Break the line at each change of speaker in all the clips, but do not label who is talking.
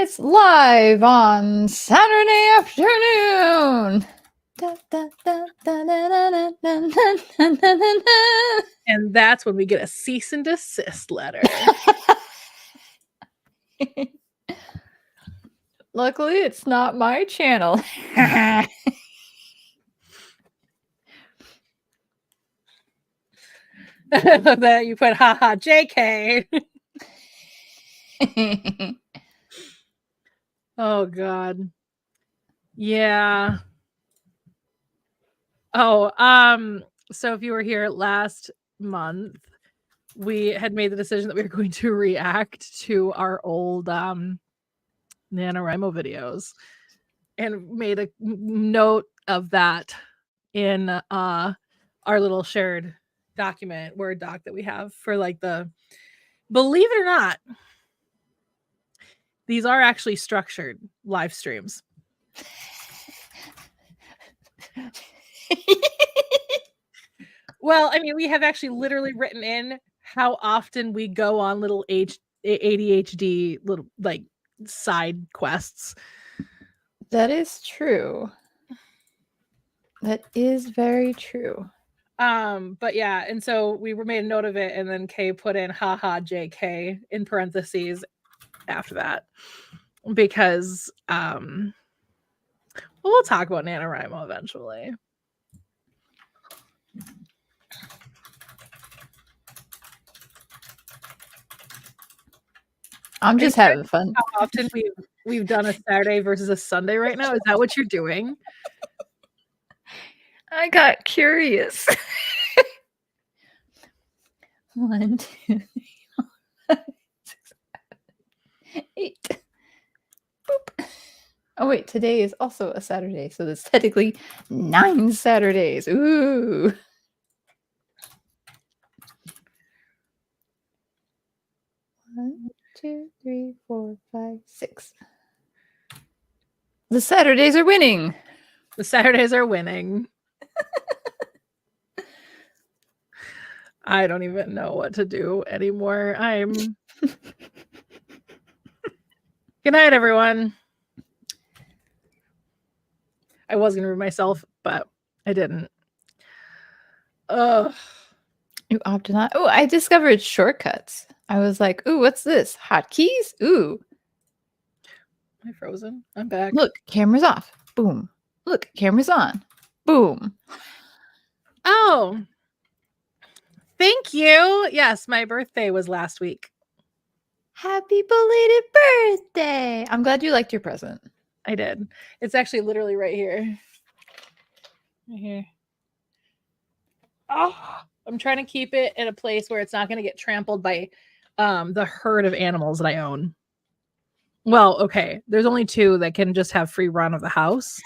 It's live on Saturday afternoon.
And that's when we get a cease and desist letter.
Luckily, it's not my channel.
That you put haha JK. Oh god. Yeah. Oh, so if you were here last month, we had made the decision that we were going to react to our old NaNoWriMo videos and made a note of that in our little shared document, Word doc that we have for like believe it or not, these are actually structured live streams. Well, I mean, we have actually literally written in how often we go on little ADHD little like side quests.
That is true. That is very true.
But yeah, and so we made a note of it, and then Kay put in haha JK in parentheses after that because we'll talk about NaNoWriMo eventually.
I'm just having fun.
How often we've done a Saturday versus a Sunday right now? Is that what you're doing?
I got curious. 1, 2, 3, 4, 5, 6, 7, 8. Boop. Oh wait, today is also a Saturday, so there's technically 9 Saturdays. Ooh. One, 2, 3, 4, 5, 6. The Saturdays are winning.
The Saturdays are winning. I don't even know what to do anymore. Good night, everyone. I was going to read myself, but I didn't. Ugh.
You opted on. Oh, I discovered shortcuts. I was like, ooh, what's this? Hotkeys? Ooh.
Am I frozen? I'm back.
Look, camera's off. Boom. Look, camera's on. Boom.
Oh. Thank you. Yes, my birthday was last week.
Happy belated birthday. I'm glad you liked your present.
I did. It's actually literally right here. Right here. Oh, I'm trying to keep it in a place where it's not going to get trampled by the herd of animals that I own. Well, okay. There's only 2 that can just have free run of the house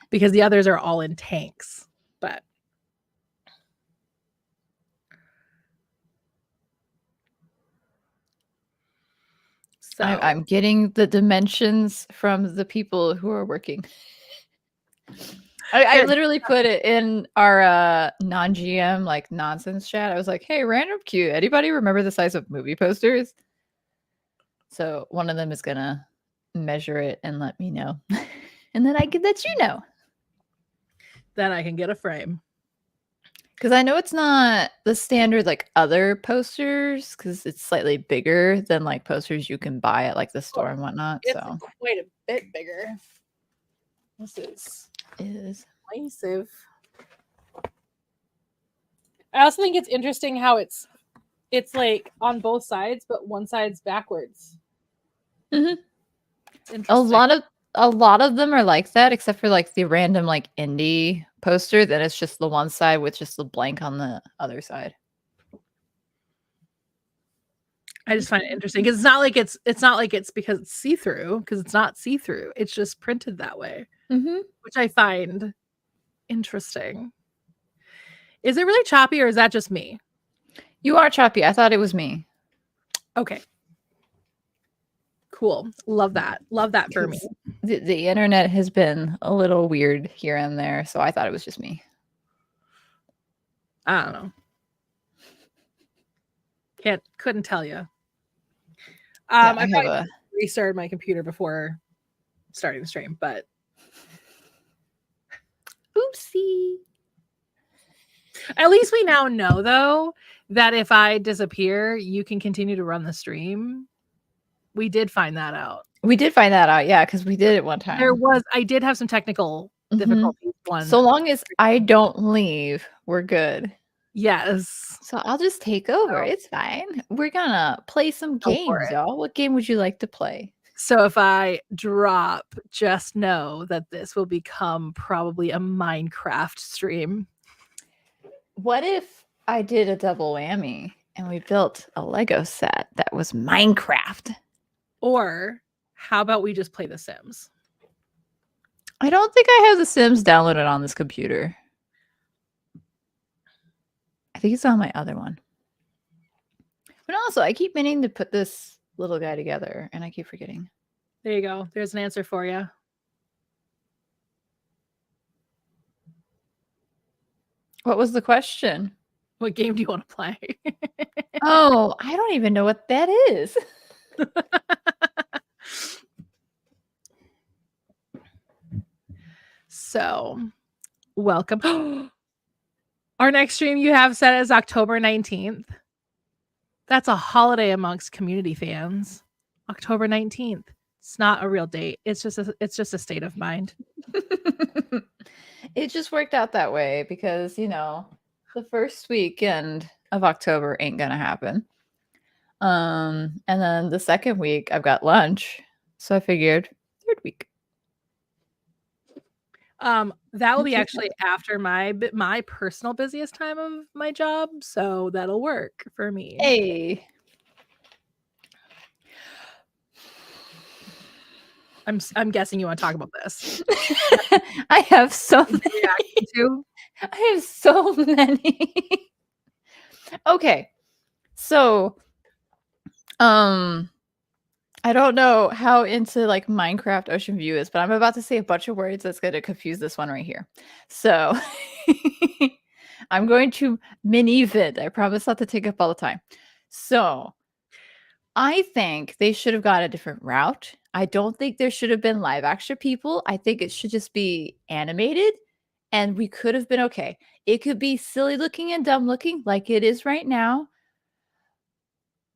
because the others are all in tanks. But so
I'm getting the dimensions from the people who are working. I literally put it in our non-GM like nonsense chat. I was like, hey, random Q, anybody remember the size of movie posters? So one of them is gonna measure it and let me know. And then I can let you know.
Then I can get a frame.
Because I know it's not the standard like other posters, because it's slightly bigger than like posters you can buy at like the store and whatnot.
It's
so
quite a bit bigger. This is massive. I also think it's interesting how it's like on both sides, but one side's backwards.
Mm-hmm. A lot of them are like that, except for like the random like indie poster. Then it's just the one side with just the blank on the other side.
I just find it interesting because it's not like it's because it's see-through, because it's not see-through. It's just printed that way, which I find interesting. Is it really choppy or is that just me?
You are choppy. I thought it was me.
Okay. Cool. Love that. Love that for me.
The internet has been a little weird here and there, so I thought it was just me.
I don't know. Couldn't tell you.
I have
restarted my computer before starting the stream, but
oopsie.
At least we now know, though, that if I disappear, you can continue to run the stream. We did find that out.
We did find that out, yeah, because we did it one time.
I did have some technical difficulties.
So long as I don't leave, we're good.
Yes.
So I'll just take over. It's fine. We're gonna play some games, y'all. What game would you like to play?
So if I drop, just know that this will become probably a Minecraft stream.
What if I did a double whammy and we built a Lego set that was Minecraft?
Or how about we just play The Sims?
I don't think I have The Sims downloaded on this computer. I think it's on my other one. But also, I keep meaning to put this little guy together, and I keep forgetting.
There you go. There's an answer for you.
What was the question?
What game do you want to play?
Oh, I don't even know what that is.
So, welcome. Our next stream you have set as October 19th. That's a holiday amongst community fans. October 19th. It's not a real date. It's just a state of mind.
It just worked out that way because, you know, the first weekend of October ain't gonna happen. And then the second week I've got lunch. So I figured third week.
That will be actually after my personal busiest time of my job, so that'll work for me.
Hey.
I'm guessing you want to talk about this.
I have so many.
Too.
I have so many. Okay. So I don't know how into like Minecraft Ocean View is, but I'm about to say a bunch of words that's going to confuse this one right here. So I'm going to mini vid. I promise not to take up all the time. So I think they should have got a different route. I don't think there should have been live action people. I think it should just be animated and we could have been okay. It could be silly looking and dumb looking like it is right now.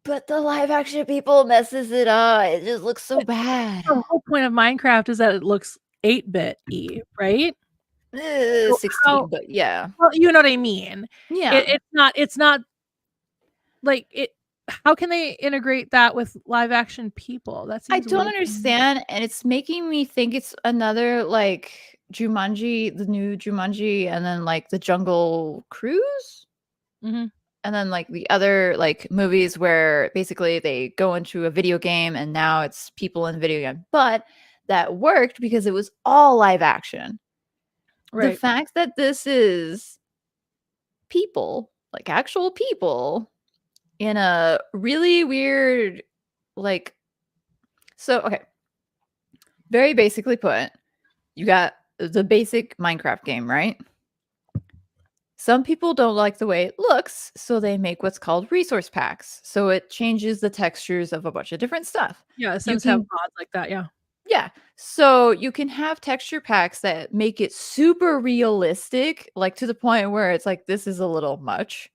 But the live action people messes it up. It just looks so bad.
The whole point of Minecraft is that it looks 8-bit-y, right?
16, but yeah.
Well, you know what I mean.
Yeah.
It's not like it. How can they integrate that with live action people?
I don't understand, and it's making me think it's another like Jumanji, the new Jumanji, and then like the Jungle Cruise.
Mm-hmm.
And then like the other like movies where basically they go into a video game and now it's people in the video game. But that worked because it was all live action. Right. The fact that this is people, like actual people in a really weird like okay. Very basically put, you got the basic Minecraft game, right? Some people don't like the way it looks, so they make what's called resource packs. So it changes the textures of a bunch of different stuff.
Yeah, Sims have mods like that, yeah.
Yeah. So you can have texture packs that make it super realistic, like to the point where it's like, this is a little much.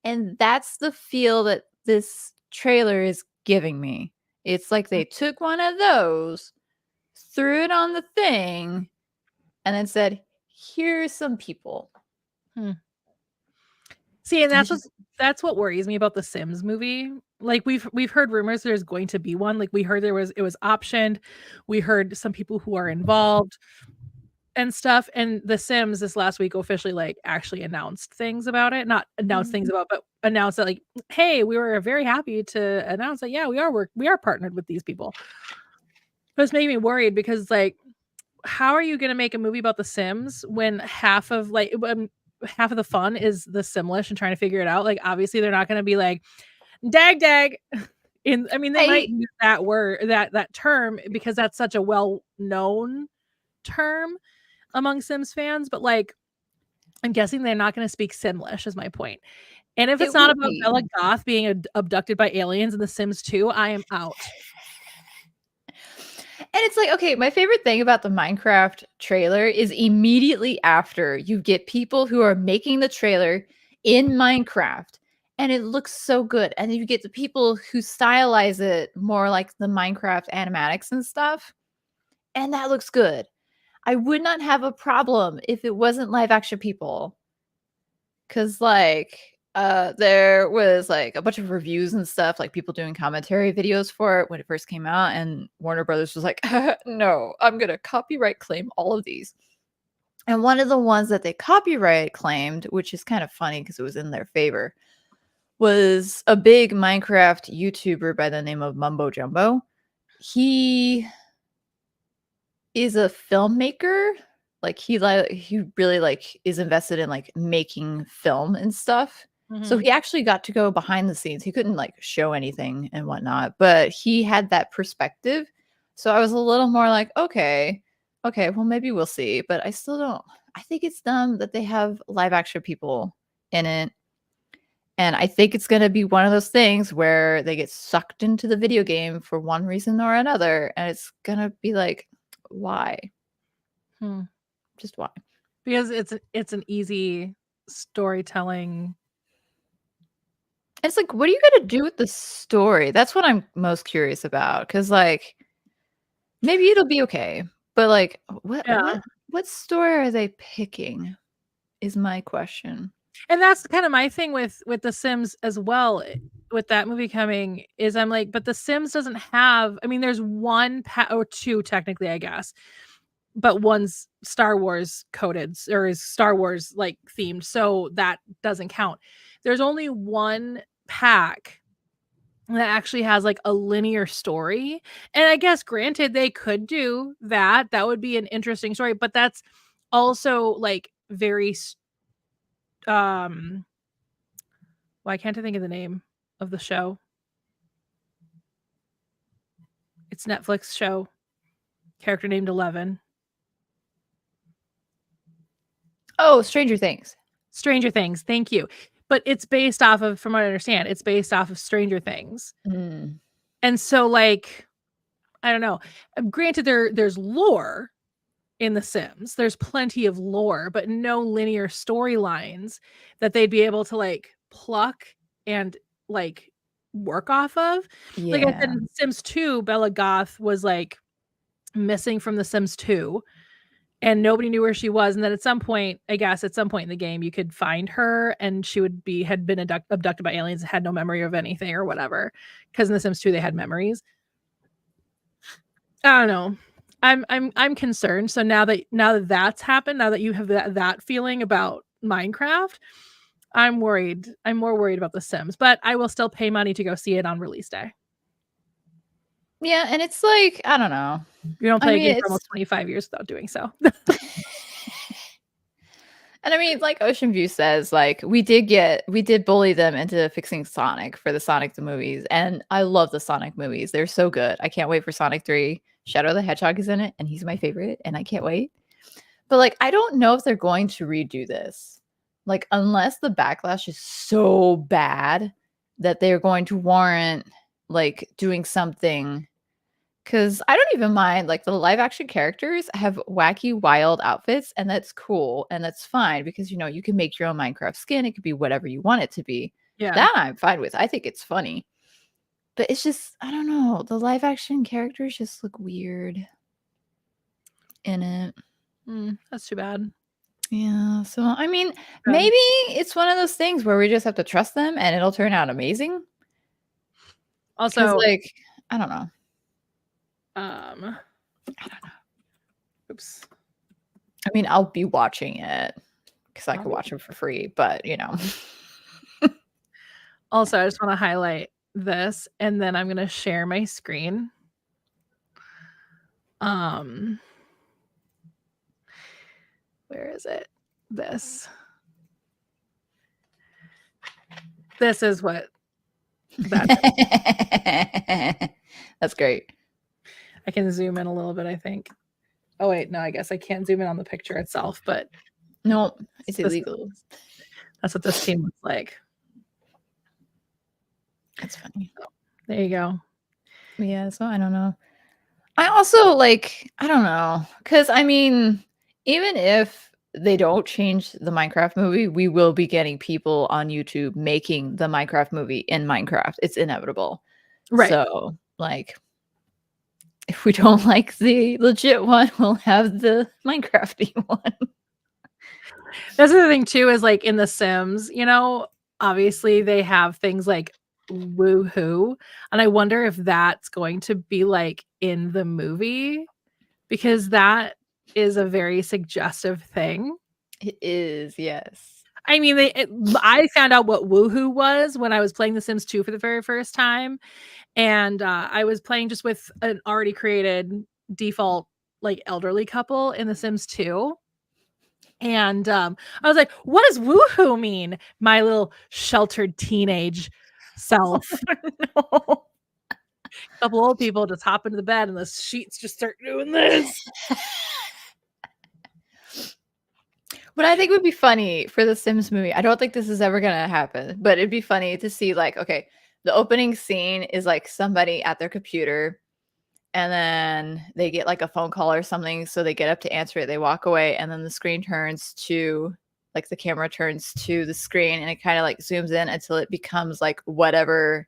And that's the feel that this trailer is giving me. It's like they took one of those, threw it on the thing, and then said, here's some people.
See, and that's what worries me about the Sims movie. Like we've heard rumors there's going to be one. Like we heard it was optioned. We heard some people who are involved and stuff. And the Sims this last week officially like actually announced things about it. Not announced things about, but announced that like, hey, we were very happy to announce that we are partnered with these people. But it's making me worried because like, how are you going to make a movie about the Sims when half of the fun is the Simlish and trying to figure it out? Like obviously they're not going to be like dag. They might use that word, that term because that's such a well-known term among Sims fans, but like I'm guessing they're not going to speak Simlish is my point. And if it's not about Bella Goth being abducted by aliens in The Sims 2, I am out.
it's like, okay, my favorite thing about the Minecraft trailer is immediately after you get people who are making the trailer in Minecraft and it looks so good. And then you get the people who stylize it more like the Minecraft animatics and stuff. And that looks good. I would not have a problem if it wasn't live action people. Cause like there was like a bunch of reviews and stuff, like people doing commentary videos for it when it first came out, and Warner Brothers was like, no, I'm gonna copyright claim all of these. And one of the ones that they copyright claimed, which is kind of funny because it was in their favor, was a big Minecraft YouTuber by the name of Mumbo Jumbo. He is a filmmaker. Like he really like is invested in like making film and stuff. So he actually got to go behind the scenes. He couldn't like show anything and whatnot, but he had that perspective. So I was a little more like, okay, well maybe we'll see. But I still don't. I think it's dumb that they have live action people in it. And I think it's going to be one of those things where they get sucked into the video game for one reason or another. And it's going to be like, why? Just why?
Because it's an easy storytelling.
It's like, what are you going to do with the story? That's what I'm most curious about. Because, like, maybe it'll be okay. But, like, what story are they picking is my question.
And that's kind of my thing with The Sims as well. With that movie coming, is I'm like, but The Sims doesn't have. I mean, there's one or two technically, I guess, but one's Star Wars coded or is Star Wars like themed, so that doesn't count. There's only one pack that actually has like a linear story, and I guess granted they could do that. That would be an interesting story, but that's also like very why can't I think of the name of the show? It's Netflix show. Character named 11.
Oh, Stranger Things.
Stranger Things. Thank you. But it's based off of, from what I understand, it's based off of Stranger Things. And so, like, I don't know. Granted, there's lore in The Sims. There's plenty of lore, but no linear storylines that they'd be able to like pluck and like work off of. Like I said, in Sims 2, Bella Goth was like missing from The Sims 2 and nobody knew where she was. And then at some point, I guess at some point in the game, you could find her and she had been abducted by aliens, had no memory of anything or whatever. Because in The Sims 2, they had memories. I don't know. I'm concerned. So now that that's happened, now that you have that feeling about Minecraft, I'm worried. I'm more worried about The Sims, but I will still pay money to go see it on release day.
Yeah, and it's like, I don't know.
You don't play a game for almost 25 years without doing so.
And I mean, like Ocean View says, like we did bully them into fixing Sonic for the Sonic the movies. And I love the Sonic movies. They're so good. I can't wait for Sonic 3. Shadow the Hedgehog is in it, and he's my favorite, and I can't wait. But like, I don't know if they're going to redo this. Like, unless the backlash is so bad that they're going to warrant like doing something. Because I don't even mind, like, the live action characters have wacky, wild outfits, and that's cool, and that's fine because, you know, you can make your own Minecraft skin. It could be whatever you want it to be.
Yeah.
That I'm fine with. I think it's funny. But it's just, I don't know. The live action characters just look weird in it.
That's too bad.
Yeah. So, I mean, maybe it's one of those things where we just have to trust them and it'll turn out amazing.
Also,
like, I don't know.
I don't know. Oops.
I mean, I'll be watching it because I could watch it for free, but you know.
Also, I just want to highlight this, and then I'm going to share my screen. Where is it? This is what that
That's great.
I can zoom in a little bit, I think. Oh wait, no, I guess I can't zoom in on the picture itself, but
no, it's illegal.
That's what this team looks like.
That's funny.
So, there you go.
Yeah, so I don't know. I also like, I don't know, because I mean, even if they don't change the Minecraft movie, we will be getting people on YouTube making the Minecraft movie in Minecraft. It's inevitable.
Right.
So, like, if we don't like the legit one, we'll have the Minecrafty one.
That's the other thing too, is like in The Sims, you know, obviously they have things like woohoo. And I wonder if that's going to be like in the movie, because that is a very suggestive thing.
It is, yes.
I mean, I found out what woohoo was when I was playing The Sims 2 for the very first time. And I was playing just with an already created default like elderly couple in The Sims 2. And I was like, what does woohoo mean? My little sheltered teenage self.
No.
A couple old people just hop into the bed and the sheets just start doing this.
What I think would be funny for the Sims movie, I don't think this is ever gonna happen, but it'd be funny to see like, okay, the opening scene is like somebody at their computer and then they get like a phone call or something, so they get up to answer it, they walk away, and then the screen turns to like the camera turns to the screen and it kind of like zooms in until it becomes like whatever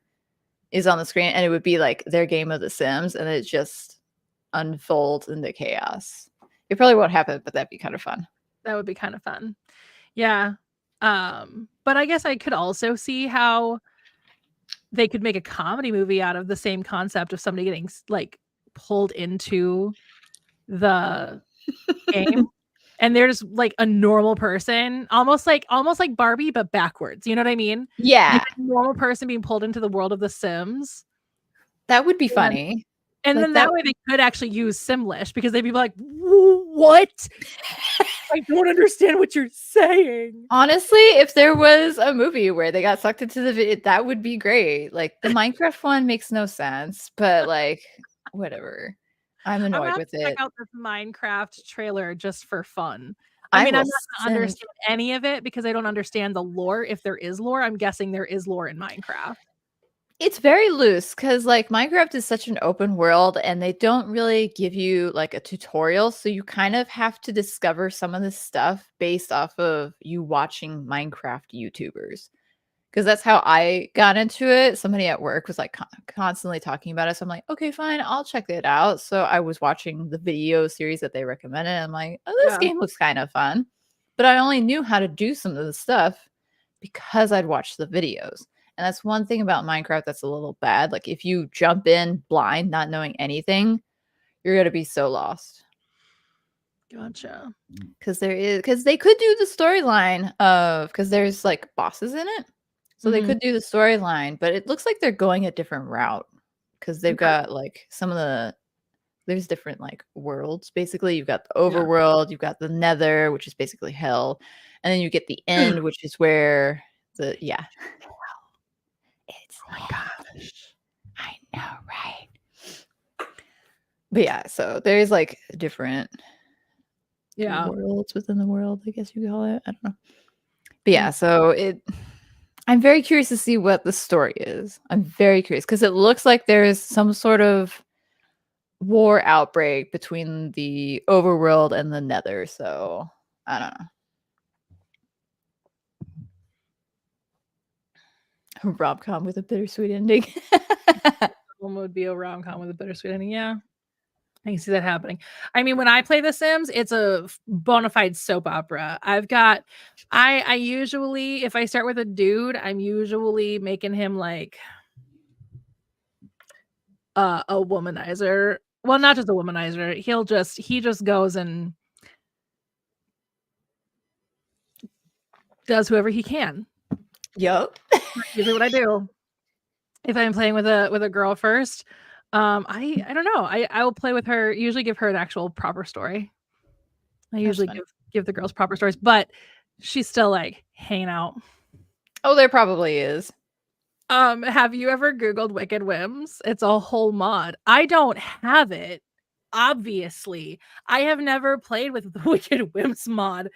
is on the screen, and it would be like their game of The Sims, and it just unfolds into chaos. It probably won't happen, but that'd be kind of fun.
That would be kind of fun. Yeah. But I guess I could also see how they could make a comedy movie out of the same concept of somebody getting like pulled into the game, and they're just like a normal person, almost like Barbie but backwards. You know what I mean?
Yeah,
Like a normal person being pulled into the world of The Sims.
that would be
And,
funny.
and
Like
then
that
that way they could actually use Simlish, because they'd be like, what? I don't understand what you're saying.
honestly, if there was a movie where they got sucked into the video, that would be great. Like the Minecraft one makes no sense, but like whatever. I'm
I'm gonna
annoyed
have
with
to check
it.
out this Minecraft trailer just for fun. I
I
mean,
will
I'm not gonna
send
understand any of it because I don't understand the lore. If there is lore, I'm guessing there is lore in Minecraft.
It's very loose because like Minecraft is such an open world and they don't really give you like a tutorial. So you kind of have to discover some of this stuff based off of you watching Minecraft YouTubers. Because that's how I got into it. Somebody at work was like constantly talking about it. So I'm like, okay, fine, I'll check it out. So I was watching the video series that they recommended. And I'm like, oh, this
Yeah.
game looks kind of fun. But I only knew how to do some of the stuff because I'd watched the videos. And that's one thing about Minecraft that's a little bad. Like if you jump in blind, not knowing anything, you're gonna be so lost.
Gotcha.
Because they could do the storyline of because there's like bosses in it. So they
Mhm.
could do the storyline, but it looks like they're going a different route because they've
Okay.
got like there's different like worlds. Basically, you've got the
Yeah.
overworld, you've got the nether, which is basically hell, and then you get the end, which is where yeah. It's
Oh my gosh.
I know, right? But yeah, so there's like different
Yeah.
worlds within the world, I guess you call it. I don't know. But
Mm.
yeah, so I'm very curious to see what the story is. I'm very curious because it looks like there's some sort of war outbreak between the overworld and the nether. So I don't know. A rom-com with a bittersweet ending.
One would be a rom-com with a bittersweet ending. Yeah. I can see that happening. I mean, when I play The Sims, it's a bona fide soap opera. I usually, if I start with a dude, I'm usually making him like a womanizer. Well, not just a womanizer. He just goes and does whoever he can.
Yup.
That's usually what I do. If I'm playing with a girl first, I don't know. I will play with her, usually give her an actual proper story. I
That's
usually
fun.
give the girls proper stories, but she's still like hanging out.
Oh, there probably is.
Have you ever Googled Wicked Whims? It's a whole mod. I don't have it, obviously. I have never played with the Wicked Whims mod.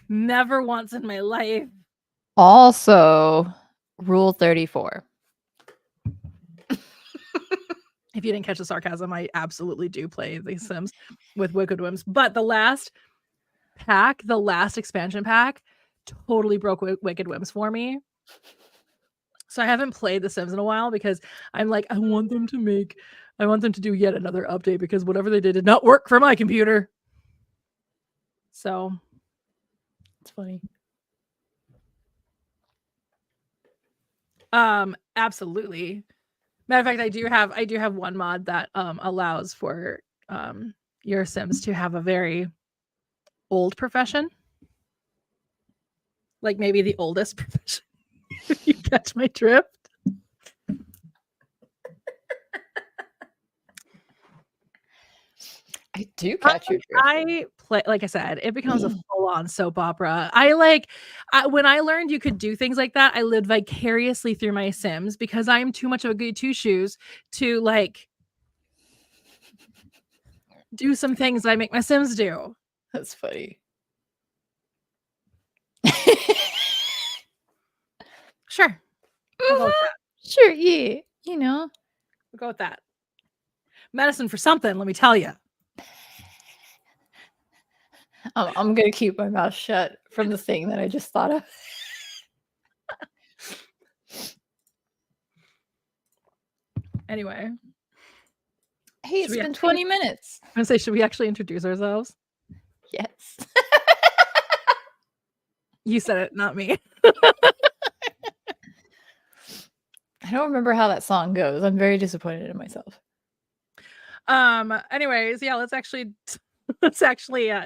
Never once in my life.
Also, Rule 34.
If you didn't catch the sarcasm, I absolutely do play The Sims with Wicked Whims. But the last expansion pack, totally broke Wicked Whims for me. So I haven't played The Sims in a while because I'm like, I want them to do yet another update because whatever they did not work for my computer. So
It's funny.
Absolutely. Matter of fact, I do have one mod that allows for your Sims to have a very old profession. Like maybe the oldest profession. If you catch my drift.
I do catch your drift.
I play, like I said, it becomes a full-on soap opera. When I learned you could do things like that, I lived vicariously through my Sims because I am too much of a goody two-shoes to like do some things I make my Sims do.
That's funny.
Sure. We'll go with that.
Sure, yeah. You know.
We'll go with that. Medicine for something, let me tell you.
I'm going to keep my mouth shut from the thing that I just thought of.
Anyway.
Hey, it's been 20 minutes.
I'm going to say, should we actually introduce ourselves?
Yes.
You said it, not me.
I don't remember how that song goes. I'm very disappointed in myself.
Anyways, yeah, let's actually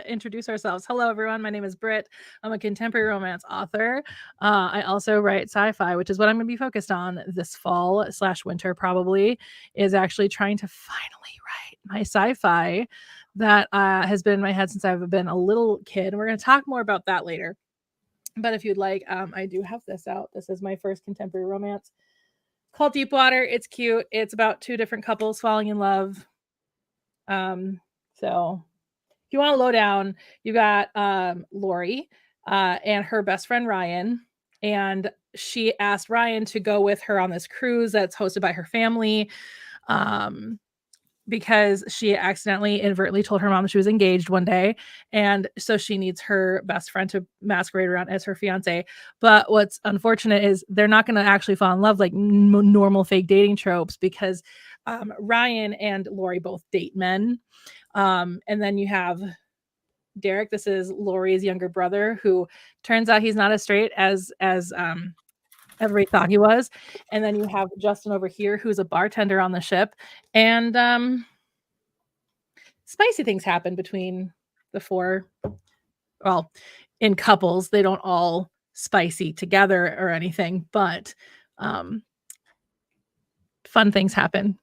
introduce ourselves. Hello, everyone. My name is Britt. I'm a contemporary romance author. I also write sci-fi, which is what I'm going to be focused on this fall/winter probably, is actually trying to finally write my sci-fi that has been in my head since I've been a little kid. And we're going to talk more about that later. But if you'd like, I do have this out. This is my first contemporary romance called Deepwater. It's cute. It's about two different couples falling in love. So if you want to low down, you got Lori and her best friend Ryan, and she asked Ryan to go with her on this cruise that's hosted by her family because she accidentally inadvertently told her mom she was engaged one day, and so she needs her best friend to masquerade around as her fiance. But what's unfortunate is they're not going to actually fall in love like normal fake dating tropes because Ryan and Lori both date men. And then you have Derek. This is Lori's younger brother, who turns out he's not as straight as everybody thought he was. And then you have Justin over here, who's a bartender on the ship. And spicy things happen between the four. Well, in couples, they don't all spicy together or anything, but fun things happen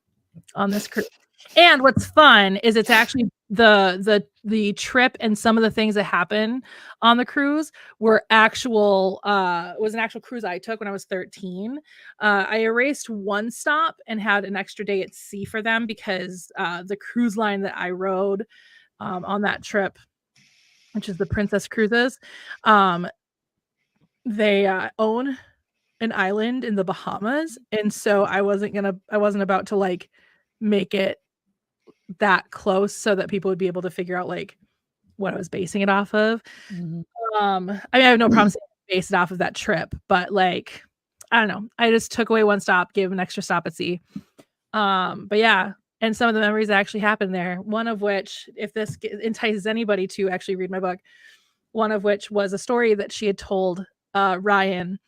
on this cruise. And what's fun is it's actually the trip and some of the things that happen on the cruise were was an actual cruise I took when I was 13. I erased one stop and had an extra day at sea for them because the cruise line that I rode on that trip, which is the Princess Cruises, they own an island in the Bahamas, and so I wasn't about to like make it that close so that people would be able to figure out like what I was basing it off of.
Mm-hmm.
I mean, I have no problem saying base it off of that trip, but like, I don't know. I just took away one stop, gave an extra stop at sea. But yeah, and some of the memories that actually happened there, one of which, if this entices anybody to actually read my book, one of which was a story that she had told Ryan,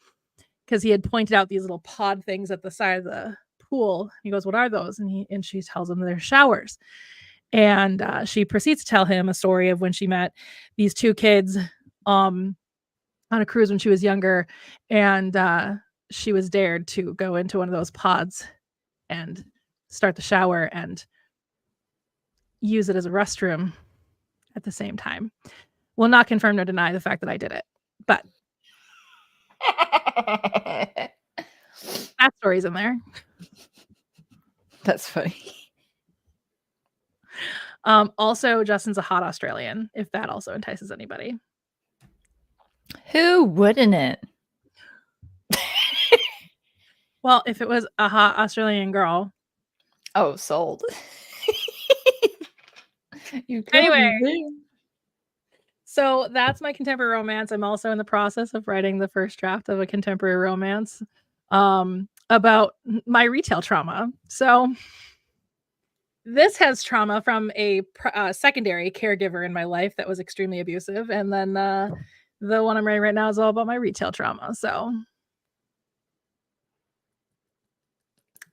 because he had pointed out these little pod things at the side of the pool. He goes, "What are those?" And she tells him they're showers. And she proceeds to tell him a story of when she met these two kids on a cruise when she was younger, and she was dared to go into one of those pods and start the shower and use it as a restroom at the same time. Will not confirm nor deny the fact that I did it, but that story's in there.
That's funny.
Also, Justin's a hot Australian, if that also entices anybody.
Who wouldn't it?
Well, if it was a hot Australian girl.
Oh, sold. You got
Anyway.
me there.
So that's my contemporary romance. I'm also in the process of writing the first draft of a contemporary romance about my retail trauma. So this has trauma from a secondary caregiver in my life that was extremely abusive. And then the one I'm writing right now is all about my retail trauma. So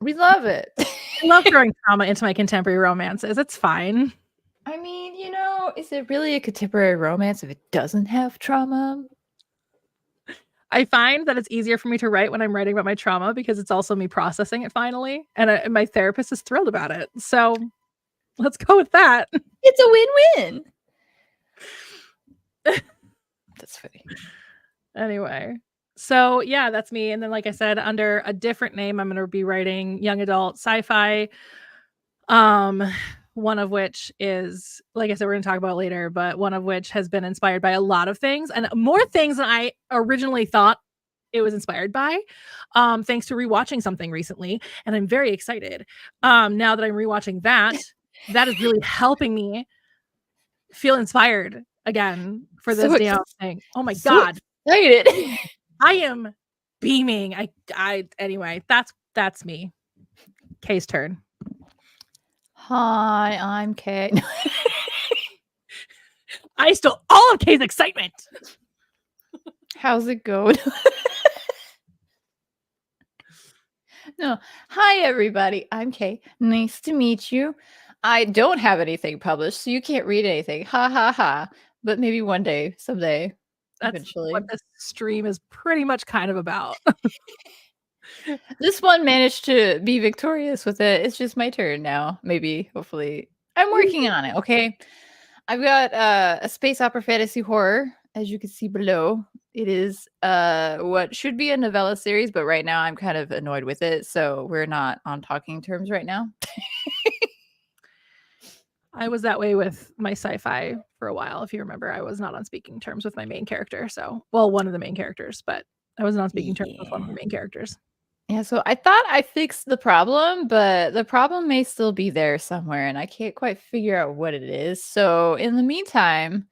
We love it.
I love throwing trauma into my contemporary romances. It's fine.
I mean, is it really a contemporary romance if it doesn't have trauma?
I find that it's easier for me to write when I'm writing about my trauma because it's also me processing it finally. And my therapist is thrilled about it. So let's go with that.
It's a win-win. That's funny.
Anyway. So yeah, that's me. And then, like I said, under a different name, I'm going to be writing young adult sci-fi. One of which is, like I said, we're going to talk about later, but one of which has been inspired by a lot of things and more things than I originally thought it was inspired by, thanks to rewatching something recently. And I'm very excited. Now that I'm rewatching that is really helping me feel inspired again for this damn thing. Oh my God.
Excited.
I am beaming. Anyway, that's me. Kay's turn.
Hi, I'm Kay.
I stole all of Kay's excitement.
How's it going? No. Hi, everybody. I'm Kay. Nice to meet you. I don't have anything published, so you can't read anything. Ha ha ha. But maybe one day, someday,
That's
eventually.
what this stream is pretty much kind of about.
This one managed to be victorious with it. It's just my turn now. Maybe, hopefully. I'm working on it, okay? I've got a space opera fantasy horror, as you can see below. It is what should be a novella series, but right now I'm kind of annoyed with it, so we're not on talking terms right now.
I was that way with my sci-fi for a while. If you remember, I was not on speaking terms with my main character. So, well, one of the main characters, but I wasn't on speaking terms with one of the main characters.
Yeah, so I thought I fixed the problem, but the problem may still be there somewhere, and I can't quite figure out what it is. So in the meantime,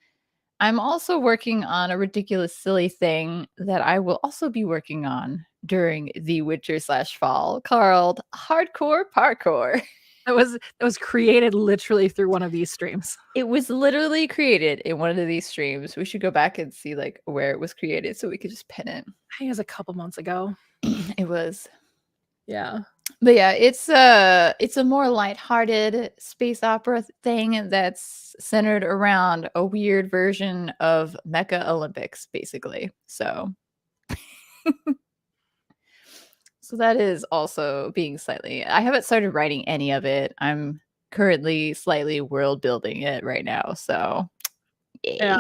I'm also working on a ridiculous, silly thing that I will also be working on during the winter/fall called Hardcore Parkour.
That was created literally through one of these streams.
It was literally created in one of these streams. We should go back and see like where it was created so we could just pin it.
I think it was a couple months ago.
It was.
Yeah.
But yeah, it's a more lighthearted space opera thing that's centered around a weird version of Mecha Olympics, basically. So so that is also being slightly. I haven't started writing any of it. I'm currently slightly world building it right now. So
yeah.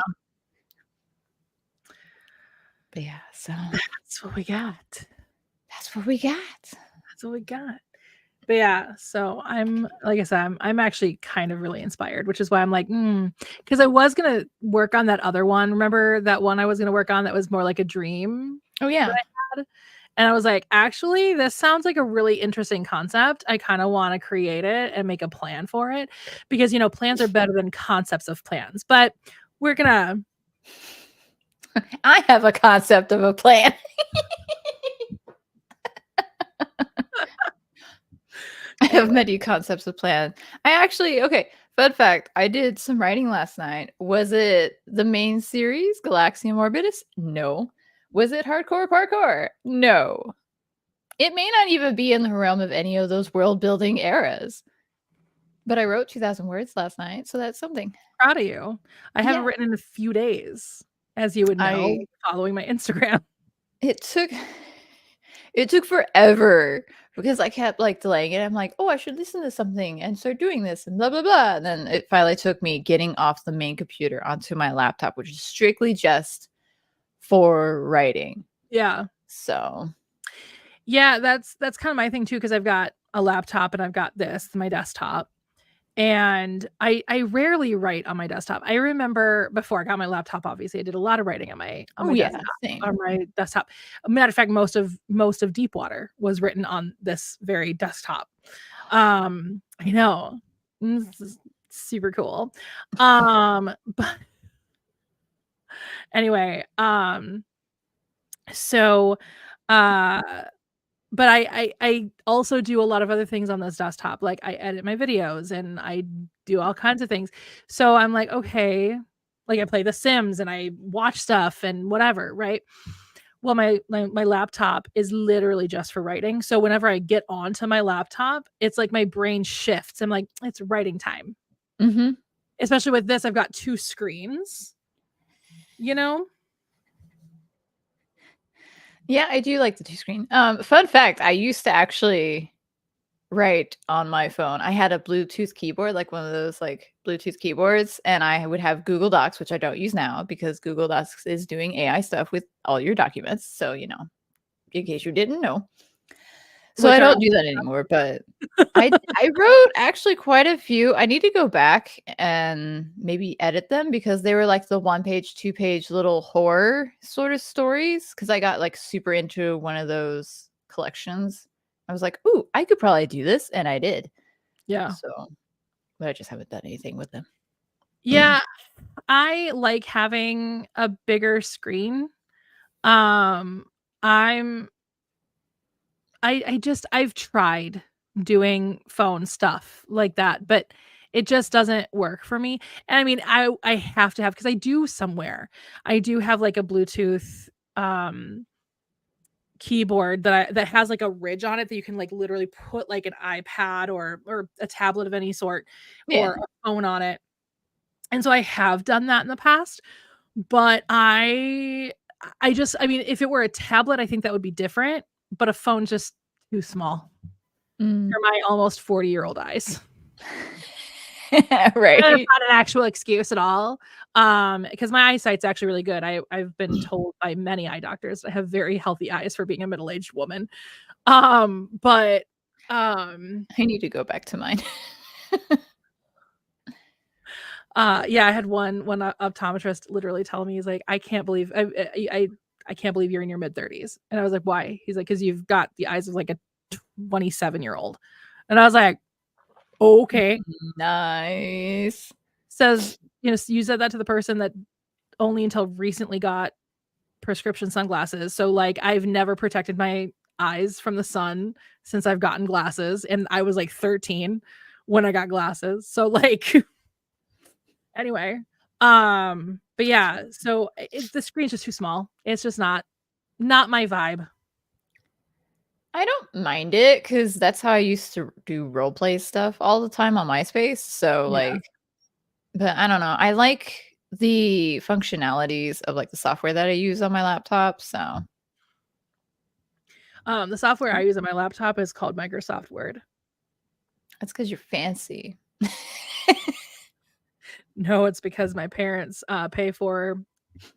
But yeah, so
that's what we got.
That's what we got.
That's what we got. But yeah, so I'm, like I said, I'm actually kind of really inspired, which is why I'm like, because I was gonna work on that other one. Remember that one I was gonna work on that was more like a dream?
Oh yeah.
And I was like, actually, this sounds like a really interesting concept. I kind of want to create it and make a plan for it because, plans are better than concepts of plans. But we're going to.
I have a concept of a plan. I have many concepts of plan. Okay, fun fact. I did some writing last night. Was it the main series, Galaxium Orbitus? No. Was it Hardcore Parkour? No. It may not even be in the realm of any of those world building eras. But I wrote 2,000 words last night, so that's something.
Proud of you. I haven't written in a few days, as you would know, following my Instagram.
It took forever because I kept like delaying it. I'm like, oh, I should listen to something and start doing this and blah, blah, blah. And then it finally took me getting off the main computer onto my laptop, which is strictly just for writing.
Yeah.
So
yeah, that's kind of my thing too, because I've got a laptop and I've got my desktop. And I rarely write on my desktop. I remember before I got my laptop, obviously, I did a lot of writing on my desktop. Matter of fact, most of Deepwater was written on this very desktop. I know. This is super cool. But anyway, so uh but I also do a lot of other things on this desktop. Like I edit my videos and I do all kinds of things. So I'm like, okay, like I play The Sims and I watch stuff and whatever, right? Well, my laptop is literally just for writing. So whenever I get onto my laptop, it's like my brain shifts. I'm like, it's writing time.
Mm-hmm.
Especially with this, I've got 2 screens, you know?
Yeah, I do like the 2 screen. Fun fact, I used to actually write on my phone. I had a Bluetooth keyboard, like one of those like Bluetooth keyboards, and I would have Google Docs, which I don't use now because Google Docs is doing AI stuff with all your documents. So, in case you didn't know. So I
Which are
don't do that anymore, but I wrote actually quite a few. I need to go back and maybe edit them because they were like the 1-page, 2-page little horror sort of stories. Because I got like super into one of those collections. I was like, "Ooh, I could probably do this," and I did.
yeah.
So, but I just haven't done anything with them.
Yeah, I like having a bigger screen. Um, I'm I've tried doing phone stuff like that, but it just doesn't work for me. And I mean, I have to have because I do somewhere. I do have like a Bluetooth keyboard that has like a ridge on it that you can like literally put like an iPad or a tablet of any sort
Yeah.
or a phone on it. And so I have done that in the past, but I mean, if it were a tablet, I think that would be different, but a phone's just too small
Mm.
for my almost 40-year-old eyes.
Right.
That's not an actual excuse at all, because my eyesight's actually really good. I've been told by many eye doctors I have very healthy eyes for being a middle-aged woman. But,
I need to go back to mine.
yeah, I had one optometrist literally tell me, he's like, "I can't believe I can't believe you're in your mid-30s." And I was like, "Why?" He's like, "'Cause you've got the eyes of like a 27-year-old." And I was like, "Okay."
Nice.
Says, you said that to the person that only until recently got prescription sunglasses. So, like, I've never protected my eyes from the sun since I've gotten glasses, and I was, like, 13 when I got glasses. So, like, anyway, but yeah, so the screen's just too small. It's just not my vibe.
I don't mind it because that's how I used to do role play stuff all the time on MySpace. So,
Yeah.
like, but I don't know. I like the functionalities of like the software that I use on my laptop. So,
The software I use on my laptop is called Microsoft Word.
that's because you're fancy.
No, it's because my parents, pay for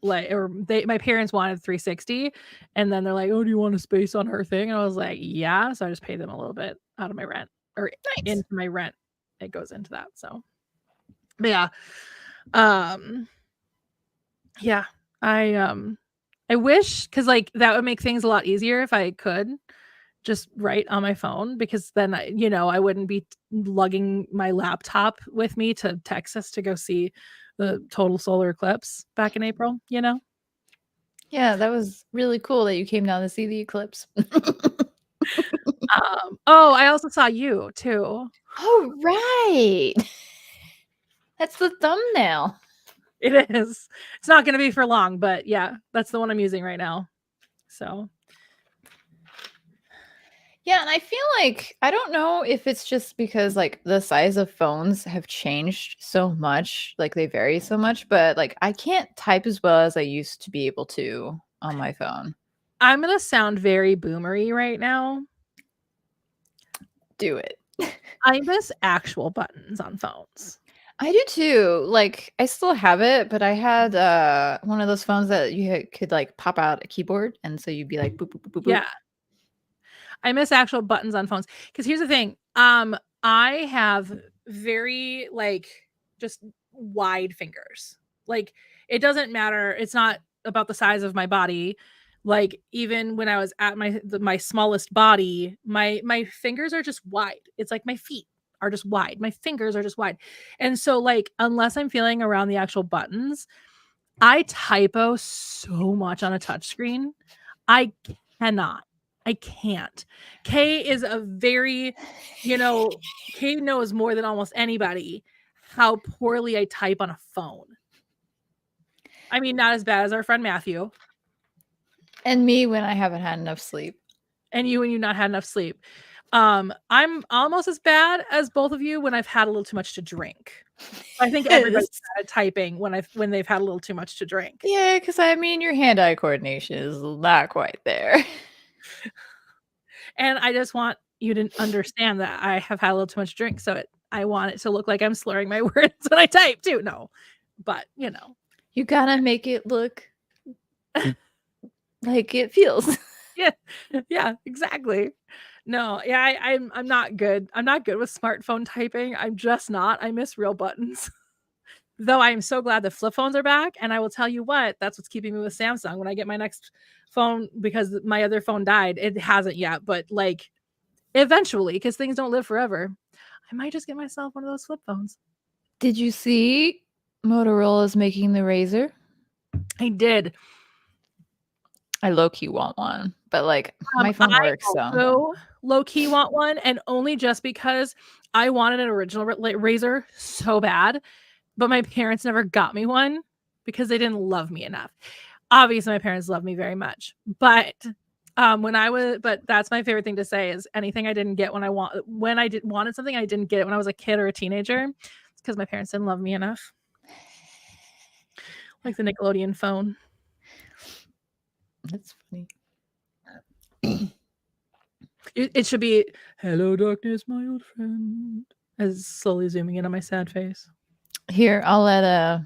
my parents wanted 360 and then they're like, "Oh, do you want a space on her thing?" And I was like, "Yeah." So I just paid them a little bit out of my rent or
Nice.
into my rent. It goes into that. So, but yeah. Um, yeah. I wish cuz like that would make things a lot easier if I could just write on my phone because then I wouldn't be lugging my laptop with me to Texas to go see the total solar eclipse back in April, you know?
Yeah, that was really cool that you came down to see the eclipse.
Oh, I also saw you too.
Oh, right. That's the thumbnail.
It is. It's not gonna be for long, but yeah, that's the one I'm using right now. So,
Yeah, and I feel like I don't know if it's just because like the size of phones have changed so much, like they vary so much, but like I can't type as well as I used to be able to on my phone.
I'm gonna sound very boomery right now.
Do it.
I miss actual buttons on phones.
I do too. Like I still have it, but I had one of those phones that could like pop out a keyboard and so you'd be like boop boop boop boop boop.
Yeah, I miss actual buttons on phones. Because here's the thing, I have very, like, just wide fingers. Like, it doesn't matter, it's not about the size of my body. Like even when I was at my smallest body, my fingers are just wide. It's like my feet are just wide. My fingers are just wide. And so like unless I'm feeling around the actual buttons, I typo so much on a touchscreen. I cannot. I can't. Kay is a very, Kay knows more than almost anybody how poorly I type on a phone. I mean, not as bad as our friend Matthew.
And me when I haven't had enough sleep.
And you when you not had enough sleep. I'm almost as bad as both of you when I've had a little too much to drink. I think everybody's bad at typing when they've had a little too much to drink.
Yeah, because I mean your hand-eye coordination is not quite there.
And I just want you to understand that I have had a little too much drink, so I want it to look like I'm slurring my words when I type too. No, but
you gotta make it look like it feels.
Yeah, exactly. No, yeah, I'm not good. I'm not good with smartphone typing. I'm just not. I miss real buttons. Though I'm so glad the flip phones are back, and I will tell you what, that's what's keeping me with Samsung. When I get my next phone, because my other phone died, it hasn't yet, but like eventually, because things don't live forever, I might just get myself one of those flip phones.
Did you see Motorola's making the Razr?
I did.
I low-key want one, but like my phone works,
I also low-key want one, and only just because I wanted an original Razr so bad, but my parents never got me one because they didn't love me enough. Obviously, my parents love me very much, but but that's my favorite thing to say is anything I didn't get when I wanted something I didn't get it when I was a kid or a teenager. It's because my parents didn't love me enough. Like the Nickelodeon phone.
That's funny.
It should be "Hello, darkness, my old friend," as slowly zooming in on my sad face.
Here, I'll let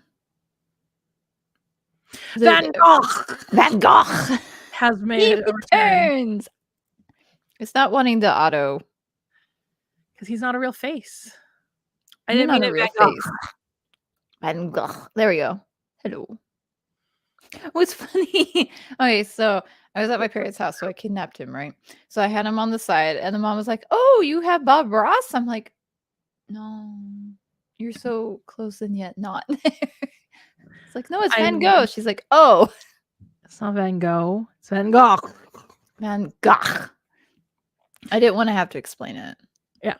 Van
Gogh
has made a return.
It's not wanting the auto
because he's not a real face. I
You're
didn't mean
not a
it
real face. Van Gogh. There we go. Hello. What's funny? Okay, so I was at my parents' house, so I kidnapped him, right? So I had him on the side, and the mom was like, "Oh, you have Bob Ross?" I'm like, "No, you're so close and yet not." It's like, "No, it's Van Gogh." She's like, "Oh,
it's not Van Gogh. It's Van Gogh.
Van Gogh." I didn't want to have to explain it.
Yeah.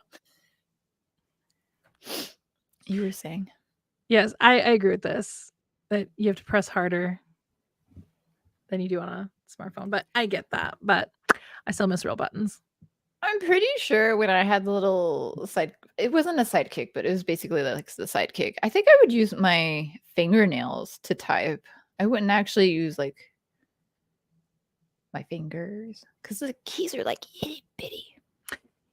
You were saying?
Yes, I agree with this. That you have to press harder than you do on a smartphone, but I get that. But I still miss real buttons.
I'm pretty sure when I had the little it wasn't a sidekick, but it was basically like the sidekick. I think I would use my fingernails to type. I wouldn't actually use like my fingers because the keys are like itty bitty.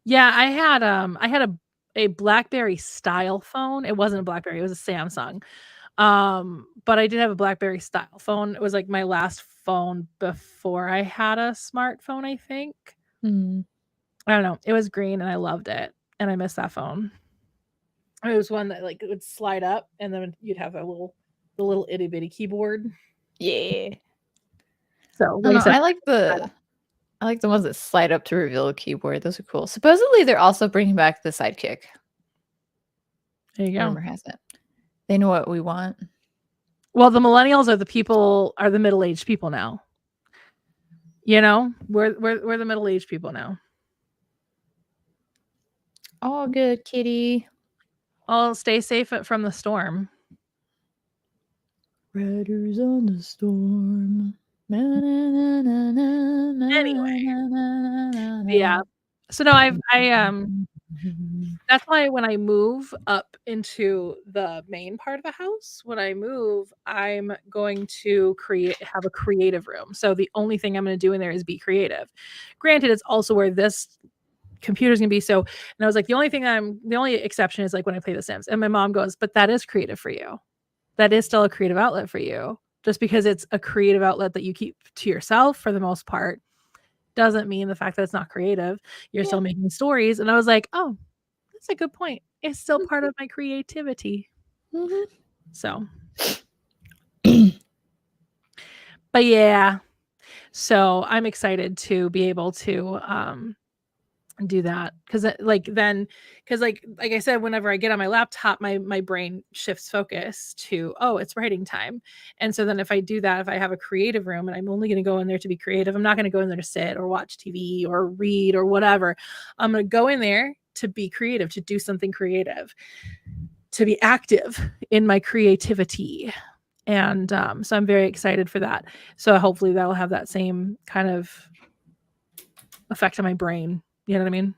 Yeah, I had a BlackBerry style phone. It wasn't a BlackBerry, it was a Samsung. But I did have a BlackBerry style phone. It was like my last phone before I had a smartphone, I think. I don't know. It was green and I loved it. And I miss that phone. It was one that like it would slide up and then you'd have the little itty bitty keyboard.
Yeah.
So
I like the ones that slide up to reveal a keyboard. Those are cool. Supposedly they're also bringing back the sidekick.
There you go.
Rumor has it. They know what we want.
Well, the millennials are the middle-aged people now. You know, we're the middle-aged people now.
All good, kitty.
I'll stay safe from the storm.
Riders on the storm.
Anyway, yeah. So no, that's why when I move up into the main part of the house, when I move, I'm going to have a creative room. So the only thing I'm going to do in there is be creative. Granted, it's also where this computer's gonna be. So, and I was like, the only exception is like when I play The Sims. And my mom goes, but that is creative for you. That is still a creative outlet for you. Just because it's a creative outlet that you keep to yourself for the most part doesn't mean the fact that it's not creative. You're still making stories. And I was like, oh, that's a good point. It's still part of my creativity. So, but yeah. So I'm excited to be able to do that because like I said, whenever I get on my laptop, my brain shifts focus to, oh, it's writing time. And so then if I do that, if I have a creative room and I'm only going to go in there to be creative, I'm not going to go in there to sit or watch TV or read or whatever. I'm going to go in there to be creative, to do something creative, to be active in my creativity. And so I'm very excited for that. So hopefully that'll have that same kind of effect on my brain. You know what I mean?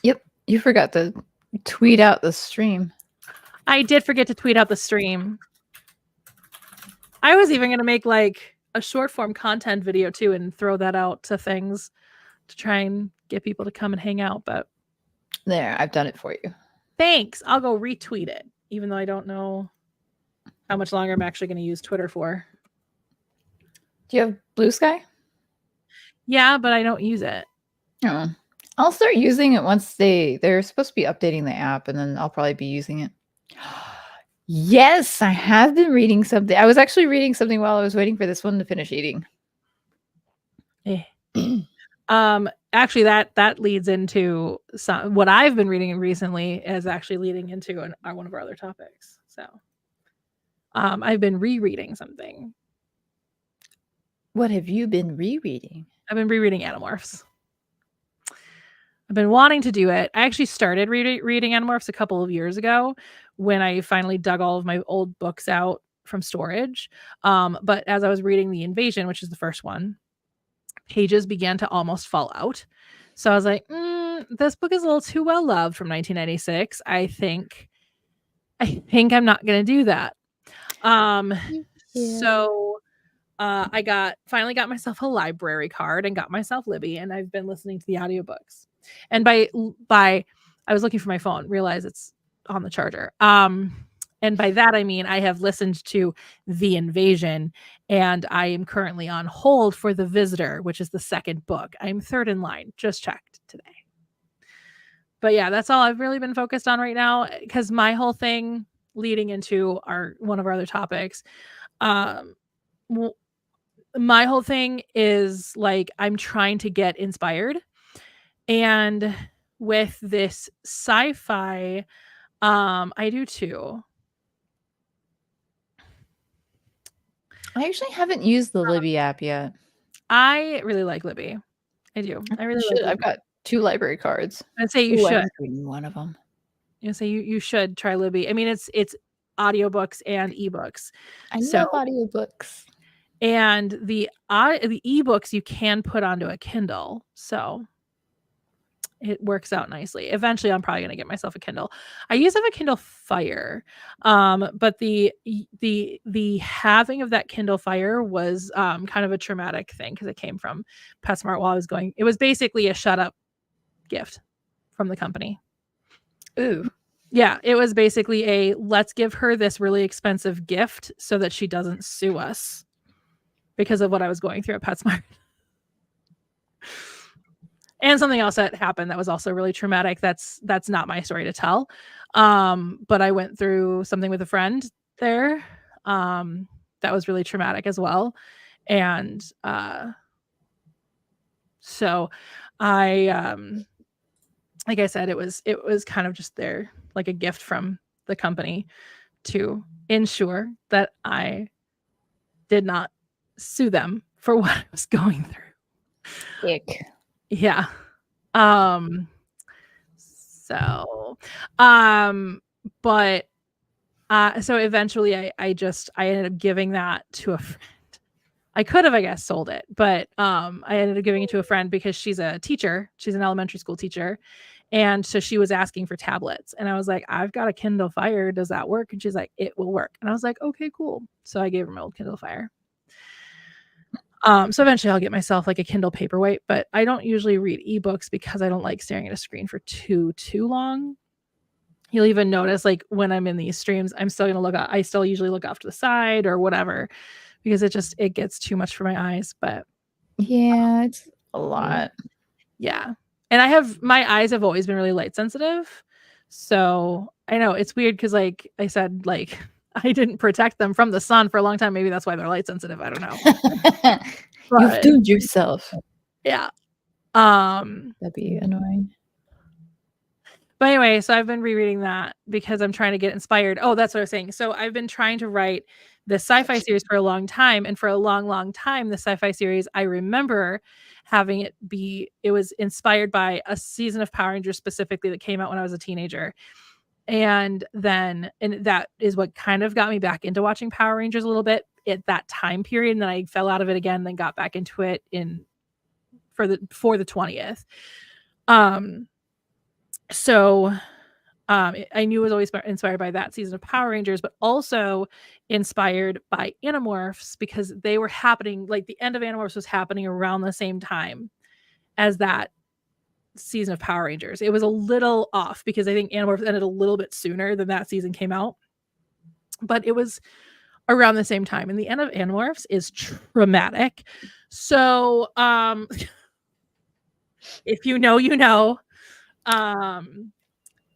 Yep. You forgot to tweet out the stream.
I did forget to tweet out the stream. I was even going to make like a short form content video too and throw that out to things to try and get people to come and hang out. But
there, I've done it for you.
Thanks. I'll go retweet it, even though I don't know how much longer I'm actually going to use Twitter for.
Do you have Blue Sky?
Yeah, but I don't use it.
Oh. I'll start using it once they're supposed to be updating the app, and then I'll probably be using it. Yes, I have been reading something. I was actually reading something while I was waiting for this one to finish eating.
Actually, that leads into what I've been reading recently is actually leading into one of our other topics. So, I've been rereading something.
What have you been rereading?
I've been rereading Animorphs. I've been wanting to do it. I actually started reading Animorphs a couple of years ago when I finally dug all of my old books out from storage. But as I was reading The Invasion, which is the first one, pages began to almost fall out. So I was like, this book is a little too well loved from 1996. I think I'm not going to do that. So I finally got myself a library card and got myself Libby, and I've been listening to the audiobooks. And by I was looking for my phone, realized it's on the charger. And by that I mean I have listened to The Invasion, and I am currently on hold for The Visitor, which is the second book. I'm third in line. Just checked today. But yeah, that's all I've really been focused on right now, because my whole thing leading into one of our other topics, my whole thing is like I'm trying to get inspired. And with this sci-fi, I do too.
I actually haven't used the Libby app yet.
I really like Libby. I do. I really like Libby.
I've got 2 library cards.
I'd say you should.
I'm reading one of them.
You say you should try Libby. I mean, it's audiobooks and ebooks.
I love audiobooks.
And the ebooks you can put onto a Kindle, so it works out nicely. Eventually, I'm probably going to get myself a Kindle. I used to have a Kindle Fire, but the having of that Kindle Fire was kind of a traumatic thing because it came from PetSmart while I was going. It was basically a shut up gift from the company.
Ooh.
Yeah, it was basically a let's give her this really expensive gift so that she doesn't sue us because of what I was going through at PetSmart. And something else that happened that was also really traumatic. That's not my story to tell. But I went through something with a friend there. That was really traumatic as well. And so I like I said, it was kind of just there, like a gift from the company to ensure that I did not sue them for what I was going through.
Ick.
Yeah. But so eventually I ended up giving that to a friend. I could have, I guess, sold it, but I ended up giving it to a friend because she's a teacher. She's an elementary school teacher. And so she was asking for tablets. And I was like, I've got a Kindle Fire. Does that work? And she's like, it will work. And I was like, okay, cool. So I gave her my old Kindle Fire. So eventually I'll get myself like a Kindle Paperweight, but I don't usually read ebooks because I don't like staring at a screen for too long. You'll even notice like when I'm in these streams, I'm still going to I still usually look off to the side or whatever, because it gets too much for my eyes. But
yeah, it's a lot.
Yeah. And my eyes have always been really light sensitive. So I know it's weird because like I said, like I didn't protect them from the sun for a long time. Maybe that's why they're light sensitive. I don't know.
You've doomed yourself.
Yeah.
That'd be annoying.
But anyway, so I've been rereading that because I'm trying to get inspired. Oh, that's what I was saying. So I've been trying to write the sci-fi series for a long time. And for a long, long time, the sci-fi series, I remember having it was inspired by a season of Power Rangers specifically that came out when I was a teenager. And that is what kind of got me back into watching Power Rangers a little bit at that time period. And then I fell out of it again, then got back into it for the 20th. So I knew it was always inspired by that season of Power Rangers, but also inspired by Animorphs because they were happening, like the end of Animorphs was happening around the same time as that season of Power Rangers. It was a little off because I think Animorphs ended a little bit sooner than that season came out, but it was around the same time. And the end of Animorphs is traumatic. So if you know, you know.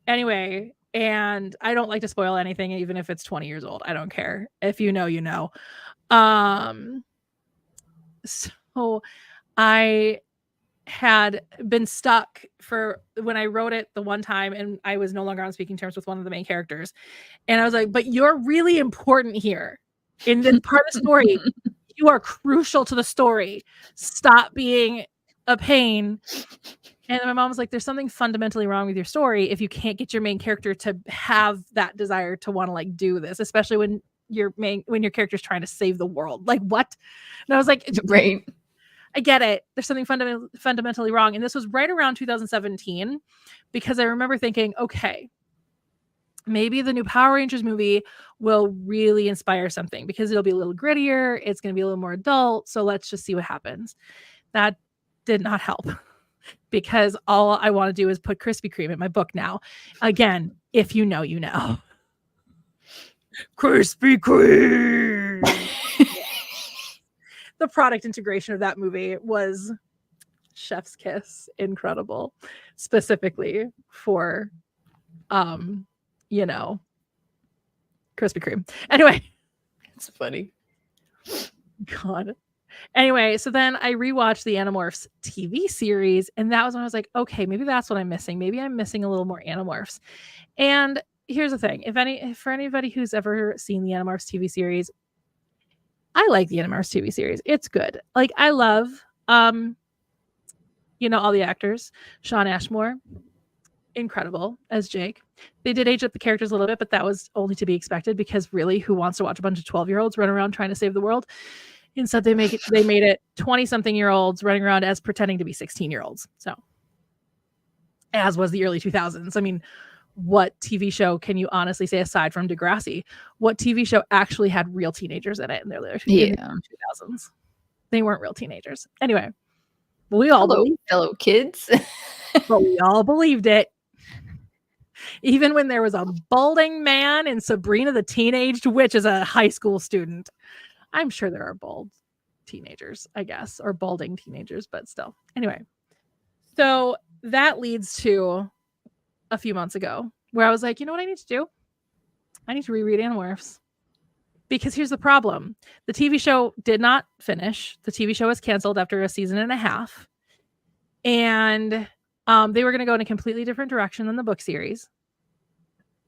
Anyway, and I don't like to spoil anything, even if it's 20 years old. I don't care. If you know, you know. So I had been stuck for when I wrote it the one time and I was no longer on speaking terms with one of the main characters. And I was like, but you're really important here in this part of the story. You are crucial to the story. Stop being a pain. And my mom was like, there's something fundamentally wrong with your story if you can't get your main character to have that desire to want to like do this, especially when your character's trying to save the world. Like what? And I was like,
right.
I get it. There's something fundamentally wrong. And this was right around 2017 because I remember thinking, okay, maybe the new Power Rangers movie will really inspire something because it'll be a little grittier. It's going to be a little more adult. So let's just see what happens. That did not help. Because all I want to do is put Krispy Kreme in my book now. Again, if you know, you know. Krispy Kreme. The product integration of that movie was chef's kiss. Incredible. Specifically for, Krispy Kreme. Anyway.
It's funny.
God. Anyway, so then I rewatched the Animorphs TV series, and that was when I was like, okay, maybe that's what I'm missing. Maybe I'm missing a little more Animorphs. And here's the thing: for anybody who's ever seen the Animorphs TV series, I like the Animorphs TV series. It's good. Like I love, all the actors. Shawn Ashmore, incredible as Jake. They did age up the characters a little bit, but that was only to be expected because really, who wants to watch a bunch of 12-year-olds run around trying to save the world? Instead, they made it 20-something-year-olds running around as pretending to be 16-year-olds. So, as was the early 2000s. I mean, what TV show can you honestly say, aside from Degrassi, what TV show actually had real teenagers in it in their in the 2000s? They weren't real teenagers. Anyway, we all believed
fellow kids.
But we all believed it. Even when there was a balding man in Sabrina the Teenage Witch as a high school student. I'm sure there are bald teenagers, I guess, or balding teenagers, but still. Anyway, so that leads to a few months ago where I was like, you know what I need to do? I need to reread Animorphs. Because here's the problem. The TV show did not finish. The TV show was canceled after a season and a half. And they were going to go in a completely different direction than the book series.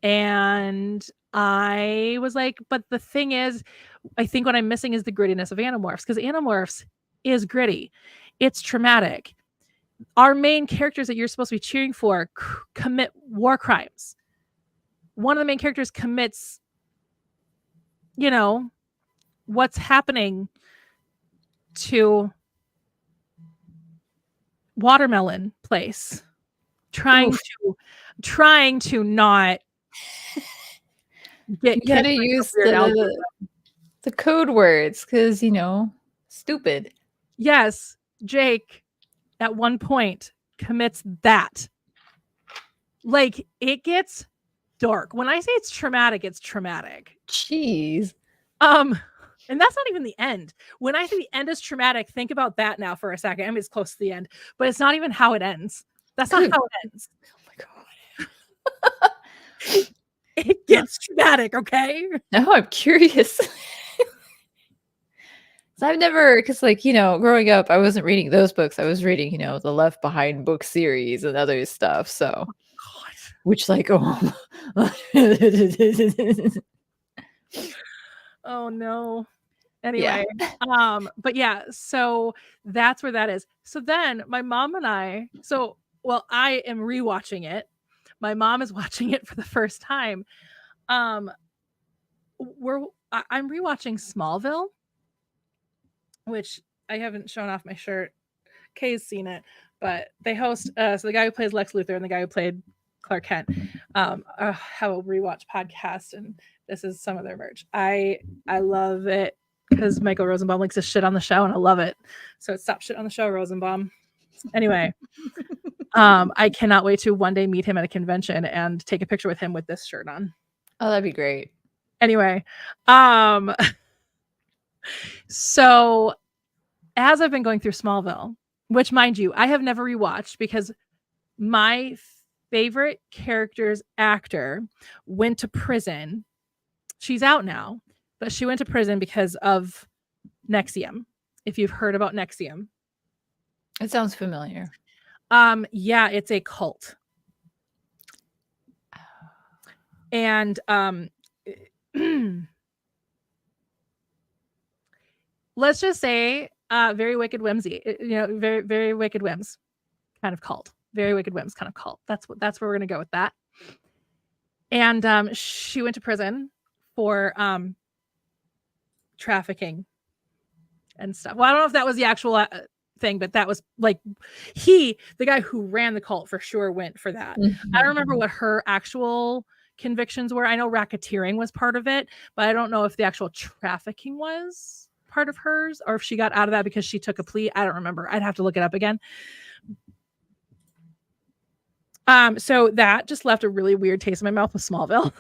And I was like, but the thing is, I think what I'm missing is the grittiness of Animorphs, because Animorphs is gritty. It's traumatic. Our main characters that you're supposed to be cheering for commit war crimes. One of the main characters commits, what's happening to Watermelon Place, trying to not get.
You gotta use the code words because stupid.
Yes, Jake at one point commits that. Like, it gets dark. When I say it's traumatic, it's traumatic.
Jeez.
And that's not even the end. When I say the end is traumatic, think about that now for a second. I mean, it's close to the end, but it's not even how it ends. That's not how it ends.
Oh my God.
It gets traumatic, okay?
Now I'm curious. So I've never, because like, growing up, I wasn't reading those books. I was reading, the Left Behind book series and other stuff. So,
God.
which like, oh,
Oh no.
yeah.
Anyway, but yeah, so that's where that is. So then my mom and I, I am rewatching it. My mom is watching it for the first time. I'm rewatching Smallville, which I haven't shown off my shirt. Kay's seen it, but they host so the guy who plays Lex Luthor and the guy who played Clark Kent have a rewatch podcast, and this is some of their merch. I love it because Michael Rosenbaum likes to shit on the show, and I love it. So stop shit on the show, Rosenbaum. Anyway, I cannot wait to one day meet him at a convention and take a picture with him with this shirt on.
Oh, that'd be great.
Anyway, so as I've been going through Smallville, which mind you, I have never rewatched because my favorite character's actor went to prison. She's out now, but she went to prison because of NXIVM. If you've heard about NXIVM.
It sounds familiar.
Yeah, it's a cult. And let's just say very wicked whimsy, very, very wicked whims kind of cult. Very wicked whims kind of cult. That's where we're gonna go with that. And she went to prison for trafficking and stuff. Well, I don't know if that was the actual thing, but that was like the guy who ran the cult for sure went for that. I don't remember what her actual convictions were. I know racketeering was part of it, but I don't know if the actual trafficking was part of hers or if she got out of that because she took a plea. I don't remember. I'd have to look it up again. So that just left a really weird taste in my mouth with Smallville.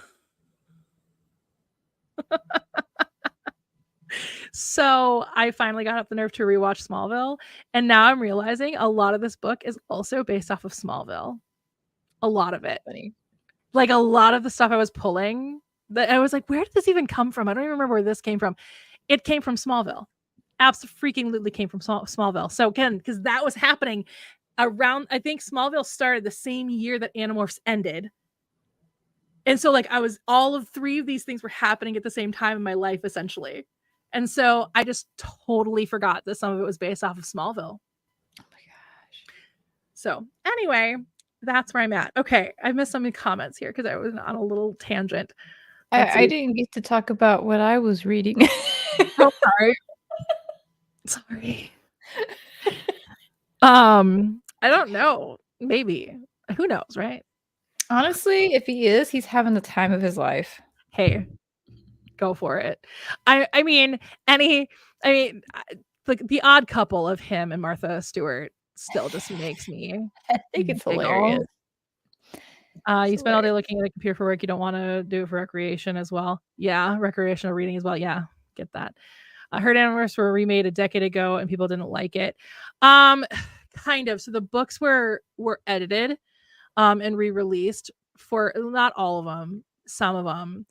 So I finally got up the nerve to rewatch Smallville, and now I'm realizing a lot of this book is also based off of Smallville. A lot of it.
Funny.
Like a lot of the stuff I was pulling, that I was like, where did this even come from? I don't even remember where this came from. It came from Smallville. Absolutely came from Smallville. So again, because that was happening around, I think Smallville started the same year that Animorphs ended. And so like all of three of these things were happening at the same time in my life, essentially. And so I just totally forgot that some of it was based off of Smallville.
Oh my gosh.
So anyway, that's where I'm at. Okay, I missed some comments here because I was on a little tangent.
I didn't get to talk about what I was reading.
Oh, sorry. Sorry. I don't know. Maybe. Who knows, right?
Honestly, if he is, he's having the time of his life.
Hey, go for it. I mean, like the odd couple of him and Martha Stewart still just makes me.
I think it's hilarious.
You spend all day looking at a computer for work. You don't want to do it for recreation as well. Yeah, recreational reading as well. Yeah, get that. I heard Animorphs were remade a decade ago and people didn't like it. Kind of. So the books were edited and re-released for not all of them. Some of them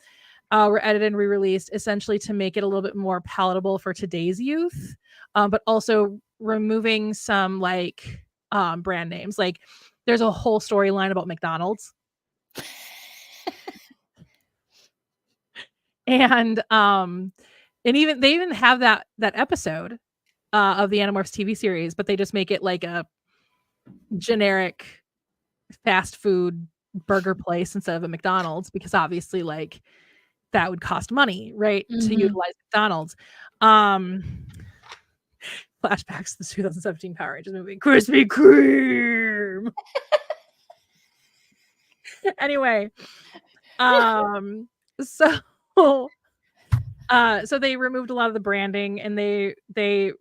were edited and re-released essentially to make it a little bit more palatable for today's youth, but also removing some like brand names. Like there's a whole storyline about McDonald's. And even they even have that episode of the Animorphs TV series, but they just make it like a generic fast food burger place instead of a McDonald's because obviously like that would cost money, right? Mm-hmm. To utilize McDonald's. Flashbacks to the 2017 Power Rangers movie, Krispy Kreme. Anyway, so they removed a lot of the branding and they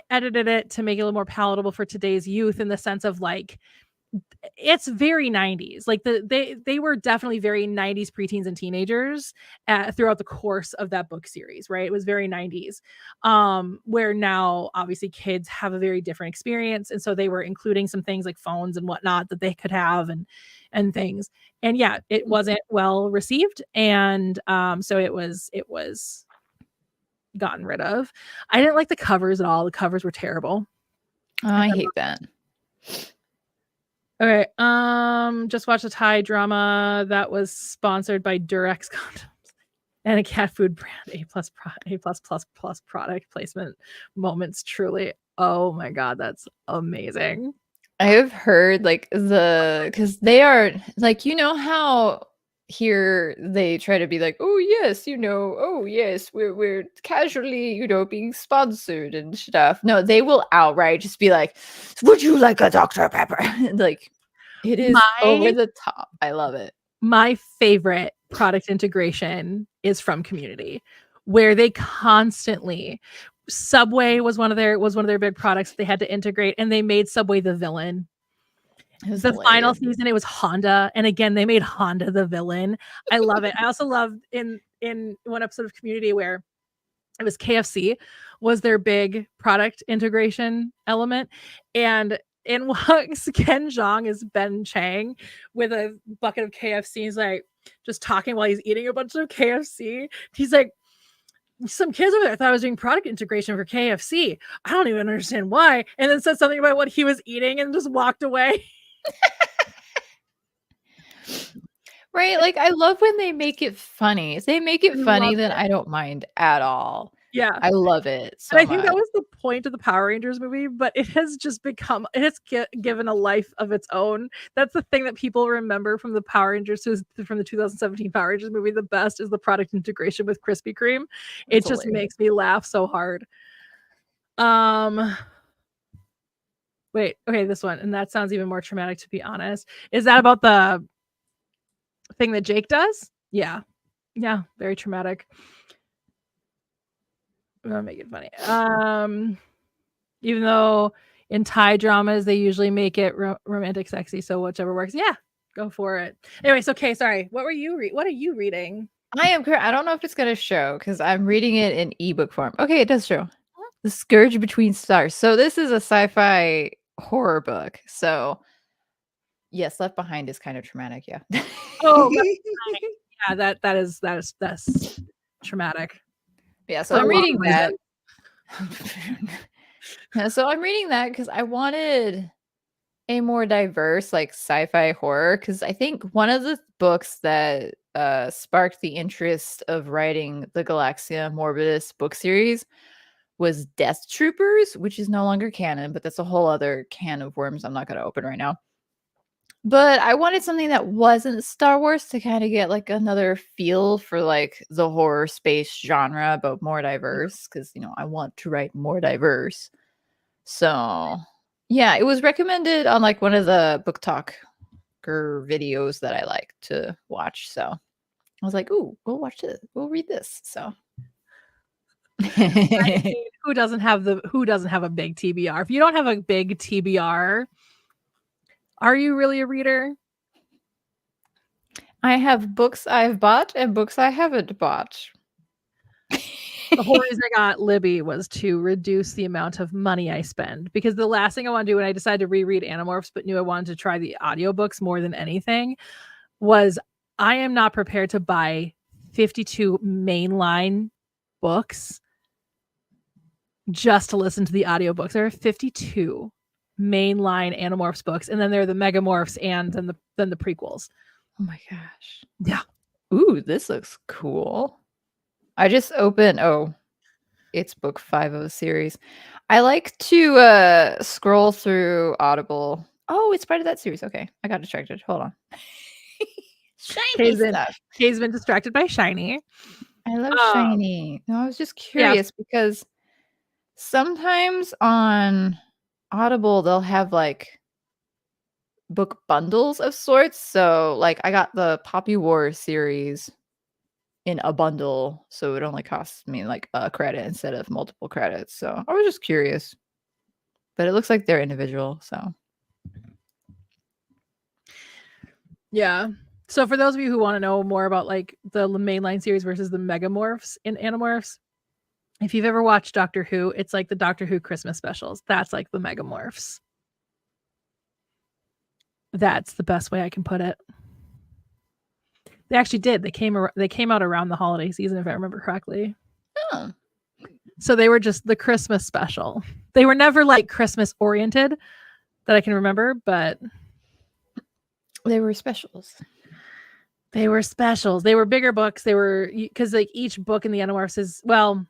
edited it to make it a little more palatable for today's youth in the sense of like it's very 90s. Like they were definitely very 90s preteens and teenagers throughout the course of that book series, right? It was very 90s, where now obviously kids have a very different experience, and so they were including some things like phones and whatnot that they could have and things. And yeah, it wasn't well received, and so it was gotten rid of. I didn't like the covers at all. The covers were terrible.
Oh, I hate that.
Okay. Just watched a Thai drama that was sponsored by Durex condoms and a cat food brand. A plus product placement moments. Truly. Oh my god, that's amazing.
I have heard like because they are like, you know how here they try to be like, oh yes, oh yes, we're casually, being sponsored and stuff. No, they will outright just be like, would you like a Dr. Pepper? Like, it is over the top. I love it.
My favorite product integration is from Community, where they constantly Subway was one of their big products they had to integrate, and they made Subway the villain. The final season, it was Honda, and again, they made Honda the villain. I love it. I also love in one episode of Community where it was KFC was their big product integration element, and in walks Ken Jeong is Ben Chang with a bucket of KFC. He's like just talking while he's eating a bunch of KFC. He's like, some kids over there thought I was doing product integration for KFC. I don't even understand why. And then said something about what he was eating and just walked away.
Right? Like, I love when they make it funny. If they make it funny, then I don't mind at all.
Yeah.
I love it so
and I think
much.
that was the point of the Power Rangers movie, but it has just become, it has given a life of its own. That's the thing that people remember from the Power Rangers, from the 2017 Power Rangers movie. The best is the product integration with Krispy Kreme. It just makes me laugh so hard. Wait, okay, this one, and that sounds even more traumatic, to be honest. Is that about the thing that Jake does? Yeah, very traumatic. I'm gonna make it funny. Even though in Thai dramas they usually make it romantic, sexy, so whichever works. Yeah, go for it. Anyways, okay, sorry. What are you reading?
I don't know if it's gonna show because I'm reading it in ebook form. Okay, it does show. The Scourge Between Stars. So this is a sci-fi horror book. So yes, Left Behind is kind of traumatic. Yeah.
Oh, yeah, that's traumatic.
Yeah, so I'm reading that. Yeah, so I'm reading that because I wanted a more diverse like sci-fi horror, because I think one of the books that sparked the interest of writing the Galaxia Morbidus book series was Death Troopers, which is no longer canon, but that's a whole other can of worms I'm not going to open right now. But I wanted something that wasn't Star Wars to kind of get like another feel for like the horror space genre, but more diverse, because I want to write more diverse. So yeah, it was recommended on like one of the book talker videos that I like to watch. So I was like, ooh, we'll watch it. We'll read this. So
who doesn't have a big TBR? If you don't have a big TBR, are you really a reader?
I have books I've bought and books I haven't bought.
The whole reason I got Libby was to reduce the amount of money I spend, because the last thing I want to do when I decided to reread Animorphs but knew I wanted to try the audiobooks more than anything was I am not prepared to buy 52 mainline books just to listen to the audiobooks. There are 52 mainline Animorphs books, and then there are the Megamorphs and then the prequels.
Oh my gosh.
Yeah.
Ooh, this looks cool. I just opened, it's book 5 of a series. I like to scroll through Audible. Oh, it's part of that series. Okay, I got distracted. Hold on. Shiny stuff.
Kay's been distracted by Shiny.
I love Shiny. No, I was just curious because sometimes on Audible they'll have like book bundles of sorts. So like I got the Poppy War series in a bundle, so it only costs me like a credit instead of multiple credits. So I was just curious, but it looks like they're individual. So
yeah. So for those of you who want to know more about like the mainline series versus the Megamorphs in Animorphs, if you've ever watched Doctor Who, it's like the Doctor Who Christmas specials. That's like the Megamorphs. That's the best way I can put it. They actually did. They came out around the holiday season, if I remember correctly.
Oh.
So they were just the Christmas special. They were never like Christmas oriented that I can remember, but
they were specials.
They were specials. They were bigger books. They were because like each book in the Animorphs is the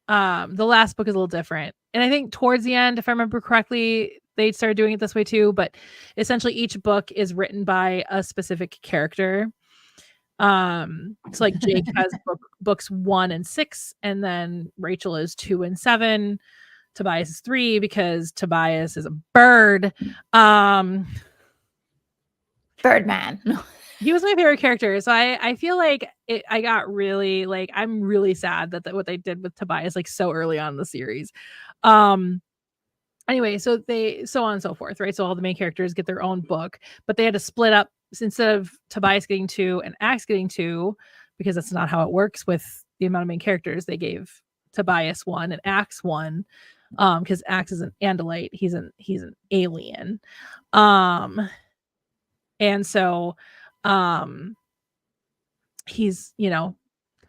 last book is a little different. And I think towards the end, if I remember correctly, they started doing it this way too. But essentially each book is written by a specific character. So like Jake has books 1 and 6, and then Rachel is 2 and 7. Tobias is 3 because Tobias is a bird.
Birdman.
He was my favorite character. So I feel like I got really like I'm really sad that what they did with Tobias like so early on in the series. Anyway, so on and so forth, right? So all the main characters get their own book, but they had to split up instead of Tobias getting 2 and Axe getting 2, because that's not how it works with the amount of main characters. They gave Tobias 1 and Axe 1, because Axe is an Andalite. He's an alien. And so he's, kind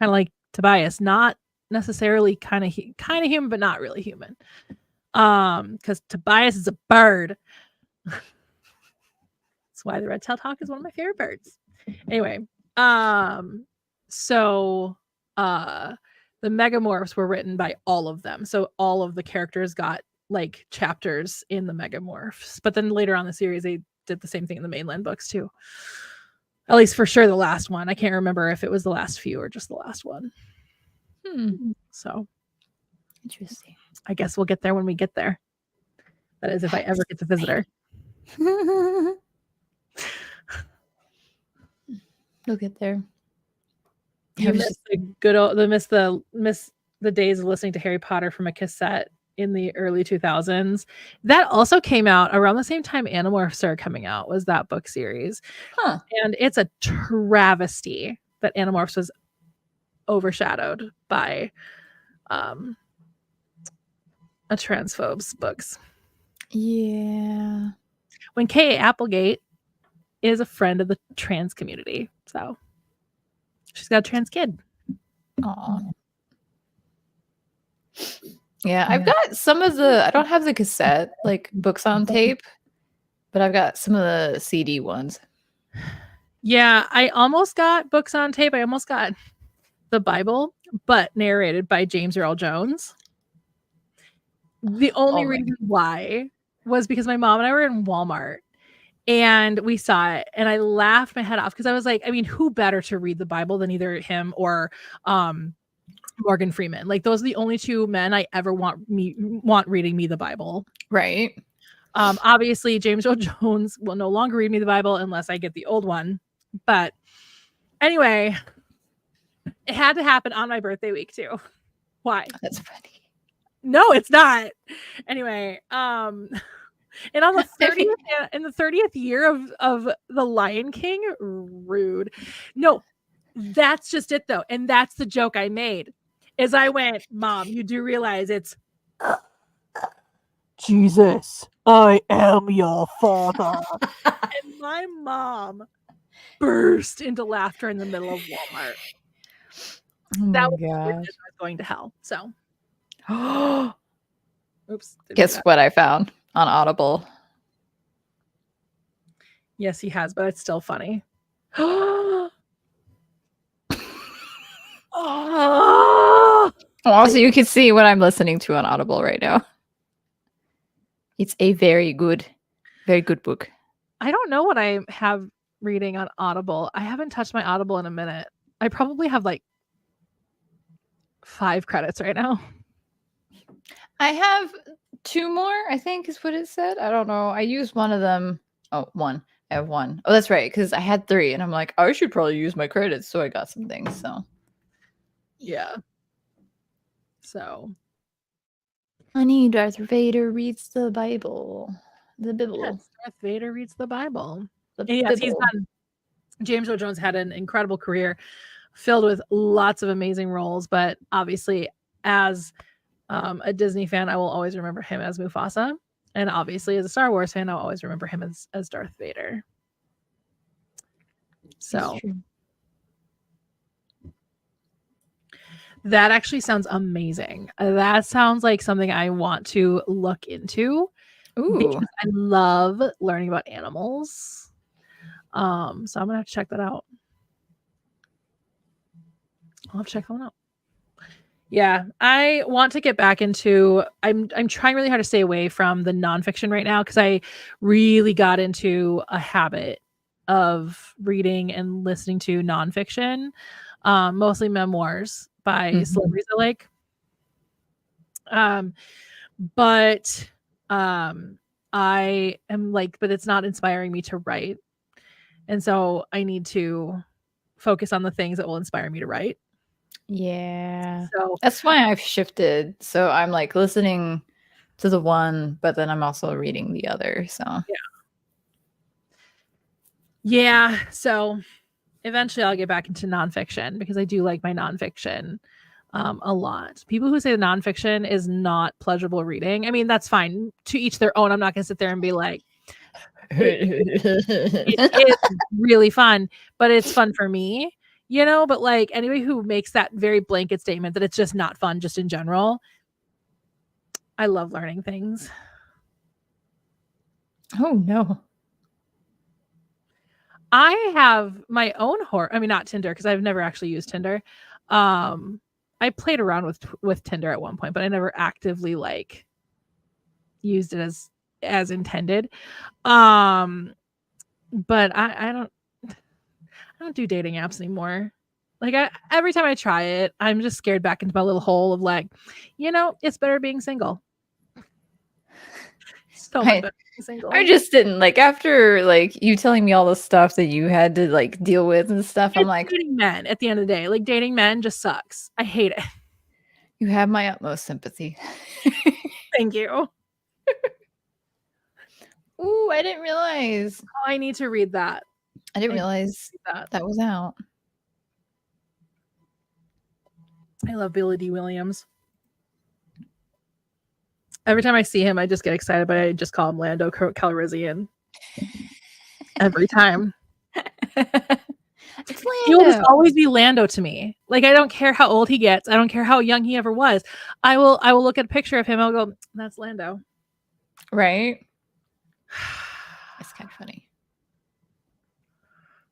of like Tobias, not necessarily kind of human, but not really human. Because Tobias is a bird. That's why the red-tailed hawk is one of my favorite birds. Anyway, so the Megamorphs were written by all of them. So all of the characters got like chapters in the Megamorphs. But then later on in the series, they did the same thing in the mainland books too. At least for sure the last one. I can't remember if it was the last few or just the last one. So
interesting.
I guess we'll get there when we get there. That is if I ever get to visit her.
We'll get there.
You missed the days of listening to Harry Potter from a cassette in the early 2000s. That also came out around the same time Animorphs started coming out, was that book series. And it's a travesty that Animorphs was overshadowed by a transphobe's books.
Yeah.
When K.A. Applegate is a friend of the trans community. So she's got a trans kid.
Aw. Yeah, I've got some of the, I don't have the cassette, like books on tape, but I've got some of the CD ones.
Yeah, I almost got books on tape. I almost got the Bible, but narrated by James Earl Jones. The only reason why was because my mom and I were in Walmart and we saw it and I laughed my head off because I was like, I mean, who better to read the Bible than either him or Morgan Freeman? Like those are the only two men I ever want reading me the Bible.
Right.
Obviously James Earl Jones will no longer read me the Bible unless I get the old one. But anyway, it had to happen on my birthday week too. Why?
That's funny.
No, it's not. Anyway, and on the 30th year of The Lion King, rude. No, that's just it though. And that's the joke I made. Is I went, Mom, you do realize it's Jesus, I am your father. And my mom burst into laughter in the middle of Walmart. That was going to hell. So oops.
Guess what I found on Audible?
Yes, he has, but it's still funny.
Oh, so you can see what I'm listening to on Audible right now. It's a very good book.
I don't know what I have reading on Audible. I haven't touched my Audible in a minute. I probably have like 5 credits right now.
I have 2 more, I think is what it said. I don't know. I used one of them. Oh, 1. I have 1. Oh, that's right. Because I had 3 and I'm like, I should probably use my credits. So I got some things. So
yeah. So
honey, Darth Vader reads the Bible. The Bible.
Yes, Darth Vader reads the Bible. Yes, he's done. James Earl Jones had an incredible career filled with lots of amazing roles, but obviously as a Disney fan, I will always remember him as Mufasa. And obviously as a Star Wars fan, I'll always remember him as Darth Vader. So That actually sounds amazing. That sounds like something I want to look into because
Ooh.
I love learning about animals. So I'm gonna have to check that out. I'll have to check that one out. Yeah, I want to get back into. I'm trying really hard to stay away from the nonfiction right now because I really got into a habit of reading and listening to nonfiction, mostly memoirs by celebrities I like. But I am like, but it's not inspiring me to write, and so I need to focus on the things that will inspire me to write.
Yeah.
So
That's why I've shifted. So I'm like listening to the one, but then I'm also reading the other. So
yeah, so eventually I'll get back into nonfiction because I do like my nonfiction a lot. People who say the nonfiction is not pleasurable reading, I mean, that's fine. To each their own. I'm not going to sit there and be like, it is really fun, but it's fun for me, you know? But like anybody who makes that very blanket statement that it's just not fun, just in general, I love learning things.
Oh no.
I have my own I mean, not Tinder because I've never actually used Tinder. I played around with Tinder at one point, but I never actively like used it as intended. But I don't do dating apps anymore. Like every time I try it, I'm just scared back into my little hole of like, it's better being single. So much better being single.
I just didn't like after like you telling me all the stuff that you had to like deal with and stuff. I'm like,
dating men at the end of the day. Like dating men just sucks. I hate it.
you have my utmost sympathy.
Thank you.
Ooh, I didn't realize.
Oh, I need to read that.
I didn't realize that was out.
I love Billy D. Williams. Every time I see him, I just get excited, but I just call him Lando Calrissian. Every time.
It's Lando.
He will just always be Lando to me. Like I don't care how old he gets. I don't care how young he ever was. I will look at a picture of him. I'll go, that's Lando.
Right? It's kind of funny.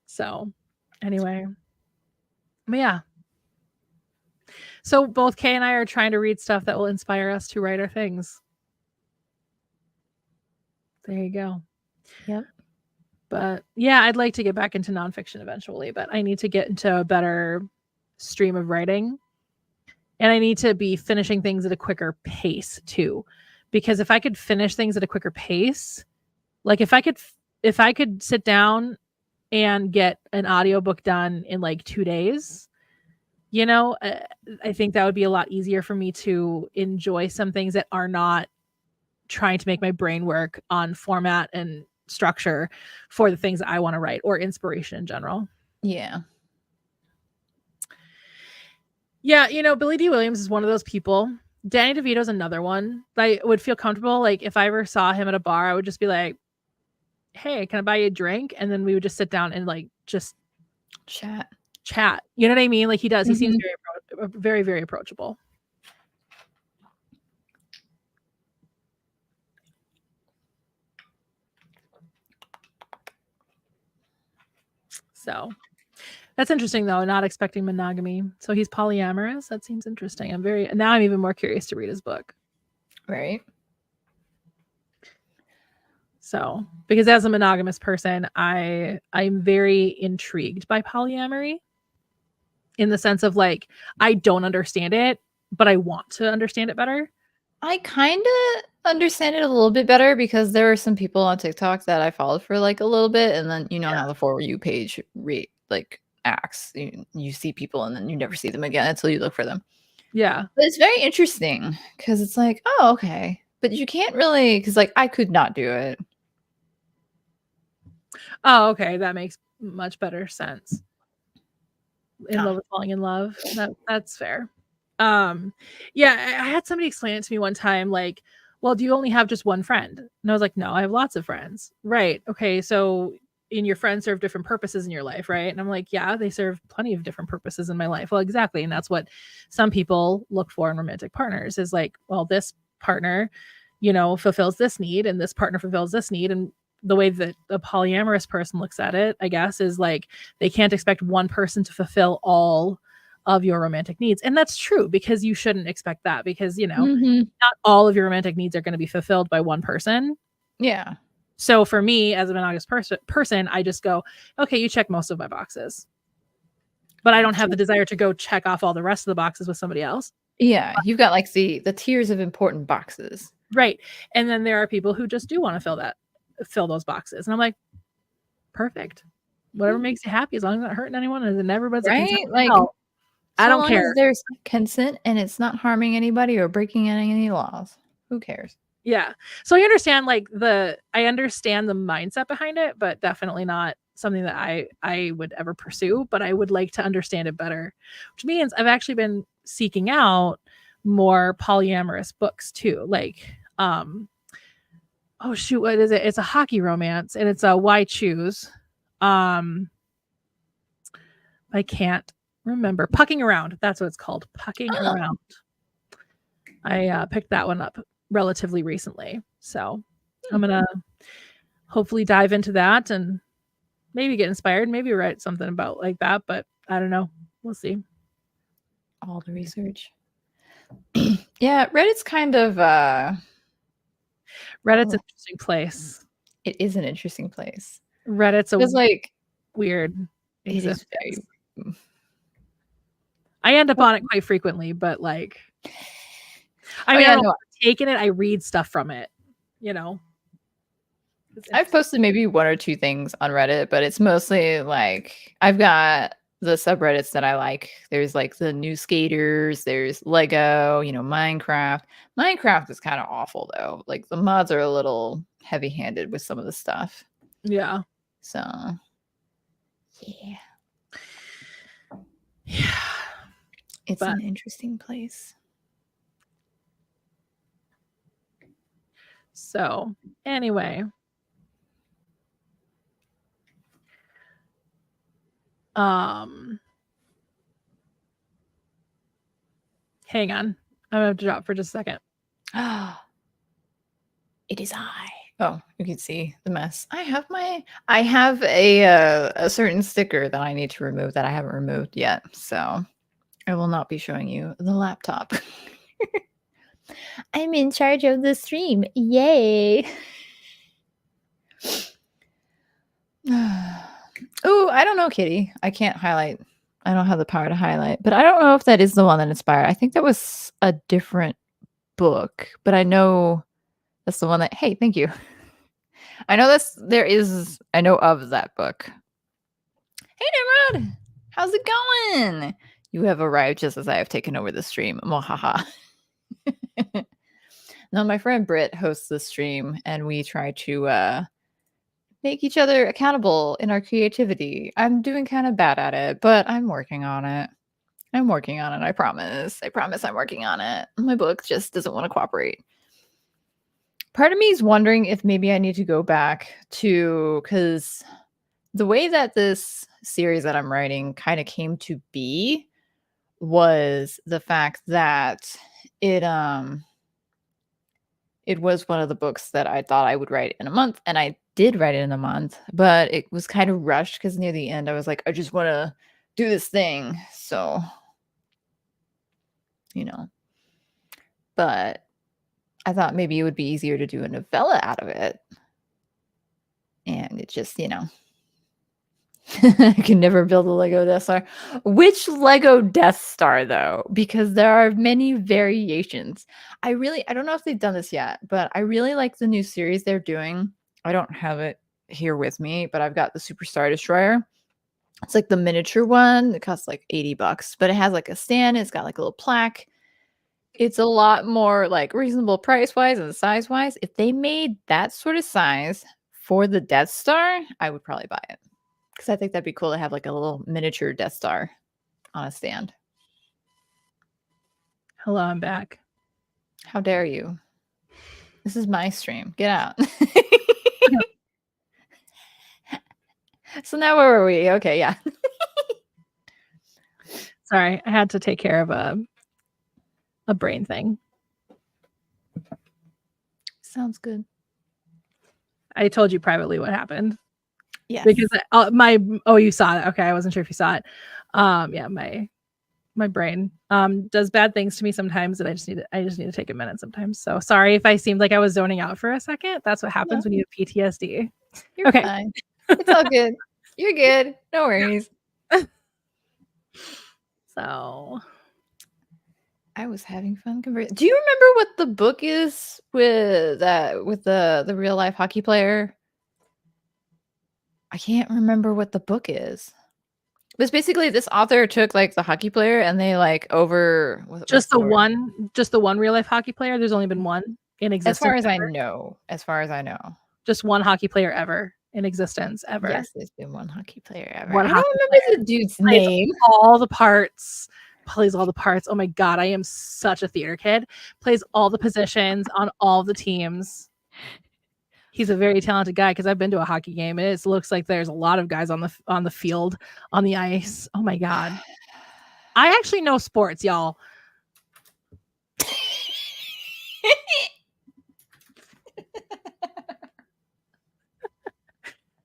So anyway. But yeah. So both Kay and I are trying to read stuff that will inspire us to write our things. There you go.
Yep.
But yeah, I'd like to get back into nonfiction eventually, but I need to get into a better stream of writing. And I need to be finishing things at a quicker pace too. Because if I could finish things at a quicker pace, like if I could sit down and get an audiobook done in like 2 days, I think that would be a lot easier for me to enjoy some things that are not trying to make my brain work on format and structure for the things that I want to write or inspiration in general.
Yeah.
Yeah, Billy D. Williams is one of those people. Danny DeVito's another one. I would feel comfortable. Like if I ever saw him at a bar, I would just be like, hey, can I buy you a drink? And then we would just sit down and like just
chat.
You know what I mean? Like he does. He seems very, very approachable. So that's interesting though. Not expecting monogamy. So he's polyamorous. That seems interesting. I'm even more curious to read his book.
Right.
So because as a monogamous person, I'm very intrigued by polyamory in the sense of like, I don't understand it, but I want to understand it better.
I kind of understand it a little bit better because there are some people on TikTok that I followed for like a little bit, and then how the For You page acts. You see people and then you never see them again until you look for them.
Yeah,
but it's very interesting because it's like, oh, okay, but you can't really because like I could not do it.
Oh, okay, that makes much better sense. In love with falling in love. That's fair. Yeah, I had somebody explain it to me one time, like, well, do you only have just one friend? And I was like, no, I have lots of friends. Right. Okay. So and your friends serve different purposes in your life, right? And I'm like, yeah, they serve plenty of different purposes in my life. Well, exactly. And that's what some people look for in romantic partners is like, well, this partner, fulfills this need and this partner fulfills this need. And the way that a polyamorous person looks at it, I guess, is like they can't expect one person to fulfill all of your romantic needs. And that's true because you shouldn't expect that because,
Mm-hmm.
not all of your romantic needs are going to be fulfilled by one person.
Yeah.
So for me, as a monogamous person, I just go, okay, you check most of my boxes. But I don't have the desire to go check off all the rest of the boxes with somebody else.
Yeah. You've got like the tiers of important boxes.
Right. And then there are people who just do want to fill those boxes. And I'm like, perfect. Whatever makes you happy, as long as it's not hurting anyone and everybody's
right. Like,
I don't care.
There's consent and it's not harming anybody or breaking any laws. Who cares?
Yeah. So I understand I understand the mindset behind it, but definitely not something that I would ever pursue, but I would like to understand it better, which means I've actually been seeking out more polyamorous books too. Like, oh shoot, what is it? It's a hockey romance and it's a Why Choose. I can't remember. Pucking Around. That's what it's called. Pucking Around. I picked that one up relatively recently. So I'm going to hopefully dive into that and maybe get inspired, maybe write something about like that, but I don't know. We'll see.
All the research. Yeah, Reddit's kind of
Reddit's an interesting place.
It is an interesting place.
Reddit's
like
weird.
It is very.
I end up on it quite frequently, but like, I mean, I don't taking it. I read stuff from it.
I've posted maybe one or two things on Reddit, but it's mostly like I've got the subreddits that I like. There's like the new skaters, there's Lego, Minecraft. Minecraft is kind of awful though. Like the mods are a little heavy-handed with some of the stuff.
Yeah.
So yeah. It's an interesting place.
So anyway. Hang on. I'm gonna have to drop for just a second.
It is I. Oh, you can see the mess. I have a certain sticker that I need to remove that I haven't removed yet. So I will not be showing you the laptop. I'm in charge of the stream. Yay. Oh, I don't know, Kitty. I can't highlight. I don't have the power to highlight, but I don't know if that is the one that inspired. I think that was a different book, but I know that's the one that, hey, thank you. I know I know of that book. Hey, Nimrod. How's it going? You have arrived just as I have taken over the stream. Mohaha. No, my friend Britt hosts the stream and we try to make each other accountable in our creativity. I'm doing kind of bad at it, but I'm working on it. I promise. I'm working on it. My book just doesn't want to cooperate. Part of me is wondering if maybe I need to go back to, because the way that this series that I'm writing kind of came to be was the fact that it was one of the books that I thought I would write in a month, and I did write it in a month, but it was kind of rushed because near the end I was like, I just want to do this thing. So, but I thought maybe it would be easier to do a novella out of it. And it just, I can never build a Lego Death Star. Which Lego Death Star, though? Because there are many variations. I don't know if they've done this yet, but I really like the new series they're doing. I don't have it here with me, but I've got the Super Star Destroyer. It's like the miniature one. It costs like $80, but it has like a stand. It's got like a little plaque. It's a lot more like reasonable price-wise and size-wise. If they made that sort of size for the Death Star, I would probably buy it. Because I think that'd be cool to have like a little miniature Death Star on a stand.
Hello, I'm back.
How dare you? This is my stream. Get out. So now where were we? Okay, yeah.
Sorry, I had to take care of a brain thing.
Sounds good.
I told you privately what happened.
Yes.
Because you saw it. Okay, I wasn't sure if you saw it. Yeah, my brain does bad things to me sometimes, and I just need to take a minute sometimes. So sorry if I seemed like I was zoning out for a second. That's what happens when you have PTSD.
You're
okay.
fine. It's all good. You're good. No worries.
So
I was having fun conversing. Do you remember what the book is with the real life hockey player? I can't remember what the book is. It's basically this author took like the hockey player and they like
just the one real life hockey player. There's only been one in existence.
As far as I know.
Just one hockey player ever in existence ever.
Yes, there's been one hockey player ever. I don't remember the dude's name.
All the parts. Plays all the parts. Oh my god, I am such a theater kid. Plays all the positions on all the teams. He's a very talented guy because I've been to a hockey game and it looks like there's a lot of guys on the field, on the ice. Oh my god. I actually know sports, y'all.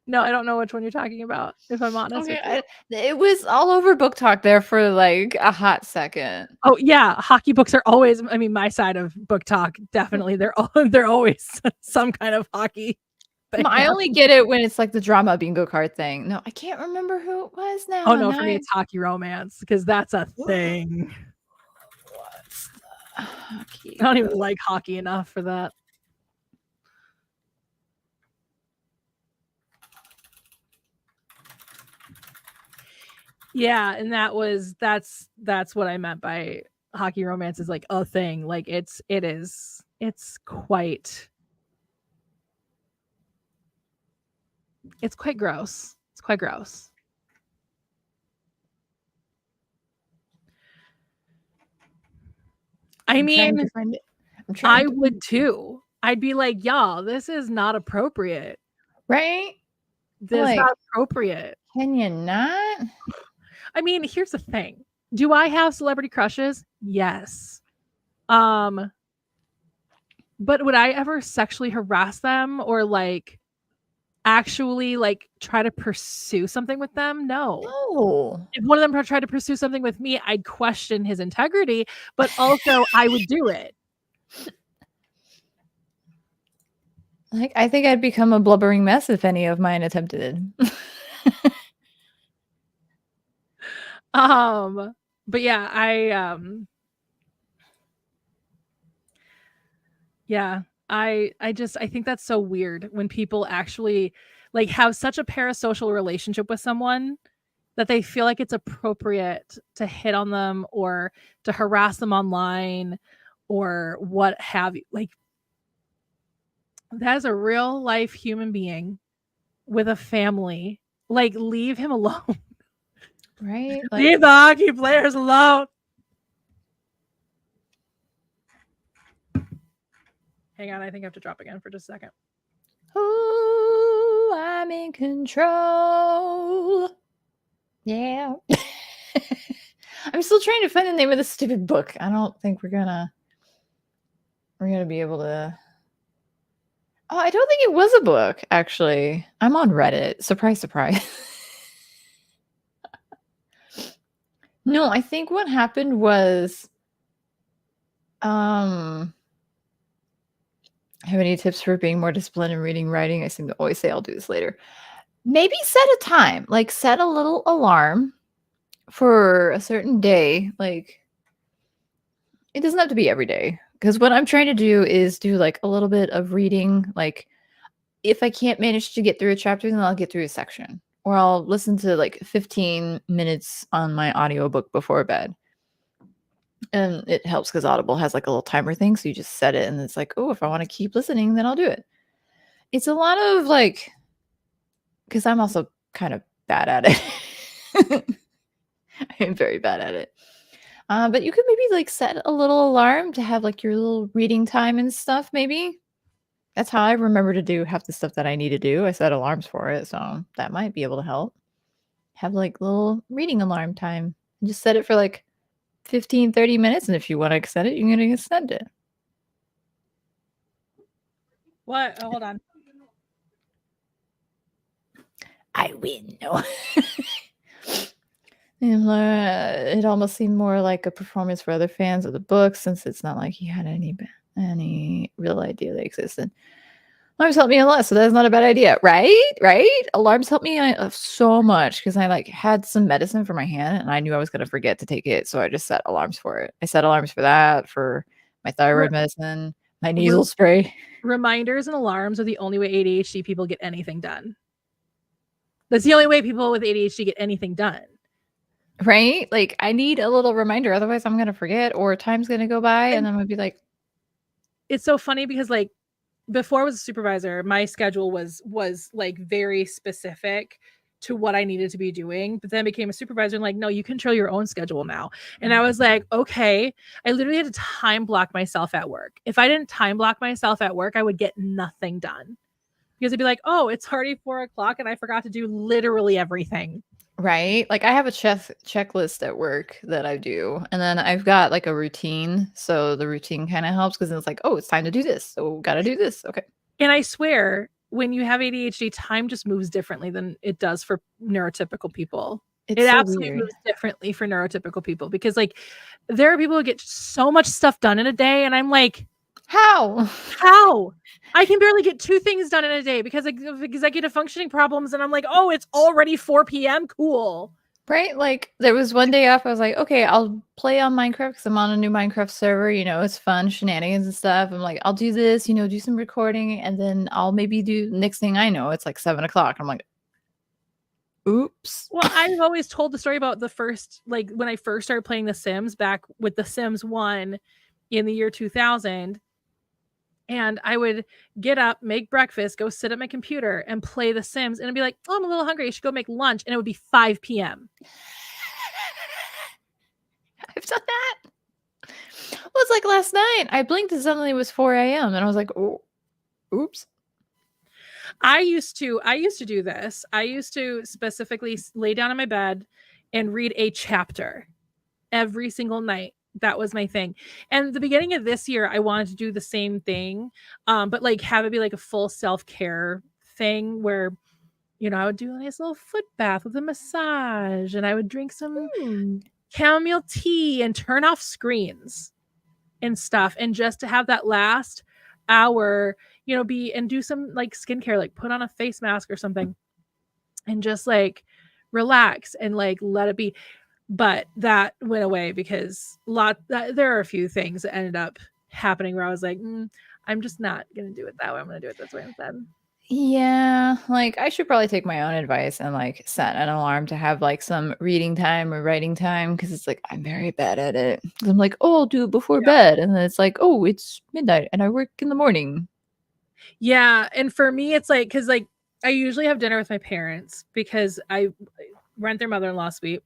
No, I don't know which one you're talking about, if I'm honest.
Okay, it was all over Book Talk there for like a hot second.
Oh yeah, hockey books are always, I mean, my side of Book Talk, definitely they're always some kind of hockey.
I only get it when it's like the drama bingo card thing. No, I can't remember who it was now.
Oh no, for me it's hockey romance because that's a thing.
What's the hockey?
I don't even like hockey enough for that. Yeah, and that's what I meant by hockey romance is like a thing. Like it's quite gross. It's quite gross. I mean, I would too. I'd be like, y'all, this is not appropriate.
Right?
This is not appropriate.
Can you not?
I mean, here's the thing. Do I have celebrity crushes? Yes. But would I ever sexually harass them or like actually like try to pursue something with them? No. If one of them tried to pursue something with me, I'd question his integrity, but also I would do it.
Like, I think I'd become a blubbering mess if any of mine attempted.
But yeah, I think that's so weird when people actually like have such a parasocial relationship with someone that they feel like it's appropriate to hit on them or to harass them online or what have you. Like that is a real life human being with a family. Like leave him alone.
Right?
Like, leave the hockey players alone. Hang on, I think I have to drop again for just a second.
Oh, I'm in control. Yeah. I'm still trying to find the name of the stupid book. I don't think we're gonna be able to. Oh, I don't think it was a book, actually. I'm on Reddit. Surprise, surprise. No, I think what happened was have any tips for being more disciplined in reading, writing? I seem to always say I'll do this later. Maybe set a time, like set a little alarm for a certain day. Like it doesn't have to be every day. Because what I'm trying to do is do like a little bit of reading. Like if I can't manage to get through a chapter, then I'll get through a section. Or I'll listen to like 15 minutes on my audiobook before bed. And it helps because Audible has like a little timer thing. So you just set it and it's like, oh, if I want to keep listening, then I'll do it. It's a lot of like, because I'm also kind of bad at it. I am very bad at it. But you could maybe like set a little alarm to have like your little reading time and stuff, maybe. That's how I remember to do half the stuff that I need to do. I set alarms for it, so that might be able to help. Have like little reading alarm time. Just set it for like 15, 30 minutes, and if you want to extend it, you're going to extend it.
What? Oh, hold on.
I win. No. And it almost seemed more like a performance for other fans of the book, since it's not like he had any real idea they existed. Alarms help me a lot, so that's not a bad idea, right? Right? Alarms help me so much because I like had some medicine for my hand and I knew I was gonna forget to take it, so I just set alarms for it. I set alarms for that, for my thyroid medicine, my nasal spray.
Reminders and alarms are the only way ADHD people get anything done. That's the only way people with ADHD get anything done.
Right? Like I need a little reminder, otherwise I'm gonna forget or time's gonna go by and I'm gonna be like,
it's so funny because like before I was a supervisor, my schedule was like very specific to what I needed to be doing. But then I became a supervisor and like, no, you control your own schedule now. And I was like, okay. I literally had to time block myself at work. If I didn't time block myself at work, I would get nothing done. Because it'd be like, oh, it's already 4 o'clock and I forgot to do literally everything.
right? Like I have a checklist at work that I do, and then I've got like a routine. So the routine kind of helps because it's like, oh, it's time to do this. So gotta do this. Okay.
And I swear, when you have ADHD, time just moves differently than it does for neurotypical people.
It's
It
so
absolutely
weird.
moves differently for neurotypical people because, like, there are people who get so much stuff done in a day, and I'm like,
How?
how? I can barely get 2 things done in a day because of executive functioning problems, and I'm like, oh, it's already 4 p.m. Cool.
Right? Like there was one day off. I was like, okay, I'll play on Minecraft because I'm on a new Minecraft server. You know, it's fun, shenanigans and stuff. I'm like, I'll do this. You know, do some recording, and then I'll maybe do. Next thing I know, it's like 7 o'clock. I'm like, oops.
Well, I've always told the story about the first, like when I first started playing The Sims back with The Sims 1 in the year 2000. And I would get up, make breakfast, go sit at my computer and play The Sims. And I'd be like, oh, I'm a little hungry. I should go make lunch. And it would be 5 p.m.
I've done that. Well, it's like last night. I blinked and suddenly it was 4 a.m. and I was like, oh, oops.
I used to do this. I used to specifically lay down in my bed and read a chapter every single night. That was my thing. And the beginning of this year, I wanted to do the same thing, but like have it be like a full self-care thing where, you know, I would do a nice little foot bath with a massage and I would drink some chamomile tea and turn off screens and stuff. And just to have that last hour, you know, be and do some like skincare, like put on a face mask or something and just like relax and like let it be. But that went away because there are a few things that ended up happening where I was like, I'm just not going to do it that way. I'm going to do it this way instead.
Yeah, like I should probably take my own advice and like set an alarm to have like some reading time or writing time because it's like I'm very bad at it. 'Cause I'm like, oh, I'll do it before bed, and then it's like, oh, it's midnight and I work in the morning.
Yeah, and for me, it's like because like I usually have dinner with my parents because I rent their mother-in-law suite.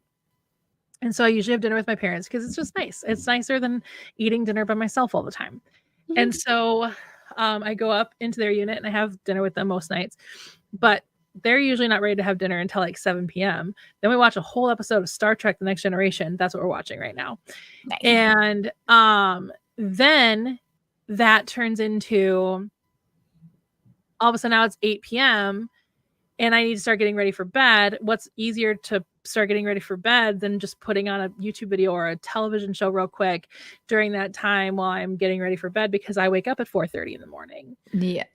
And so I usually have dinner with my parents because it's just nice. It's nicer than eating dinner by myself all the time. And so I go up into their unit and I have dinner with them most nights. But they're usually not ready to have dinner until like 7 p.m. Then we watch a whole episode of Star Trek: The Next Generation. That's what we're watching right now.
Nice.
And then that turns into all of a sudden now it's 8 p.m. and I need to start getting ready for bed. What's easier to start getting ready for bed than just putting on a YouTube video or a television show real quick during that time while I'm getting ready for bed because I wake up at 4:30 in the morning.
Yeah.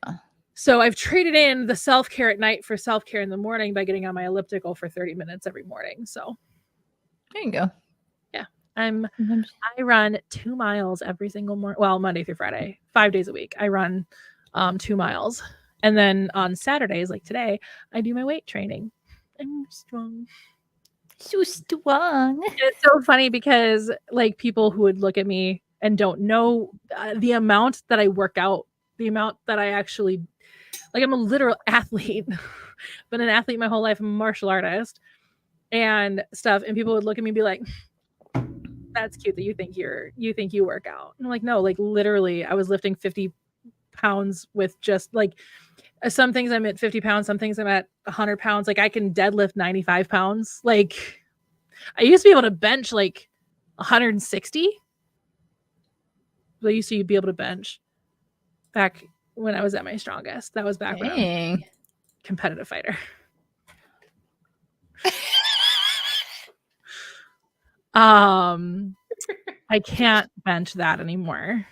So I've traded in the self-care at night for self-care in the morning by getting on my elliptical for 30 minutes every morning. So
there you go.
Yeah. I run 2 miles every single morning. Well, Monday through Friday, 5 days a week. I run 2 miles. And then on Saturdays, like today, I do my weight training. I'm strong.
So strong.
And it's so funny because like people who would look at me and don't know the amount that I work out, the amount that I actually like, I'm a literal athlete. Been an athlete my whole life. I'm a martial artist and stuff. And people would look at me and be like, that's cute that you think you work out. And I'm like, no, like literally I was lifting 50 pounds with just like some things I'm at 50 pounds, some things I'm at 100 pounds. Like I can deadlift 95 pounds. Like I used to be able to bench like 160. I used to be able to bench back when I was at my strongest. That was back when I was a competitive fighter. I can't bench that anymore.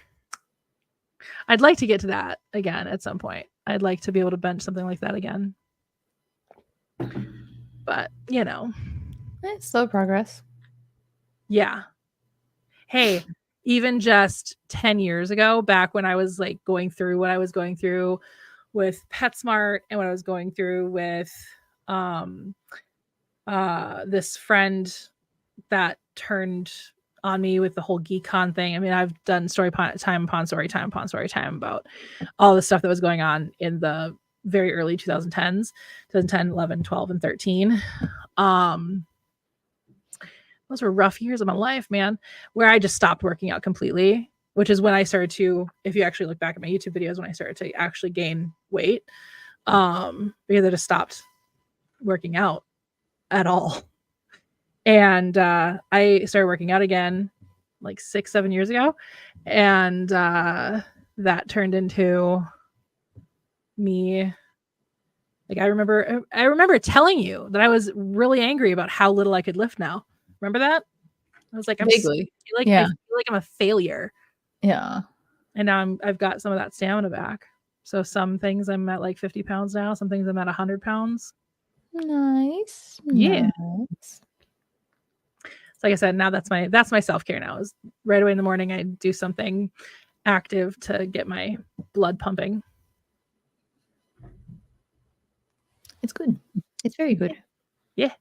I'd like to get to that again at some point. I'd like to be able to bench something like that again. But, you know.
It's slow progress.
Yeah. Hey, even just 10 years ago, back when I was like going through what I was going through with PetSmart and what I was going through with this friend that turned on me with the whole GeekCon thing. I mean, I've done story time upon story time about all the stuff that was going on in the very early 2010s, 2010, 11, 12, and 13. Those were rough years of my life, man, where I just stopped working out completely, which is when I started to, if you actually look back at my YouTube videos, when I started to actually gain weight, because I just stopped working out at all. And I started working out again like 6-7 years ago. And that turned into me. Like I remember telling you that I was really angry about how little I could lift now. Remember that? I was like, I feel like I'm a failure.
Yeah.
And now I've got some of that stamina back. So some things I'm at like 50 pounds now. Some things I'm at 100 pounds.
Nice.
Yeah.
Nice.
So like I said, now that's my self-care now is right away in the morning. I do something active to get my blood pumping.
It's good. It's very good.
Yeah.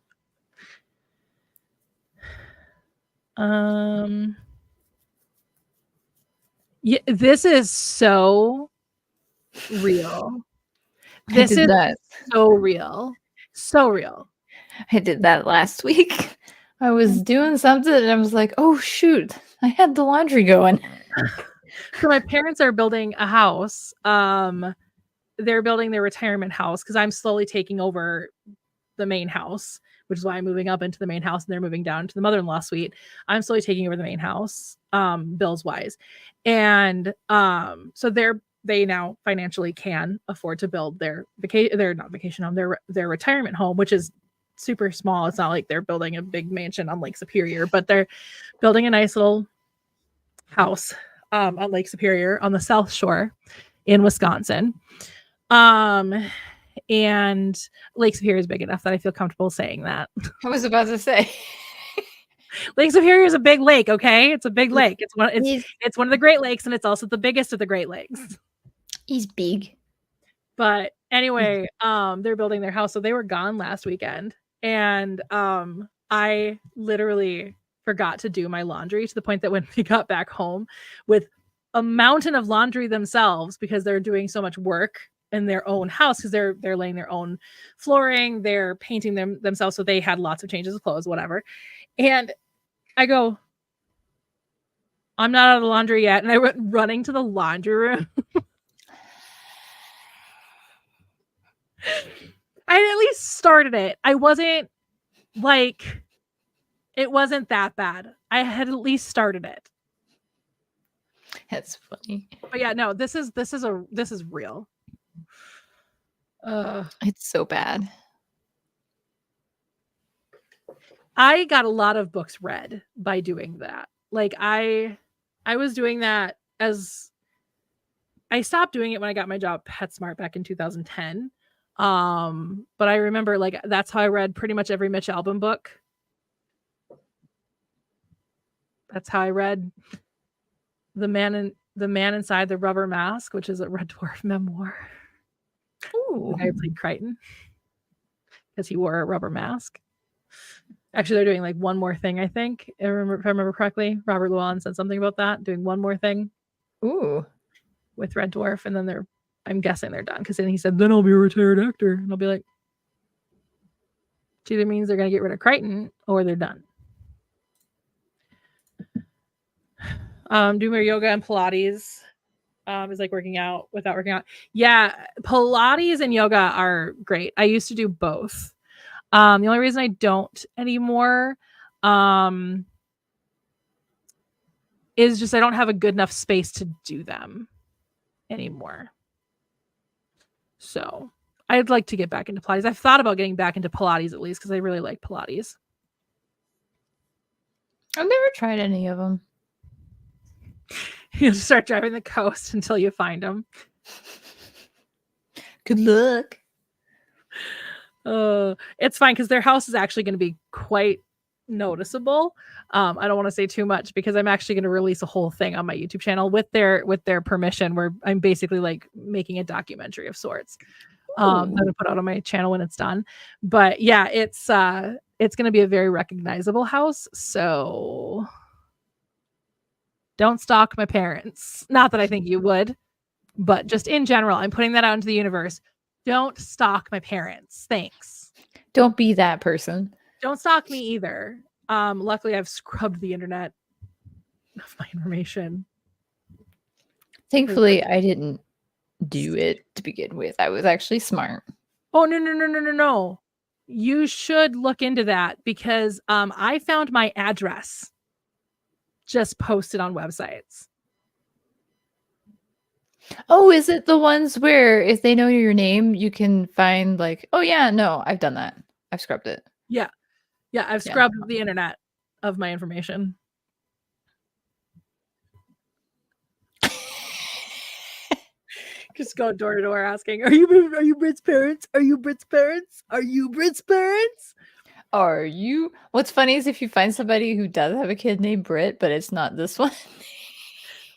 Yeah, this is so real. This is so real. So real.
I did that last week. I was doing something and I was like, oh shoot, I had the laundry going.
So my parents are building a house. They're building their retirement house because I'm slowly taking over the main house, which is why I'm moving up into the main house and they're moving down to the mother-in-law suite. I'm slowly taking over the main house, bills wise. And so they now financially can afford to build their vacation home, their retirement home, which is super small. It's not like they're building a big mansion on Lake Superior, but they're building a nice little house on Lake Superior on the South Shore in Wisconsin. And Lake Superior is big enough that I feel comfortable saying that.
I was about to say.
Lake Superior is a big lake, okay? It's a big lake. It's one of the Great Lakes, and it's also the biggest of the Great Lakes.
He's big.
But anyway, they're building their house. So they were gone last weekend. And I literally forgot to do my laundry to the point that when we got back home with a mountain of laundry themselves, because they're doing so much work in their own house, because they're laying their own flooring, they're painting themselves, so they had lots of changes of clothes, whatever. And I go, I'm not out of the laundry yet, and I went running to the laundry room. I at least started it. I wasn't like, it wasn't that bad. I had at least started it.
That's funny.
But yeah, no, this is real.
It's so bad.
I got a lot of books read by doing that. Like I was doing that as I stopped doing it when I got my job at PetSmart back in 2010. But I remember like that's how I read pretty much every Mitch Albom book. That's how I read The Man Inside the Rubber Mask, which is a Red Dwarf memoir.
Ooh.
I played Crichton because he wore a rubber mask. Actually, they're doing like one more thing, I think. If I remember correctly, Robert Llewellyn said something about that, doing one more thing.
Ooh.
With Red Dwarf, and then I'm guessing they're done, because then he said, then I'll be a retired actor. And I'll be like, it either means they're going to get rid of Crichton or they're done. Do more yoga and Pilates. is like working out without working out. Yeah, Pilates and yoga are great. I used to do both. The only reason I don't anymore is just I don't have a good enough space to do them anymore. So I'd like to get back into Pilates. I've thought about getting back into Pilates at least because I really like Pilates.
I've never tried any of them.
You'll start driving the coast until you find them.
Good luck.
It's fine because their house is actually going to be quite noticeable. I don't want to say too much because I'm actually going to release a whole thing on my YouTube channel with their permission, where I'm basically like making a documentary of sorts. I'm going to put out on my channel when it's done. But yeah, it's going to be a very recognizable house. So don't stalk my parents. Not that I think you would, but just in general, I'm putting that out into the universe. Don't stalk my parents. Thanks.
Don't be that person.
Don't stalk me either. Luckily, I've scrubbed the internet of my information.
Thankfully, I didn't do it to begin with. I was actually smart.
Oh, no. You should look into that because I found my address just posted on websites.
Oh, is it the ones where if they know your name, you can find like, oh yeah, no, I've done that. I've scrubbed it.
Yeah, I've scrubbed the internet of my information. Just go door to door asking, are you Brit's parents? Are you Brit's parents? Are you Brit's parents?
Are you? What's funny is if you find somebody who does have a kid named Britt, but it's not this one.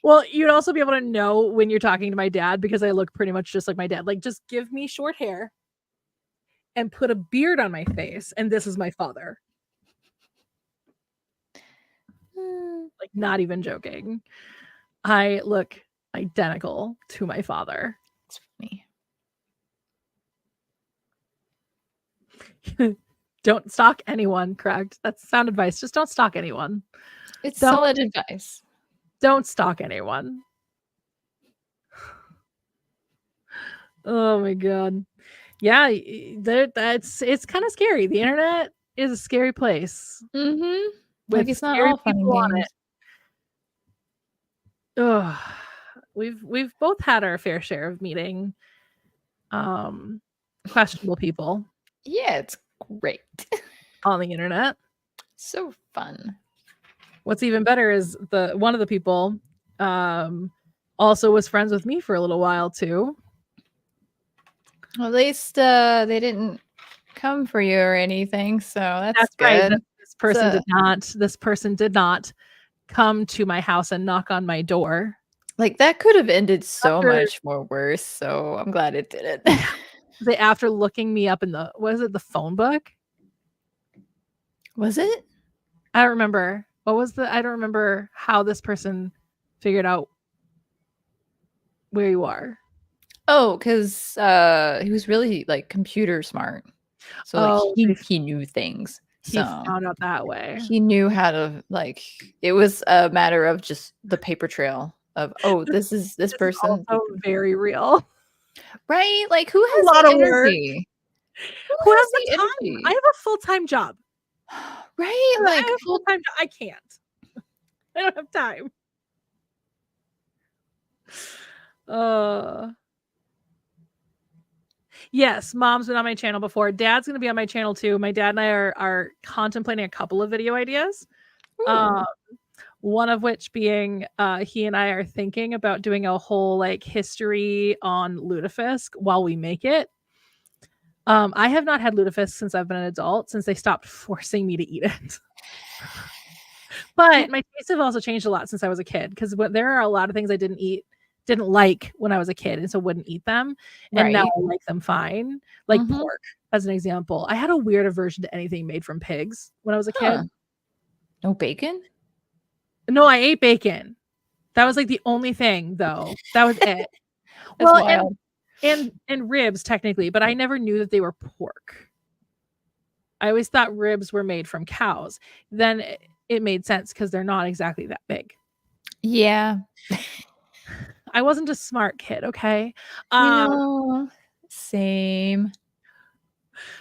Well, you'd also be able to know when you're talking to my dad because I look pretty much just like my dad. Like, just give me short hair and put a beard on my face, and this is my father. Like, not even joking. I look identical to my father.
It's
funny. Don't stalk anyone, correct? That's sound advice. Just don't stalk anyone.
It's solid advice.
Don't stalk anyone. Oh my god. Yeah, it's kind of scary. The internet is a scary place.
Mm-hmm. Like it's not all fun and games.
Ugh. We've both had our fair share of meeting questionable people.
Yeah, it's great.
On the internet.
So fun.
What's even better is one of the people also was friends with me for a little while too.
Well, at least they didn't come for you or anything, so that's good.
Right. This person did not come to my house and knock on my door.
Like that could have ended so much more worse, so I'm glad it didn't.
After looking me up in the phone book?
Was it?
I don't remember. I don't remember how this person figured out where you are.
Oh, because he was really like computer smart. So he knew things.
He found out that way.
He knew how to it was a matter of just the paper trail of this is this person.
Is also very real.
Right? Like who has a lot of energy?
Who has the time? Energy? I have a full-time job.
Right? Like
I have full-time job. I can't. I don't have time. Yes, Mom's been on my channel before. Dad's going to be on my channel too. My dad and I are contemplating a couple of video ideas. One of which being he and I are thinking about doing a whole history on lutefisk while we make it. I have not had lutefisk since I've been an adult, since they stopped forcing me to eat it. But my tastes have also changed a lot since I was a kid, because there are a lot of things I didn't like when I was a kid, and so wouldn't eat them. And now I like them fine. Like pork, as an example. I had a weird aversion to anything made from pigs when I was a kid.
No bacon?
No, I ate bacon. That was the only thing, though. That was it.
Well,
and ribs technically, but I never knew that they were pork. I always thought ribs were made from cows. Then it made sense because they're not exactly that big.
Yeah.
I wasn't a smart kid, okay?
Same.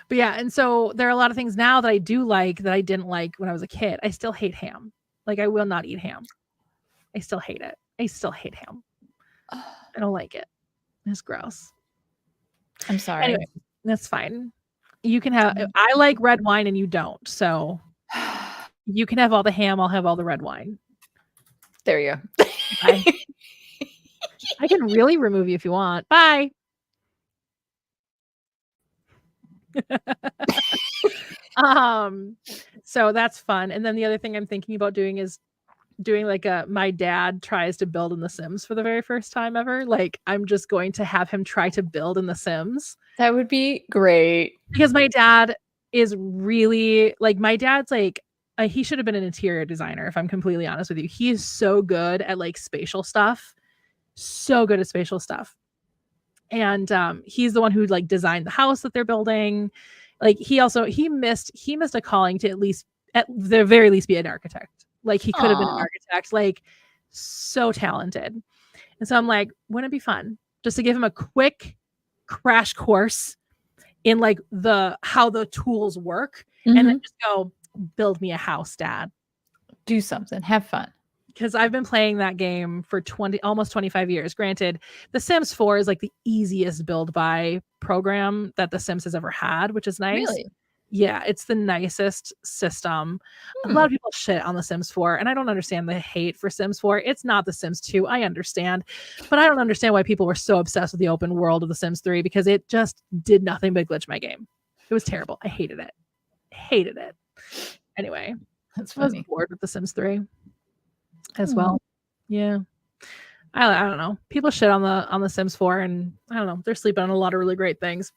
But yeah, and so there are a lot of things now that I do like that I didn't like when I was a kid. I still hate ham. Like I will not eat ham. I still hate it. I still hate ham. I don't like it. It's gross.
I'm sorry.
Anyway, that's fine. You can have I like red wine and you don't. So you can have all the ham, I'll have all the red wine.
There you go.
I can really remove you if you want. Bye. So that's fun. And then the other thing I'm thinking about doing is doing like my dad tries to build in The Sims for the very first time ever. Like I'm just going to have him try to build in The Sims.
That would be great.
Because my dad is really like my dad's like he should have been an interior designer, if I'm completely honest with you. He is so good at like spatial stuff. So good at spatial stuff. And he's the one who like designed the house that they're building. Like he missed a calling to at the very least be an architect. Like he could have been an architect, like so talented. And so I'm like, wouldn't it be fun just to give him a quick crash course in like how the tools work and then just go build me a house, Dad.
Do something, have fun.
Because I've been playing that game for almost 25 years. Granted, The Sims 4 is like the easiest build by program that The Sims has ever had, which is nice.
Really?
Yeah, it's the nicest system. A lot of people shit on The Sims 4, and I don't understand the hate for Sims 4. It's not The Sims 2, I understand. But I don't understand why people were so obsessed with the open world of The Sims 3 because it just did nothing but glitch my game. It was terrible. I hated it. Hated it. Anyway,
that's funny.
I was bored with The Sims 3 as well. Yeah. I don't know. People shit on the Sims 4 and I don't know. They're sleeping on a lot of really great things.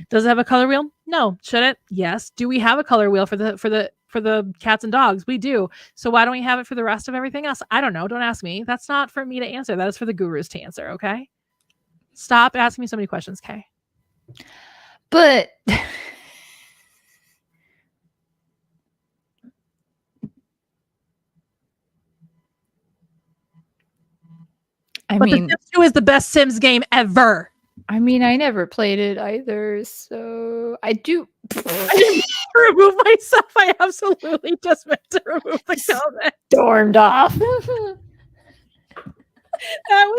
Does it have a color wheel? No. Should it? Yes. Do we have a color wheel for the cats and dogs? We do. So why don't we have it for the rest of everything else? I don't know. Don't ask me. That's not for me to answer. That is for the gurus to answer. Okay. Stop asking me so many questions, Kay.
But
The Sims 2 is the best Sims game ever.
I mean, I never played it either, so I do.
I didn't remove myself. I absolutely just meant to remove the comment.
Stormed off.
that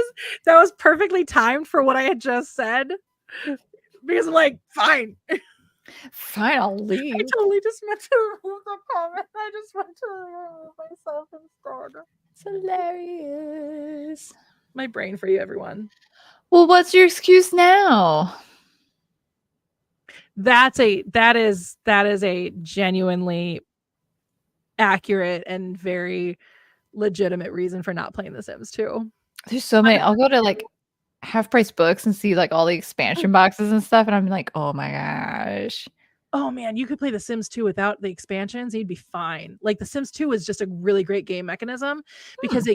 was perfectly timed for what I had just said. Because I'm like, fine.
Fine, I'll leave.
I totally just meant to remove the comment. I just meant to remove myself instead.
It's hilarious.
My brain for you, everyone.
Well, what's your excuse now?
That is a genuinely accurate and very legitimate reason for not playing The Sims 2.
There's so many. I'll go to like Half Price Books and see like all the expansion boxes and stuff, and I'm like, oh my gosh.
Oh man, you could play The Sims 2 without the expansions. You'd be fine. Like The Sims 2 is just a really great game mechanism because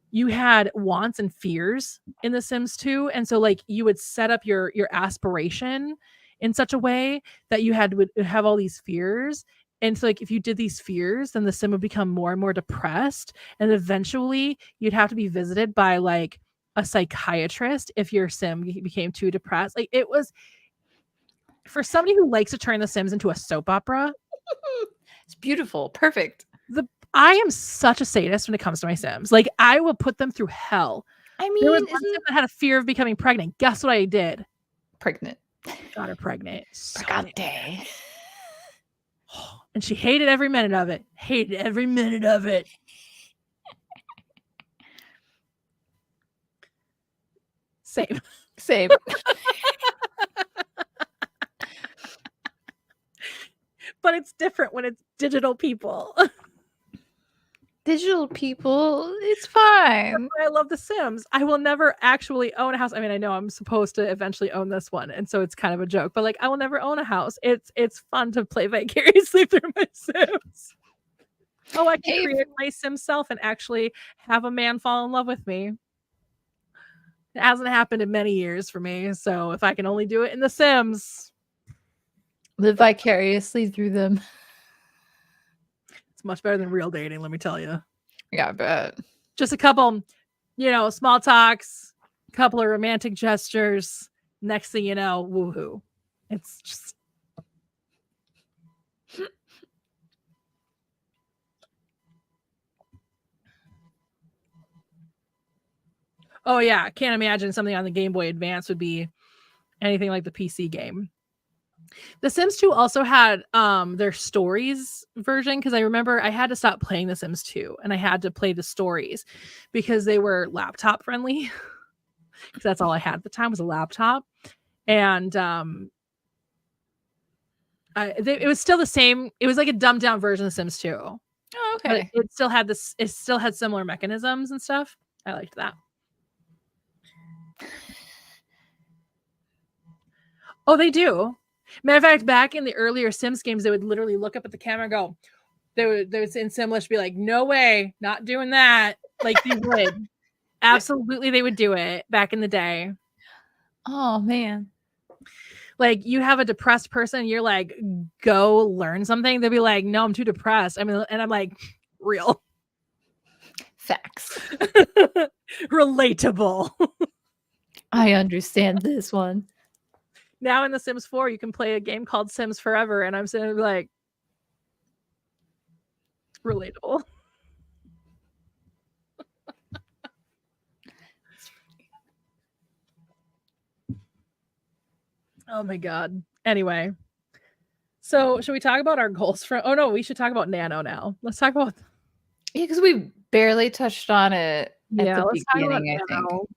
you had wants and fears in The Sims 2. And so like you would set up your aspiration in such a way that you would have all these fears. And so like if you did these fears, then the Sim would become more and more depressed. And eventually you'd have to be visited by like a psychiatrist if your Sim became too depressed. Like it was for somebody who likes to turn The Sims into a soap opera.
It's beautiful. Perfect.
I am such a sadist when it comes to my Sims. Like I will put them through hell. I mean, there was one Sim that had a fear of becoming pregnant. Guess what I did?
Pregnant.
Got her pregnant.
Pregante.
And she hated every minute of it. Hated every minute of it. Same. But it's different when it's digital people.
Digital people, it's fine.
I love The Sims. I will never actually own a house. I mean, I know I'm supposed to eventually own this one, and so it's kind of a joke, but like I will never own a house. It's fun to play vicariously through my Sims. Oh, I can create my Sim self and actually have a man fall in love with me. It hasn't happened in many years for me, so if I can only do it in The Sims,
live vicariously through them.
It's much better than real dating, let me tell you.
Yeah, I bet.
Just a couple You know, small talks, couple of romantic gestures. Next thing you know, woohoo. It's just. Oh, yeah. Can't imagine something on the Game Boy Advance would be anything like the PC game. The Sims 2 also had their stories version, because I remember I had to stop playing The Sims 2 and I had to play the stories because they were laptop friendly. Because that's all I had at the time was a laptop. And it was still the same. It was like a dumbed down version of Sims 2.
Oh, okay.
But it still had this. It still had similar mechanisms and stuff. I liked that. Oh, they do. Matter of fact, back in the earlier Sims games, they would literally look up at the camera and go. They would in Simlish be like, "No way, not doing that." Like they would. Absolutely, they would do it back in the day.
Oh man.
Like you have a depressed person, you're like, go learn something. They'll be like, no, I'm too depressed. I mean, and I'm like, real.
Facts.
Relatable.
I understand this one.
Now in The Sims 4, you can play a game called Sims Forever, and I'm sitting like, relatable. Oh my god. Anyway. So should we talk about our goals for oh no, we should talk about Nano now. Let's talk about
because we barely touched on it at the beginning, I think.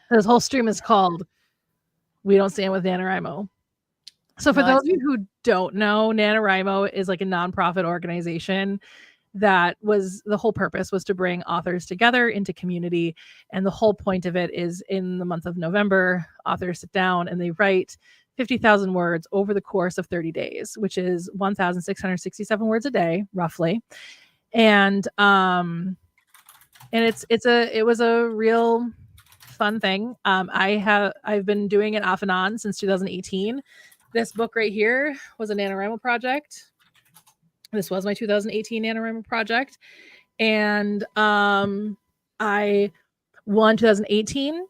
This whole stream is called We Don't Stand with NaNoWriMo. So for those of you who don't know, NaNoWriMo is like a nonprofit organization that was the whole purpose was to bring authors together into community. And the whole point of it is in the month of November, authors sit down and they write 50,000 words over the course of 30 days, which is 1,667 words a day, roughly. And it was a real fun thing. I've been doing it off and on since 2018. This book right here was a NaNoWriMo project. This was my 2018 NaNoWriMo project. And I won 2018,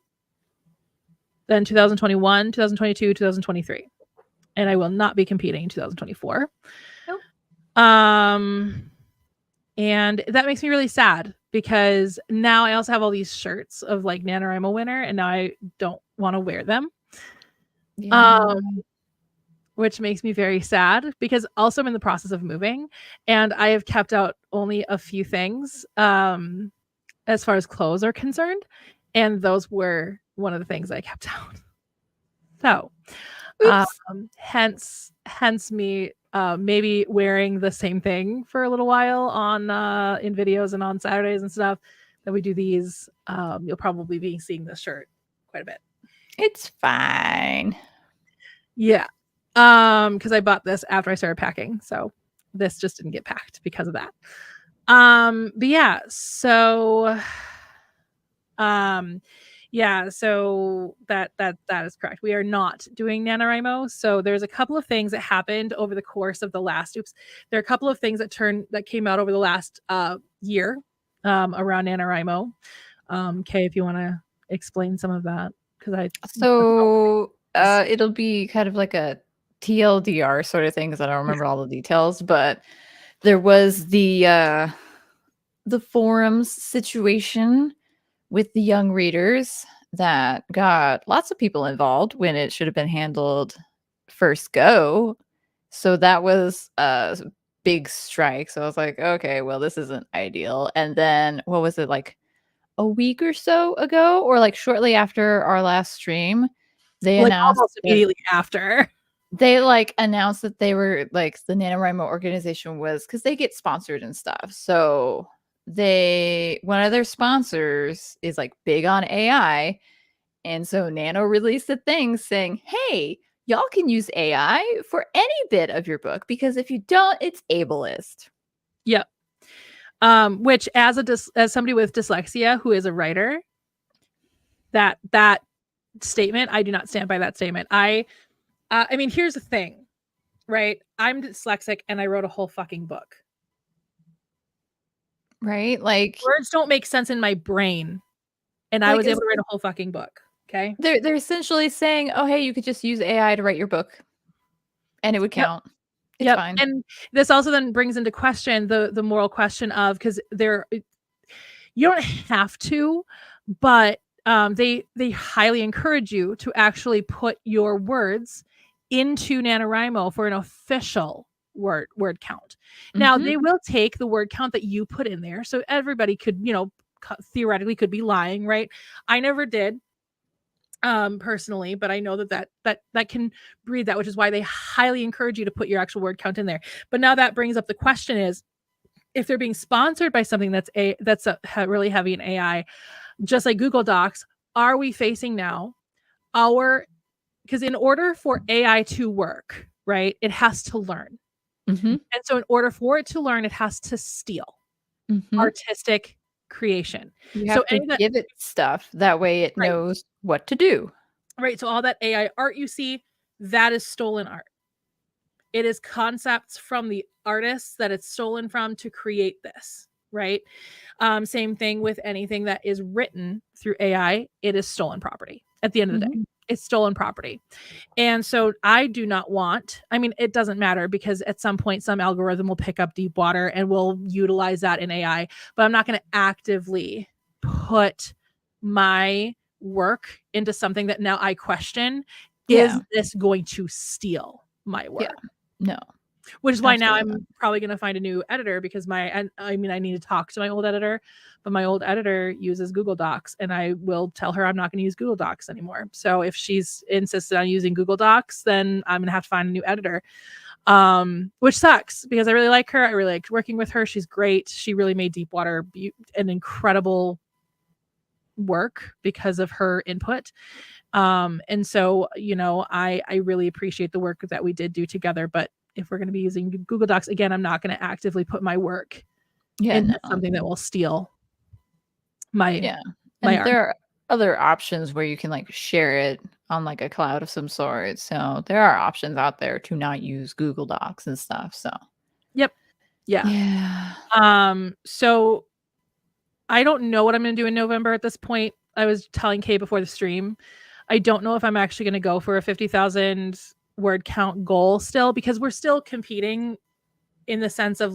then 2021, 2022, 2023. And I will not be competing in 2024.
Nope.
And that makes me really sad because now I also have all these shirts of like NaNoWriMo winner, and now I don't want to wear them. Yeah. Which makes me very sad because also I'm in the process of moving and I have kept out only a few things as far as clothes are concerned. And those were one of the things I kept out. So hence me maybe wearing the same thing for a little while on in videos and on Saturdays and stuff that we do these. You'll probably be seeing this shirt quite a bit.
It's fine.
Yeah. Because I bought this after I started packing, so this just didn't get packed because of that. But yeah, so yeah, so that is correct. We are not doing NaNoWriMo. So there's a couple of things that happened over the course of the last there are a couple of things that came out over the last year around NaNoWriMo. Kay, if you want to explain some of that, because
it'll be kind of like a TLDR sort of thing because I don't remember all the details, but there was the forums situation with the young readers that got lots of people involved when it should have been handled first go. So that was a big strike. So I was like, okay, well, this isn't ideal. And then what was it, like a week or so ago, or like shortly after our last stream, they announced
almost immediately after.
They like announced that they were like the NaNoWriMo organization was because they get sponsored and stuff. So one of their sponsors is like big on AI. And so Nano released a thing saying, hey, y'all can use AI for any bit of your book because if you don't, it's ableist.
Yep. Which as somebody with dyslexia who is a writer, that statement, I do not stand by that statement. I mean, here's the thing, right? I'm dyslexic and I wrote a whole fucking book.
Right? Like
words don't make sense in my brain. and I was able to write a whole fucking book. Okay.
They're essentially saying, oh, hey, you could just use AI to write your book and it would count. Yep. It's fine.
And this also then brings into question the moral question of, because you don't have to, but they highly encourage you to actually put your words into NaNoWriMo for an official word count. Now they will take the word count that you put in there, so everybody could, theoretically could be lying, right? I never did personally, but I know that can breed that, which is why they highly encourage you to put your actual word count in there. But now that brings up the question is, if they're being sponsored by something that's really heavy in AI, just like Google Docs, are we facing now because in order for AI to work, right, it has to learn. And so in order for it to learn, it has to steal artistic creation.
You have to give it stuff. That way it knows what to do.
Right. So all that AI art you see, that is stolen art. It is concepts from the artists that it's stolen from to create this, right? Same thing with anything that is written through AI. It is stolen property. At the end of the day, it's stolen property. And so I do not want, it doesn't matter, because at some point, some algorithm will pick up deep water and will utilize that in AI, but I'm not going to actively put my work into something that now I question. Is this going to steal my work?
No.
Which is why now I'm probably going to find a new editor, because I need to talk to my old editor, but my old editor uses Google Docs, and I will tell her I'm not going to use Google Docs anymore. So if she's insisted on using Google Docs, then I'm going to have to find a new editor, which sucks, because I really like her. I really liked working with her. She's great. She really made Deepwater an incredible work because of her input. And so, I really appreciate the work that we did do together, but if we're going to be using Google Docs, again, I'm not going to actively put my work into something that will steal my art.
There are other options where you can share it on a cloud of some sort. So there are options out there to not use Google Docs and stuff. So
so I don't know what I'm going to do in November at this point. I was telling Kay before the stream, I don't know if I'm actually going to go for a 50,000 word count goal still, because we're still competing in the sense of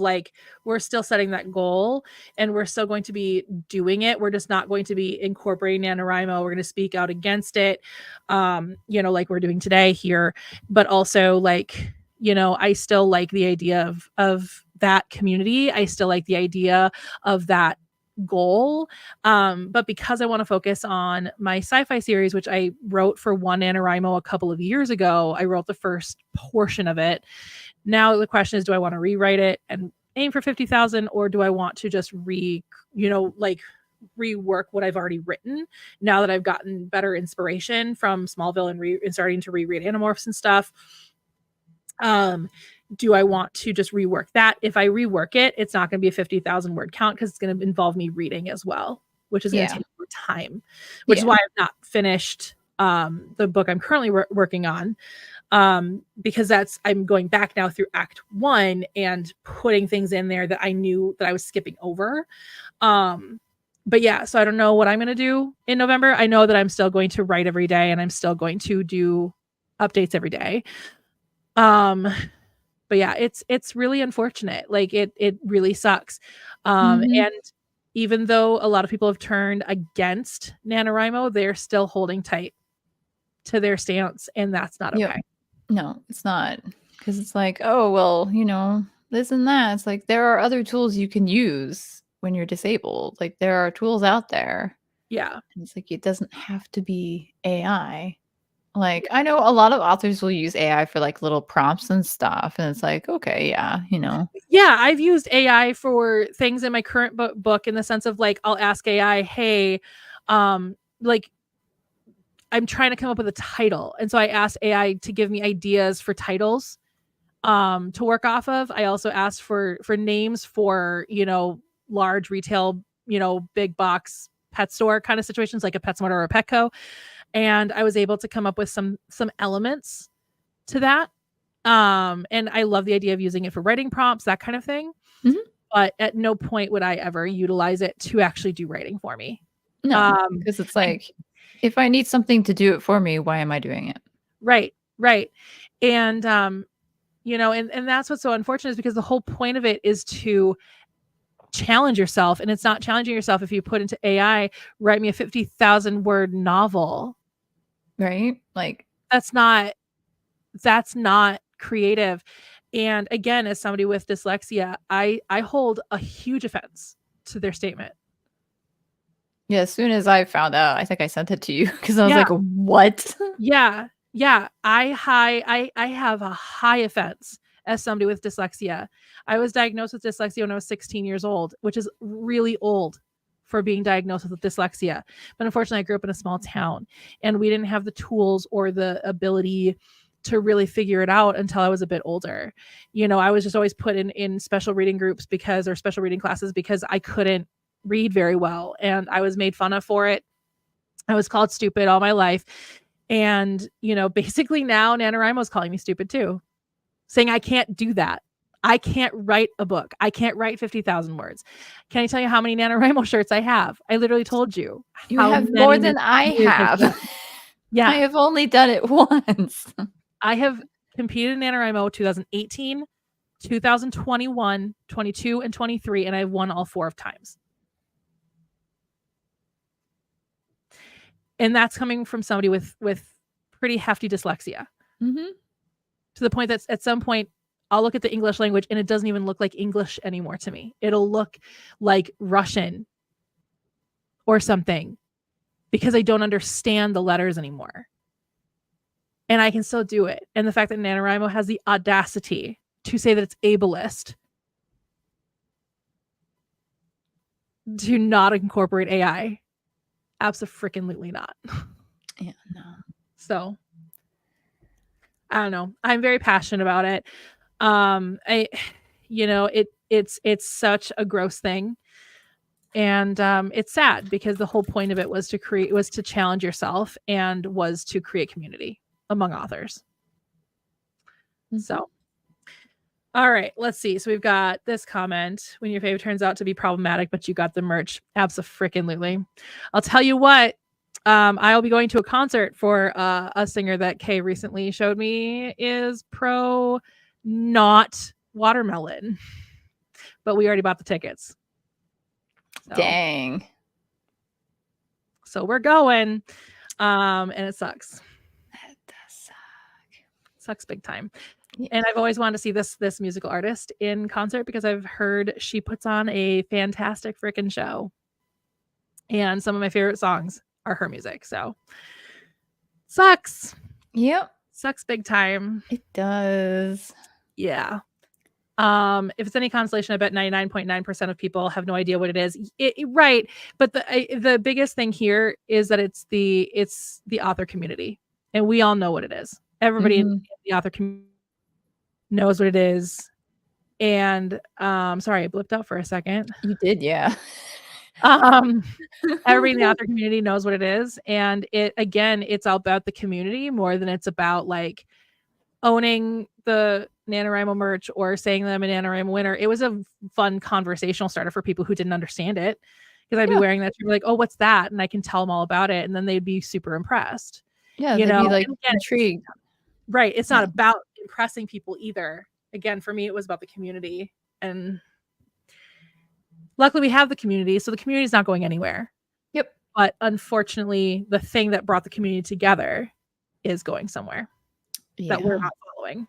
we're still setting that goal and we're still going to be doing it. We're just not going to be incorporating NaNoWriMo. We're going to speak out against it, like we're doing today here. But also I still like the idea of that community. I still like the idea of that goal. But because I want to focus on my sci-fi series, which I wrote for one NaNoWriMo a couple of years ago, I wrote the first portion of it. Now the question is, do I want to rewrite it and aim for 50,000, or do I want to just rework what I've already written now that I've gotten better inspiration from Smallville and starting to reread Animorphs and stuff? Do I want to just rework that? If I rework it, it's not going to be a 50,000 word count, because it's going to involve me reading as well, which is going to take more time, which is why I've not finished the book I'm currently working on, because I'm going back now through Act 1 and putting things in there that I knew that I was skipping over. But so I don't know what I'm going to do in November. I know that I'm still going to write every day, and I'm still going to do updates every day. But it's really unfortunate. It really sucks. And even though a lot of people have turned against NaNoWriMo, they're still holding tight to their stance, and that's not okay.
No, it's not. Because it's this and that. It's there are other tools you can use when you're disabled. There are tools out there.
Yeah.
And it's it doesn't have to be AI. I know a lot of authors will use AI for little prompts and stuff, and it's okay,
Yeah, I've used AI for things in my current book in the sense of I'll ask AI, hey, I'm trying to come up with a title, and so I asked AI to give me ideas for titles to work off of. I also asked for names for large retail, big box pet store kind of situations, like a PetSmart or a Petco. And I was able to come up with some elements to that. And I love the idea of using it for writing prompts, that kind of thing. But at no point would I ever utilize it to actually do writing for me.
No, because it's like, if I need something to do it for me, why am I doing it?
Right. And and that's what's so unfortunate, is because the whole point of it is to challenge yourself, and it's not challenging yourself if you put into AI, write me a 50,000 word novel.
Right? Like,
that's not creative. And again, as somebody with dyslexia, I hold a huge offense to their statement.
yeah, as soon as I found out, I think I sent it to you because I was
Yeah.
like, what?
Yeah. I have a high offense as somebody with dyslexia. I was diagnosed with dyslexia when I was 16 years old, which is really old for being diagnosed with dyslexia. But unfortunately, I grew up in a small town, and we didn't have the tools or the ability to really figure it out until I was a bit older. I was just always put in special reading groups or special reading classes because I couldn't read very well, and I was made fun of for it. I was called stupid all my life. And, basically now NaNoWriMo is calling me stupid too, saying I can't do that. I can't write a book. I can't write 50,000 words. Can I tell you how many NaNoWriMo shirts I have? I literally told you.
You
how
have
many
more than I have.
Yeah.
I have only done it once.
I have competed in NaNoWriMo 2018, 2021, 22, and 23, and I've won all 4 of times. And that's coming from somebody with pretty hefty dyslexia.
Mm-hmm.
To the point that at some point I'll look at the English language and it doesn't even look like English anymore to me. It'll look like Russian or something because I don't understand the letters anymore. And I can still do it. And the fact that NaNoWriMo has the audacity to say that it's ableist to not incorporate AI. Absolutely not.
Yeah, no.
So I don't know. I'm very passionate about it. It's such a gross thing. And it's sad because the whole point of it was to challenge yourself and was to create community among authors. Mm-hmm. So, all right, let's see. So we've got this comment: when your favorite turns out to be problematic, but you got the merch. Abso-freaking-lutely. I'll tell you what, I'll be going to a concert for a singer that Kay recently showed me is pro not watermelon, but we already bought the tickets.
So. Dang.
So we're going, and it sucks.
That does suck.
Sucks big time. Yeah. And I've always wanted to see this musical artist in concert because I've heard she puts on a fantastic freaking show. And some of my favorite songs are her music. So sucks.
Yep.
Sucks big time.
It does.
Yeah. If it's any consolation, I bet 99.9% of people have no idea what it is. Right. But the biggest thing here is that it's the author community, and we all know what it is. Everybody in the author community knows what it is. And sorry, I blipped out for a second.
You did, yeah.
Everybody in the author community knows what it is, and it's all about the community more than it's about like owning the NaNoWriMo merch or saying that I'm a NaNoWriMo winner. It was a fun conversational starter for people who didn't understand it, because I'd be wearing that. You'd be like, "Oh, what's that?" And I can tell them all about it, and then they'd be super impressed.
Yeah, they'd be like intrigued.
Right. It's not about impressing people either. Again, for me, it was about the community, and luckily we have the community, so the community is not going anywhere.
Yep.
But unfortunately, the thing that brought the community together is going somewhere that we're not following.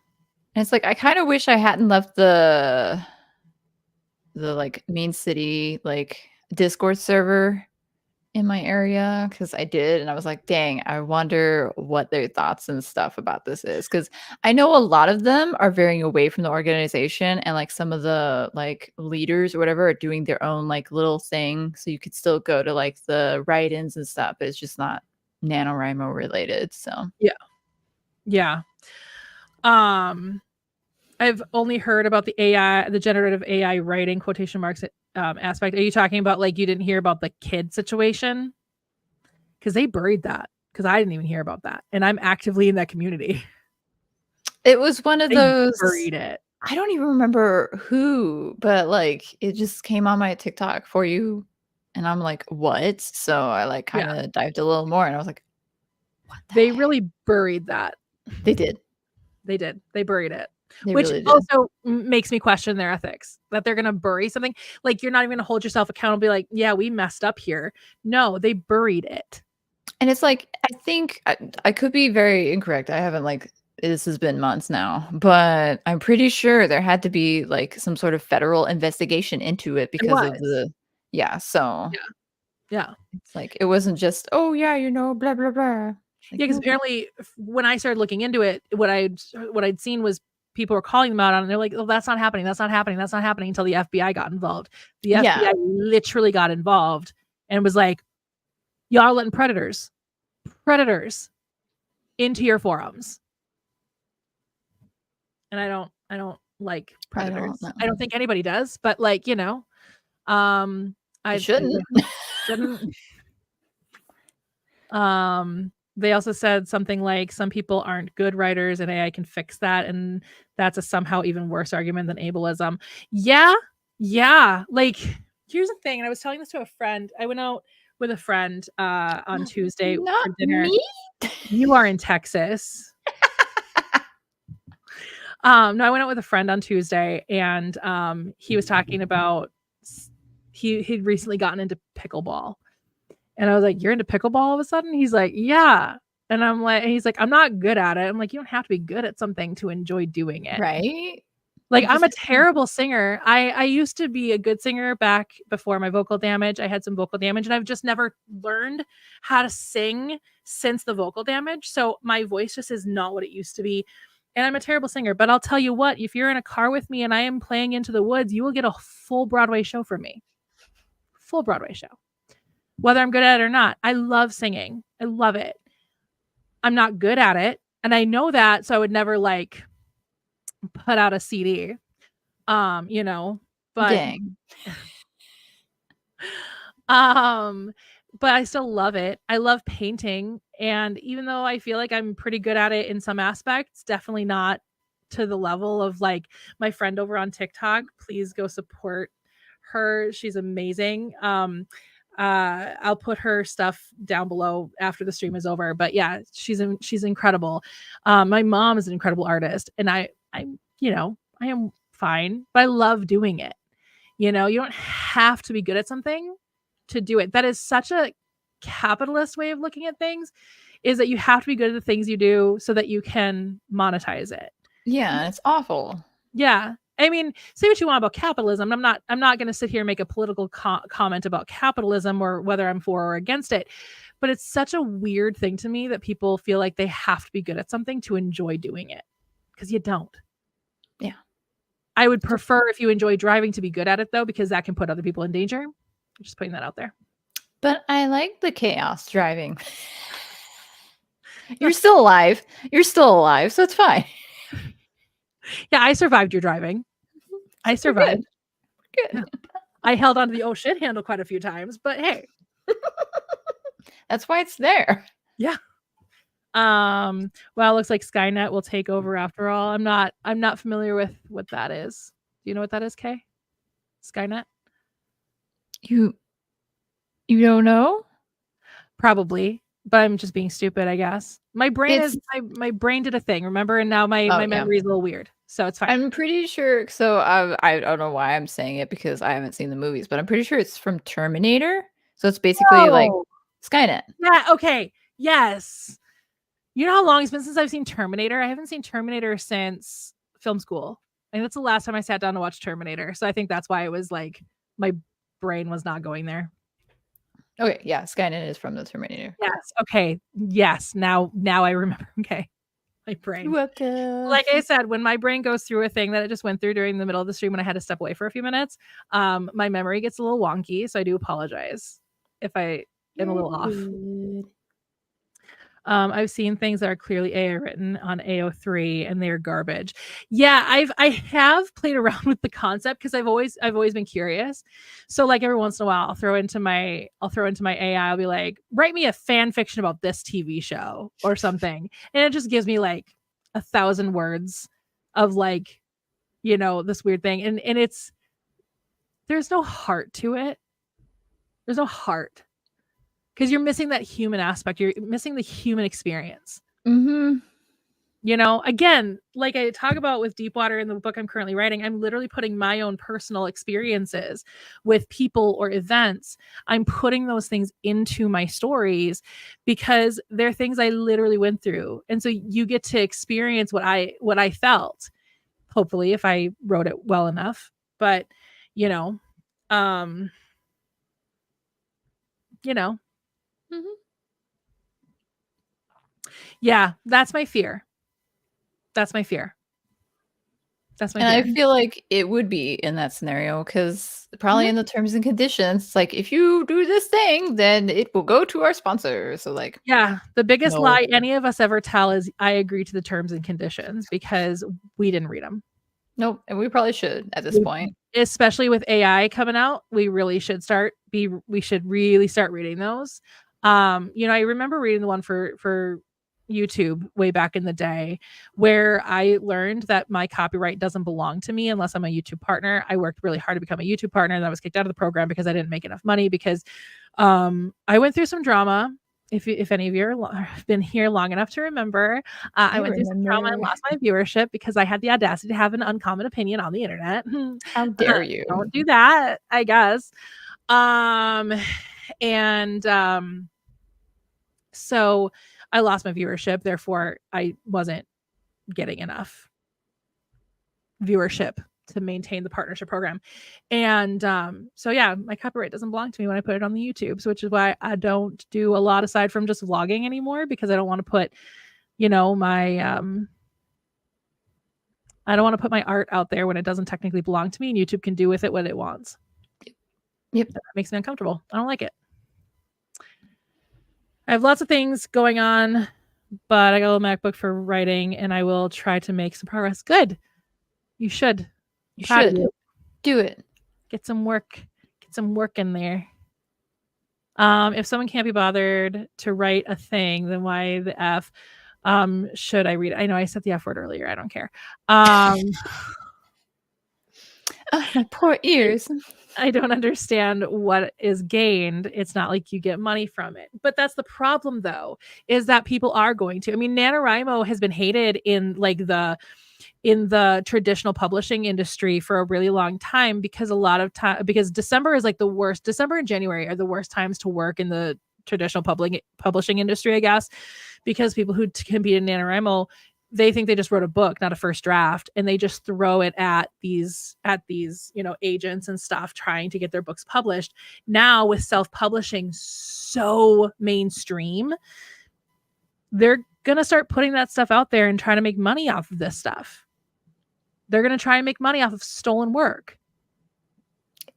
And it's like, I kind of wish I hadn't left the like main city like Discord server in my area, because I did, and I was like, dang, I wonder what their thoughts and stuff about this is, because I know a lot of them are veering away from the organization, and like some of the like leaders or whatever are doing their own like little thing, so you could still go to like the write-ins and stuff, but it's just not NaNoWriMo related. So
yeah. I've only heard about the AI, the generative AI writing quotation marks aspect. Are you talking about like you didn't hear about the kid situation? Because they buried that, because I didn't even hear about that, and I'm actively in that community.
It was one of those.
Buried it.
I don't even remember who, but like it just came on my TikTok for you And I'm like, what? So I like kind of dived a little more and I was like, what
They really buried that.
They did.
They did. They buried it.
They
Which
really did.
also makes me question their ethics, that they're going to bury something. Like, you're not even going to hold yourself accountable, be like, yeah, we messed up here. No, they buried it.
And it's like, I think I could be very incorrect. I haven't like, this has been months now, but I'm pretty sure there had to be like some sort of federal investigation into it because of the, so
Yeah.
it's like, it wasn't just, oh yeah, blah, blah, blah. Like,
Yeah, because apparently when I started looking into it, what I'd seen was people were calling them out on it. And they're like, oh, that's not happening. That's not happening. That's not happening until the FBI got involved. The FBI literally got involved and was like, y'all are letting predators into your forums. And I don't like predators. I don't think anybody does, but like, I shouldn't. They also said something like, some people aren't good writers and AI can fix that. And that's a somehow even worse argument than ableism. Yeah. Like, here's the thing. And I was telling this to a friend. I went out with a friend on Tuesday for dinner.
Me?
You are in Texas. No, I went out with a friend on Tuesday and he was talking about he'd recently gotten into pickleball. And I was like, you're into pickleball all of a sudden? He's like, yeah. And I'm like, he's like, I'm not good at it. I'm like, you don't have to be good at something to enjoy doing it.
Right.
Like, I'm a terrible singer. I used to be a good singer back before my vocal damage. I had some vocal damage and I've just never learned how to sing since the vocal damage. So my voice just is not what it used to be. And I'm a terrible singer, but I'll tell you what, if you're in a car with me and I am playing Into the Woods, you will get a full Broadway show from me. Full Broadway show. Whether I'm good at it or not. I love singing. I love it. I'm not good at it. And I know that, so I would never like put out a CD. But
dang.
But I still love it. I love painting. And even though I feel like I'm pretty good at it in some aspects, definitely not to the level of like my friend over on TikTok. Please go support her. She's amazing. I'll put her stuff down below after the stream is over, but yeah, she's incredible. My mom is an incredible artist and I am fine, but I love doing it. You don't have to be good at something to do it. That is such a capitalist way of looking at things, is that you have to be good at the things you do so that you can monetize it.
Yeah, it's awful.
Yeah. I mean, say what you want about capitalism. I'm not going to sit here and make a political comment about capitalism or whether I'm for or against it. But it's such a weird thing to me that people feel like they have to be good at something to enjoy doing it, because you don't.
Yeah.
I would prefer, if you enjoy driving, to be good at it, though, because that can put other people in danger. I'm just putting that out there.
But I like the chaos driving. You're still alive. So it's fine.
Yeah, I survived your driving. I survived.
Good.
Yeah. I held onto the oh shit handle quite a few times, but hey.
That's why it's there.
Yeah. Well, it looks like Skynet will take over after all. I'm not familiar with what that is. Do you know what that is, Kay? Skynet?
You don't know?
Probably, but I'm just being stupid, I guess. My brain my brain did a thing, remember? And now my memory is a little weird. So it's fine.
I'm pretty sure. So I don't know why I'm saying it, because I haven't seen the movies, but I'm pretty sure it's from Terminator. So it's basically like Skynet.
Yeah. Okay. Yes. You know how long it's been since I've seen Terminator? I haven't seen Terminator since film school. I think that's the last time I sat down to watch Terminator. So I think that's why it was like my brain was not going there.
Okay. Yeah. Skynet is from the Terminator.
Yes. Okay. Yes. Now I remember. Okay. My brain. Like I said, when my brain goes through a thing that it just went through during the middle of the stream when I had to step away for a few minutes, my memory gets a little wonky. So I do apologize if I am a little off. I've seen things that are clearly AI written on AO3 and they're garbage. Yeah, I have played around with the concept because I've always been curious. So like every once in a while I'll throw into my AI, I'll be like, write me a fan fiction about this TV show or something. And it just gives me like 1,000 words of like, this weird thing. And there's no heart to it. There's no heart because you're missing that human aspect. You're missing the human experience.
Mm-hmm.
You know, again, like I talk about with Deepwater in the book I'm currently writing, I'm literally putting my own personal experiences with people or events. I'm putting those things into my stories because they're things I literally went through. And so you get to experience what I felt, hopefully, if I wrote it well enough. But, you know, um, you know,
Mm-hmm.
yeah, that's my fear. That's my fear. That's my
And I
fear.
feel like it would be in that scenario because probably
Mhm.
in the terms and conditions, it's like if you do this thing, then it will go to our sponsor. So like,
Yeah, the biggest
no,
lie any of us ever tell is I agree to the terms and conditions because we didn't read them.
nope. And we probably should at this point.
Especially with AI coming out, we really should we should really start reading those. You know, I remember reading the one for YouTube way back in the day where I learned that my copyright doesn't belong to me unless I'm a YouTube partner. I worked really hard to become a YouTube partner and I was kicked out of the program because I didn't make enough money because I went through some drama. If any of you have been here long enough to remember, I went through some trauma and lost my viewership because I had the audacity to have an uncommon opinion on the internet.
How dare you?
Don't do that, I guess. And so I lost my viewership. Therefore, I wasn't getting enough viewership to maintain the partnership program. And so yeah, my copyright doesn't belong to me when I put it on the YouTube, so which is why I don't do a lot aside from just vlogging anymore because I don't want to put, you know, my I don't want to put my art out there when it doesn't technically belong to me and YouTube can do with it what it wants.
Yep.
That makes me uncomfortable. I don't like it. I have lots of things going on, but I got a little MacBook for writing and I will try to make some progress. Good. You should.
You
Proud of
should
you.
do it.
Get some work in there. If someone can't be bothered to write a thing, then why the F should I read it? I know I said the F word earlier. I don't care.
Oh, my poor ears.
I don't understand what is gained. It's not like you get money from it. But that's the problem though, is that people are going to. I mean, NaNoWriMo has been hated in like in the traditional publishing industry for a really long time because a lot of time because December is like the worst. December and January are the worst times to work in the traditional publishing industry, I guess, because people who compete in NaNoWriMo, they think they just wrote a book, not a first draft, and they just throw it at these you know, agents and stuff trying to get their books published. Now with self-publishing so mainstream, they're going to start putting that stuff out there and trying to make money off of this stuff. They're going to try and make money off of stolen work.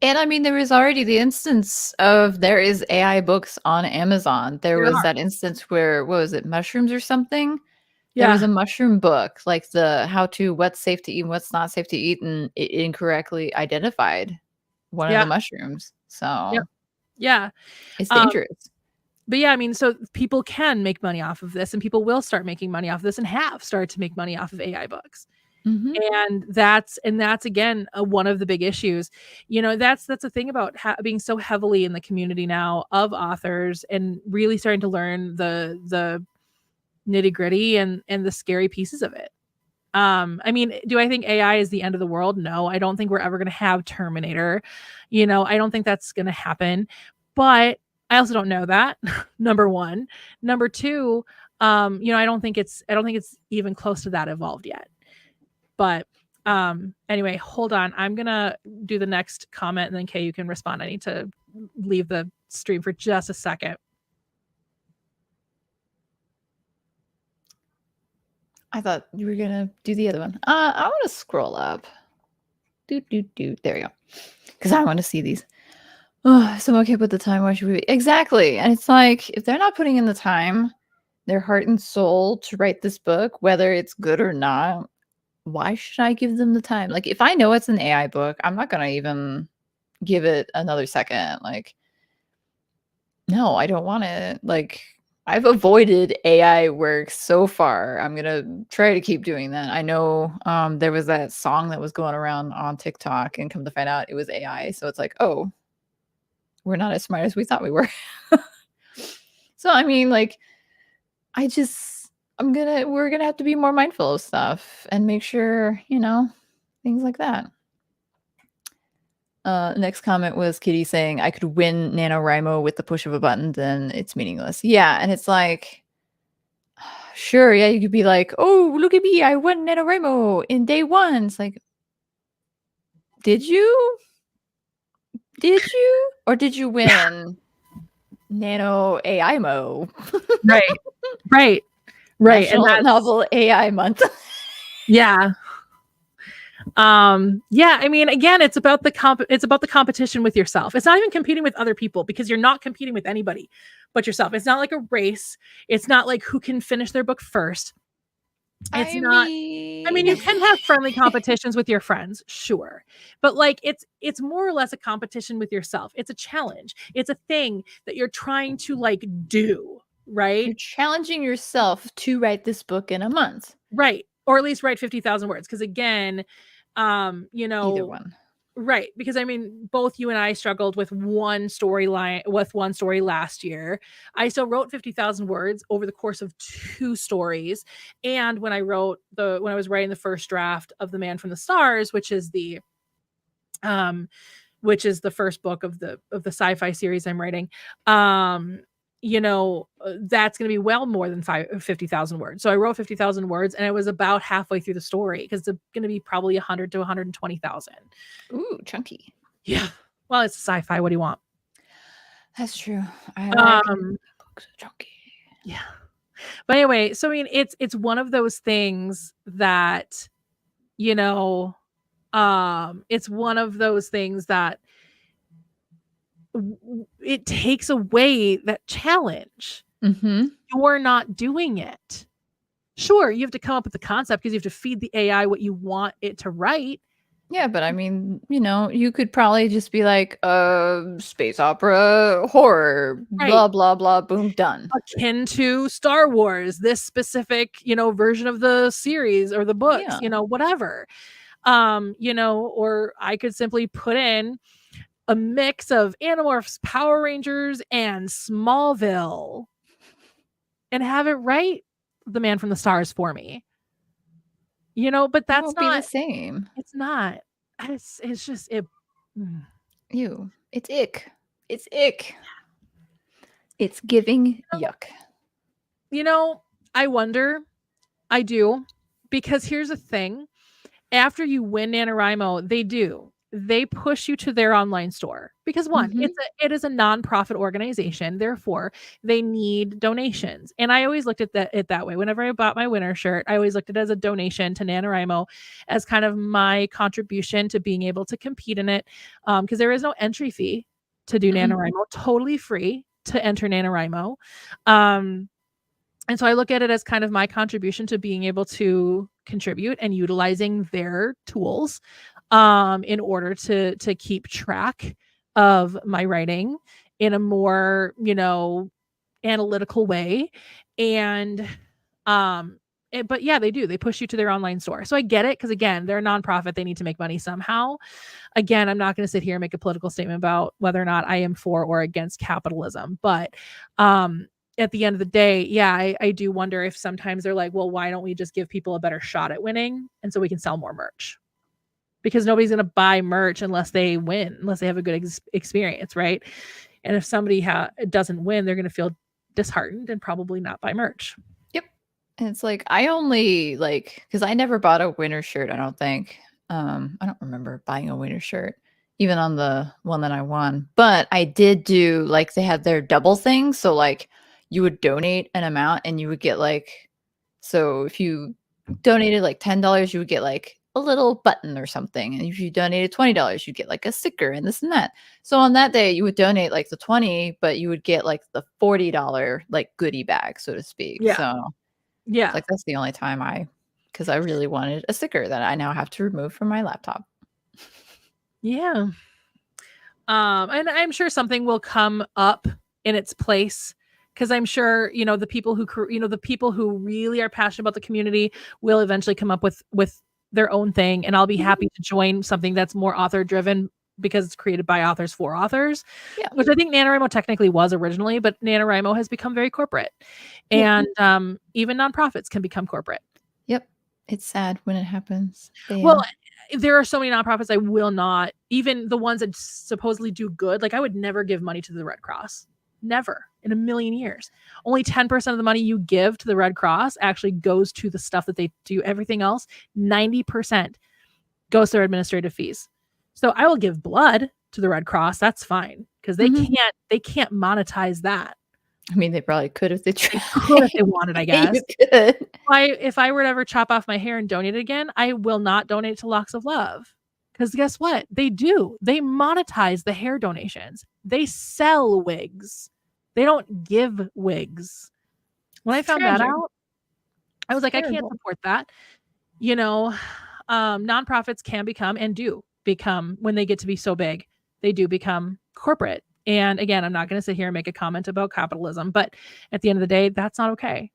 And I mean, there was already the instance of there is AI books on Amazon. There was that instance where, what was it, mushrooms or something? There was a mushroom book, like the how to, what's safe to eat and what's not safe to eat, and it incorrectly identified one of the mushrooms. So
yeah,
it's dangerous.
But yeah, I mean, so people can make money off of this and people will start making money off of this and have started to make money off of AI books.
Mm-hmm.
And that's again one of the big issues. You know, that's the thing about being so heavily in the community now of authors and really starting to learn the nitty gritty and the scary pieces of it. I mean, do I think AI is the end of the world? No, I don't think we're ever going to have Terminator. You know, I don't think that's going to happen. But I also don't know that. Number one. Number two, you know, I don't think it's even close to that evolved yet. But anyway, hold on. I'm gonna do the next comment and then Kay, you can respond. I need to leave the stream for just a second.
I thought you were gonna do the other one. I want to scroll up. There we go. Because I want to see these. Oh, someone can't put the time. Why should we? Exactly. And it's like, if they're not putting in the time, their heart and soul to write this book, whether it's good or not, why should I give them the time? Like, if I know it's an AI book, I'm not going to even give it another second. Like, no, I don't want it. Like, I've avoided AI work so far. I'm going to try to keep doing that. I know there was that song that was going around on TikTok, and come to find out it was AI. So it's like, oh, we're not as smart as we thought we were. So I mean, like, we're gonna have to be more mindful of stuff and make sure, things like that. Next comment was Kitty saying, I could win NaNoWriMo with the push of a button, then it's meaningless. Yeah, and it's like, sure, yeah, you could be like, oh, look at me, I won NaNoWriMo in day one. It's like, did you? Did you? Or did you win Nano AIMO?
Right.
National Novel AI Month.
Yeah. Yeah, I mean, again, it's about the competition with yourself. It's not even competing with other people, because you're not competing with anybody but yourself. It's not like a race. It's not like who can finish their book first. I mean, you can have friendly competitions with your friends, sure. But like it's more or less a competition with yourself. It's a challenge. It's a thing that you're trying to like do, right?
You're challenging yourself to write this book in a month.
Right. Or at least write 50,000 words. Because again,
either one.
Right. Because I mean, both you and I struggled with one story last year. I still wrote 50,000 words over the course of 2 stories. And when I was writing the first draft of The Man from the Stars, which is the first book of the sci-fi series I'm writing, that's going to be well more than 50,000 words. So I wrote 50,000 words, and it was about halfway through the story, because it's going to be probably 100 to 120,000.
Ooh, chunky.
Yeah. Well, it's sci-fi. What do you want?
That's true. I like books chunky.
Yeah. But anyway, so I mean, it's one of those things that, it's one of those things that it takes away that challenge.
Mm-hmm.
You're not doing it. Sure, you have to come up with the concept, because you have to feed the AI what you want it to write.
Yeah, but I mean, you could probably just be like, space opera, horror,
Right.
blah, blah, blah, boom, done.
Akin to Star Wars, this specific, version of the series or the books, whatever. Or I could simply put in a mix of Animorphs, Power Rangers, and Smallville, and have it write The Man from the Stars for me. But that's not
be the same.
It's not. It's just it.
Ew. It's ick. It's ick. It's giving yuck.
I wonder. I do. Because here's the thing. After you win NaNoWriMo, they push you to their online store, because one, it is a nonprofit organization. Therefore, they need donations. And I always looked at it that way. Whenever I bought my winter shirt, I always looked at it as a donation to NaNoWriMo, as kind of my contribution to being able to compete in it. Because there is no entry fee to do NaNoWriMo, totally free to enter NaNoWriMo. And so I look at it as kind of my contribution to being able to contribute and utilizing their tools in order to keep track of my writing in a more, analytical way. And but yeah, they push you to their online store. So I get it, because again, they're a nonprofit. They need to make money somehow. Again, I'm not going to sit here and make a political statement about whether or not I am for or against capitalism. But at the end of the day, yeah, I do wonder if sometimes they're like, well, why don't we just give people a better shot at winning, and so we can sell more merch? Because nobody's going to buy merch unless they win, unless they have a good experience, right? And if somebody doesn't win, they're going to feel disheartened and probably not buy merch.
Yep. And it's like, I only because I never bought a winter shirt, I don't think. I don't remember buying a winter shirt, even on the one that I won. But I did do, they had their double thing. So you would donate an amount and you would get so if you donated $10, you would get a little button or something. And if you donated $20, you'd get a sticker and this and that. So on that day, you would donate the 20, but you would get the $40 goodie bag, so to speak.
Yeah.
So
yeah,
that's the only time because I really wanted a sticker that I now have to remove from my laptop.
Yeah. And I'm sure something will come up in its place, because I'm sure, the people who really are passionate about the community will eventually come up with their own thing, and I'll be happy to join something that's more author driven because it's created by authors for authors,
Yeah.
which I think NaNoWriMo technically was originally, but NaNoWriMo has become very corporate. And even nonprofits can become corporate.
Yep. It's sad when it happens.
Well, there are so many nonprofits I will not, even the ones that supposedly do good, like I would never give money to the Red Cross. Never in a million years. Only 10% of the money you give to the Red Cross actually goes to the stuff that they do. Everything else, 90% goes to their administrative fees. So I will give blood to the Red Cross. That's fine because they can't monetize that.
I mean, they probably could if they tried.
Could if they wanted, I guess.
You could.
If I were to ever chop off my hair and donate it again, I will not donate to Locks of Love. Because guess what? They do. They monetize the hair donations. They sell wigs. They don't give wigs. When I found that out, I was like, I can't support that. You know, nonprofits can become and do become, when they get to be so big, they do become corporate. And again, I'm not going to sit here and make a comment about capitalism, but at the end of the day, that's not okay.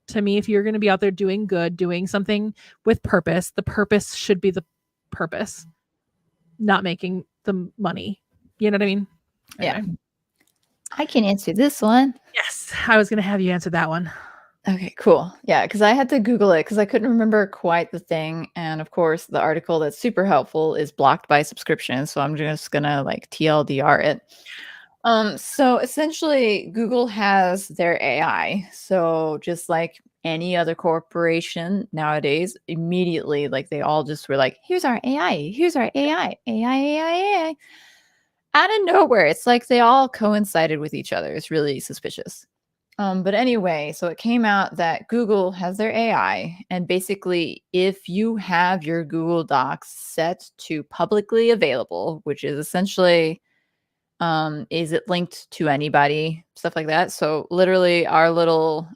To me, if you're going to be out there doing good, doing something with purpose, the purpose should be the purpose, not making the money. You know what I mean?
Yeah. I can answer this one.
Yes. I was going to have you answer that one.
Okay, cool. Yeah, because I had to Google it because I couldn't remember quite the thing. And of course, the article that's super helpful is blocked by subscription. So I'm just going to like TLDR it. So essentially, Google has their AI. So just like any other corporation nowadays, immediately, like they all just were like, here's our AI, here's our AI, AI. Out of nowhere, it's like they all coincided with each other. It's really suspicious. But anyway, so it came out that Google has their AI. And basically, if you have your Google Docs set to publicly available, which is essentially is it linked to anybody, stuff like that. So literally our little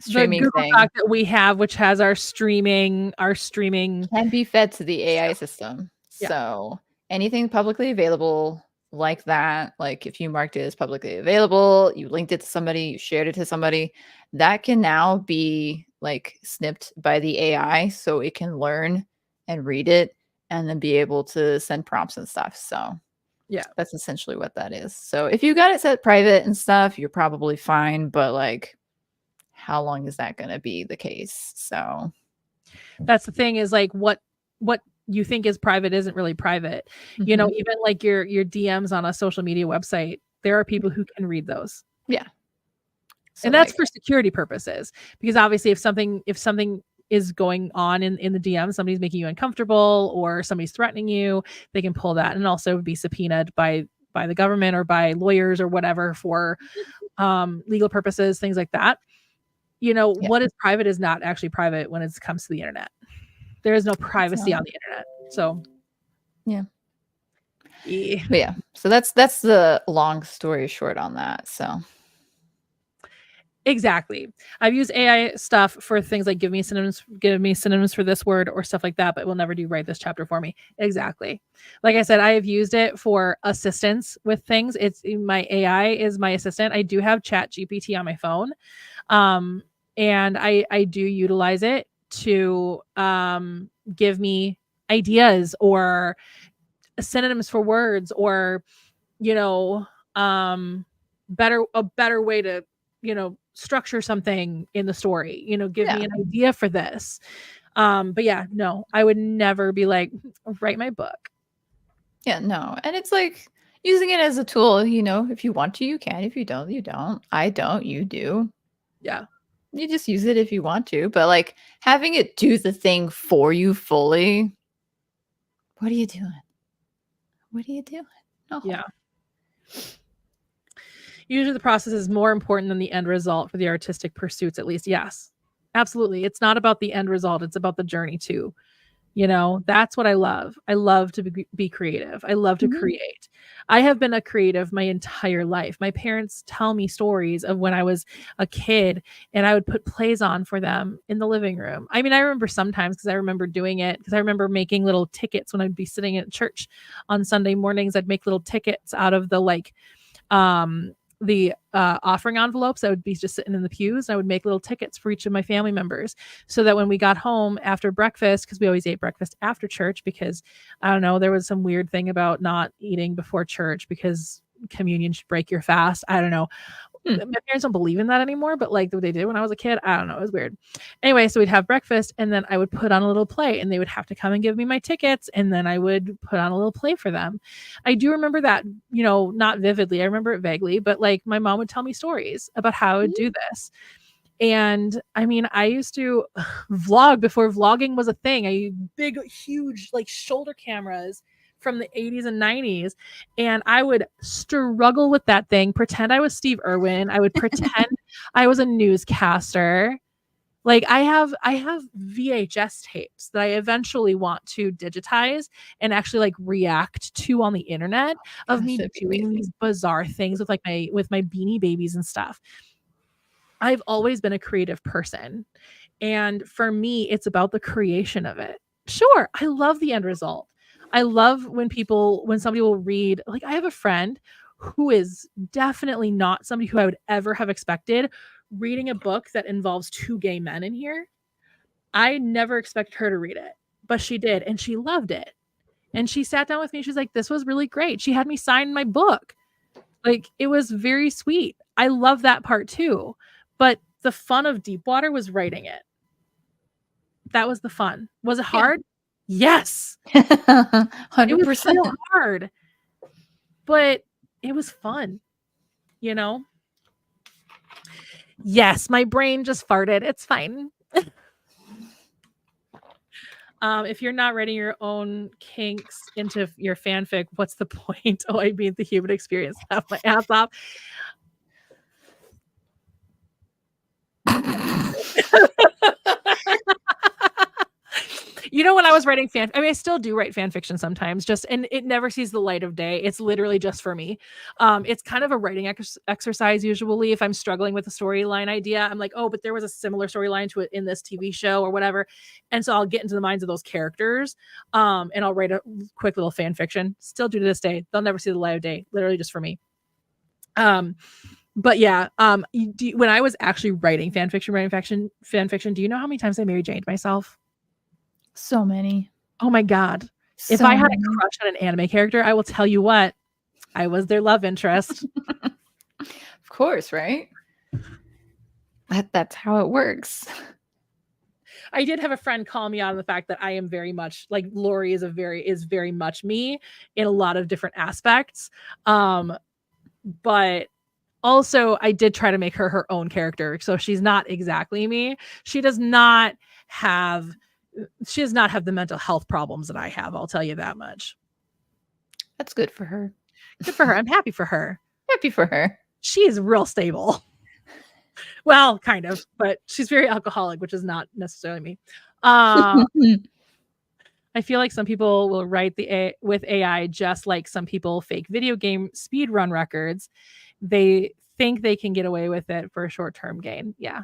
streaming
the Google
thing
Doc that we have, which has our streaming
can be fed to the AI system. Yeah. So anything publicly available like that, like if you marked it as publicly available, you linked it to somebody, you shared it to somebody, that can now be like snipped by the AI so it can learn and read it and then be able to send prompts and stuff. So yeah, that's essentially what that is. So if you got it set private and stuff, you're probably fine. But like, how long is that going to be the case? So
that's the thing, is like what you think is private isn't really private. Mm-hmm. You know, even like your DMs on a social media website, there are people who can read those. Yeah. So and that's like, for security purposes, because obviously if something is going on in the DM, somebody's making you uncomfortable or somebody's threatening you, they can pull that and also be subpoenaed by the government or by lawyers or whatever for legal purposes, things like that. You know, what is private is not actually private when it comes to the internet. There is no privacy on the internet. So yeah. But
yeah. So that's the long story short on that. So
exactly. I've used AI stuff for things like give me synonyms for this word or stuff like that, but will never do write this chapter for me. Exactly. Like I said, I have used it for assistance with things. It's my AI is my assistant. I do have ChatGPT on my phone. And I do utilize it to give me ideas or synonyms for words, or, you know, a better way to, you know, structure something in the story, you know, give me an idea for this. But yeah, no, I would never be like, write my book.
Yeah, no. And it's like using it as a tool, you know, if you want to, you can. If you don't, you don't. I don't, you do.
Yeah.
You just use it if you want to, but like having it do the thing for you fully. What are you doing? What are you doing?
No. Yeah. Usually the process is more important than the end result for the artistic pursuits, at least. Yes, absolutely. It's not about the end result. It's about the journey too. You know, that's what I love. I love to be creative. I love to create. I have been a creative my entire life. My parents tell me stories of when I was a kid and I would put plays on for them in the living room. I mean, I remember sometimes because I remember doing it, because I remember making little tickets when I'd be sitting at church on Sunday mornings. I'd make little tickets out of the like offering envelopes that would be just sitting in the pews. I would make little tickets for each of my family members so that when we got home after breakfast, because we always ate breakfast after church, because I don't know, there was some weird thing about not eating before church because communion should break your fast. I don't know. My parents don't believe in that anymore, but like what they did when I was a kid, I don't know. It was weird. Anyway, so we'd have breakfast and then I would put on a little play and they would have to come and give me my tickets. And then I would put on a little play for them. I do remember that, not vividly. I remember it vaguely, but like my mom would tell me stories about how I would do this. And I mean, I used to vlog before vlogging was a thing. I used big, huge, like shoulder cameras from the 80s and 90s. And I would struggle with that thing, pretend I was Steve Irwin. I would pretend I was a newscaster. Like I have VHS tapes that I eventually want to digitize and actually like react to on the internet of me doing these bizarre things with my Beanie Babies and stuff. I've always been a creative person. And for me, it's about the creation of it. Sure, I love the end result. I love when somebody will read, like I have a friend who is definitely not somebody who I would ever have expected reading a book that involves two gay men in here. I never expected her to read it, but she did. And she loved it. And she sat down with me. She's like, this was really great. She had me sign my book. Like it was very sweet. I love that part too. But the fun of Deepwater was writing it. That was the fun. Was it hard? Yes.
100%.
It was real hard. But it was fun, Yes, my brain just farted. It's fine. If you're not writing your own kinks into your fanfic, what's the point? Oh, I mean, the human experience. Laugh my ass off. When I was writing I still do write fan fiction sometimes, and it never sees the light of day. It's literally just for me. It's kind of a writing exercise usually. If I'm struggling with a storyline idea, I'm like, oh, but there was a similar storyline to it in this TV show or whatever. And so I'll get into the minds of those characters, and I'll write a quick little fan fiction. Still do to this day. They'll never see the light of day, literally just for me. But yeah, when I was actually writing fan fiction, do you know how many times I Mary Janed myself?
So many.
Oh my God. If I had a crush on an anime character, I will tell you what, I was their love interest.
Of course, right? That's how it works.
I did have a friend call me out on the fact that I am very much like Lori is very much me in a lot of different aspects. But also I did try to make her her own character. So she's not exactly me. She does not have the mental health problems that I have. I'll tell you that much.
That's good for her.
Good for her. I'm happy for her.
Happy for her.
She is real stable. Well, kind of, but she's very alcoholic, which is not necessarily me. I feel like some people will write with AI just like some people fake video game speedrun records. They think they can get away with it for a short-term gain. Yeah.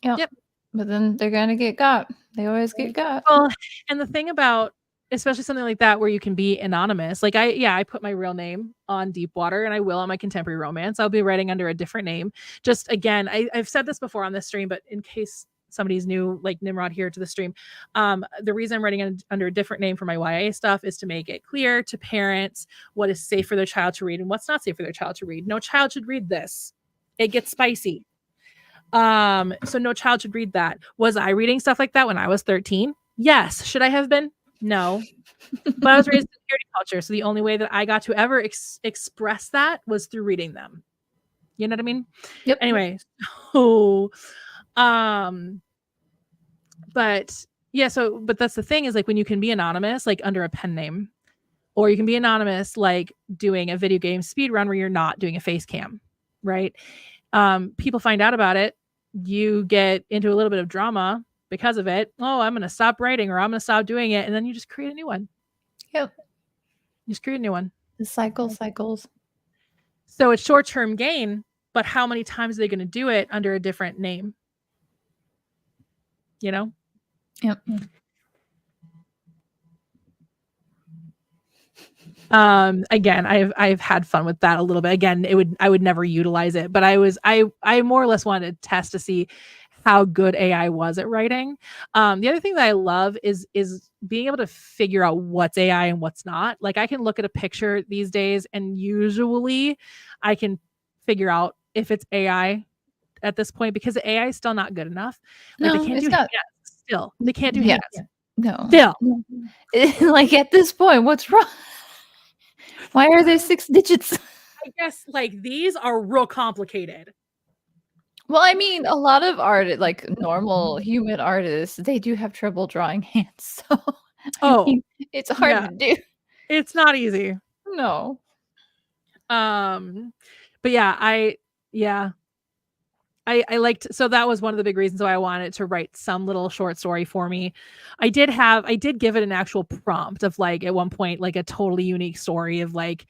Yep. But then they're going to get got. They always get got.
Well, and the thing about, especially something like that where you can be anonymous, like I put my real name on Deepwater and I will on my contemporary romance. I'll be writing under a different name. Just again, I've said this before on this stream, but in case somebody's new, like Nimrod here to the stream, the reason I'm writing under a different name for my YA stuff is to make it clear to parents what is safe for their child to read and what's not safe for their child to read. No child should read this. It gets spicy. So no child should read that. Was I reading stuff like that when I was 13? Yes. Should I have been? No. But I was raised in security culture, so the only way that I got to ever express that was through reading them. You know what I mean?
Yep.
Anyway, so but yeah, but that's the thing is like when you can be anonymous, like under a pen name, or you can be anonymous, like doing a video game speedrun where you're not doing a face cam, right? People find out about it. You get into a little bit of drama because of it. Oh, I'm going to stop writing or I'm going to stop doing it. And then you just create a new one.
Yep.
You just create a new one.
The cycles.
So it's short-term gain, but how many times are they going to do it under a different name? You know?
Yep.
Again, I've had fun with that a little bit. Again, I would never utilize it, but I more or less wanted to test to see how good AI was at writing. The other thing that I love is being able to figure out what's AI and what's not. Like I can look at a picture these days and usually I can figure out if it's AI at this point because the AI is still not good enough. Like
No,
they can't
it's
do
not.
hands still. They can't do
Yeah.
hands.
No.
Still.
Like at this point, what's wrong? Why are there 6 digits?
I guess like these are real complicated.
Well, I mean, a lot of art, like normal human artists, they do have trouble drawing hands. So, I mean, it's hard
yeah.
to do.
It's not easy.
No.
But yeah, I liked, so that was one of the big reasons why I wanted to write some little short story for me. I did give it an actual prompt of like at one point like a totally unique story of like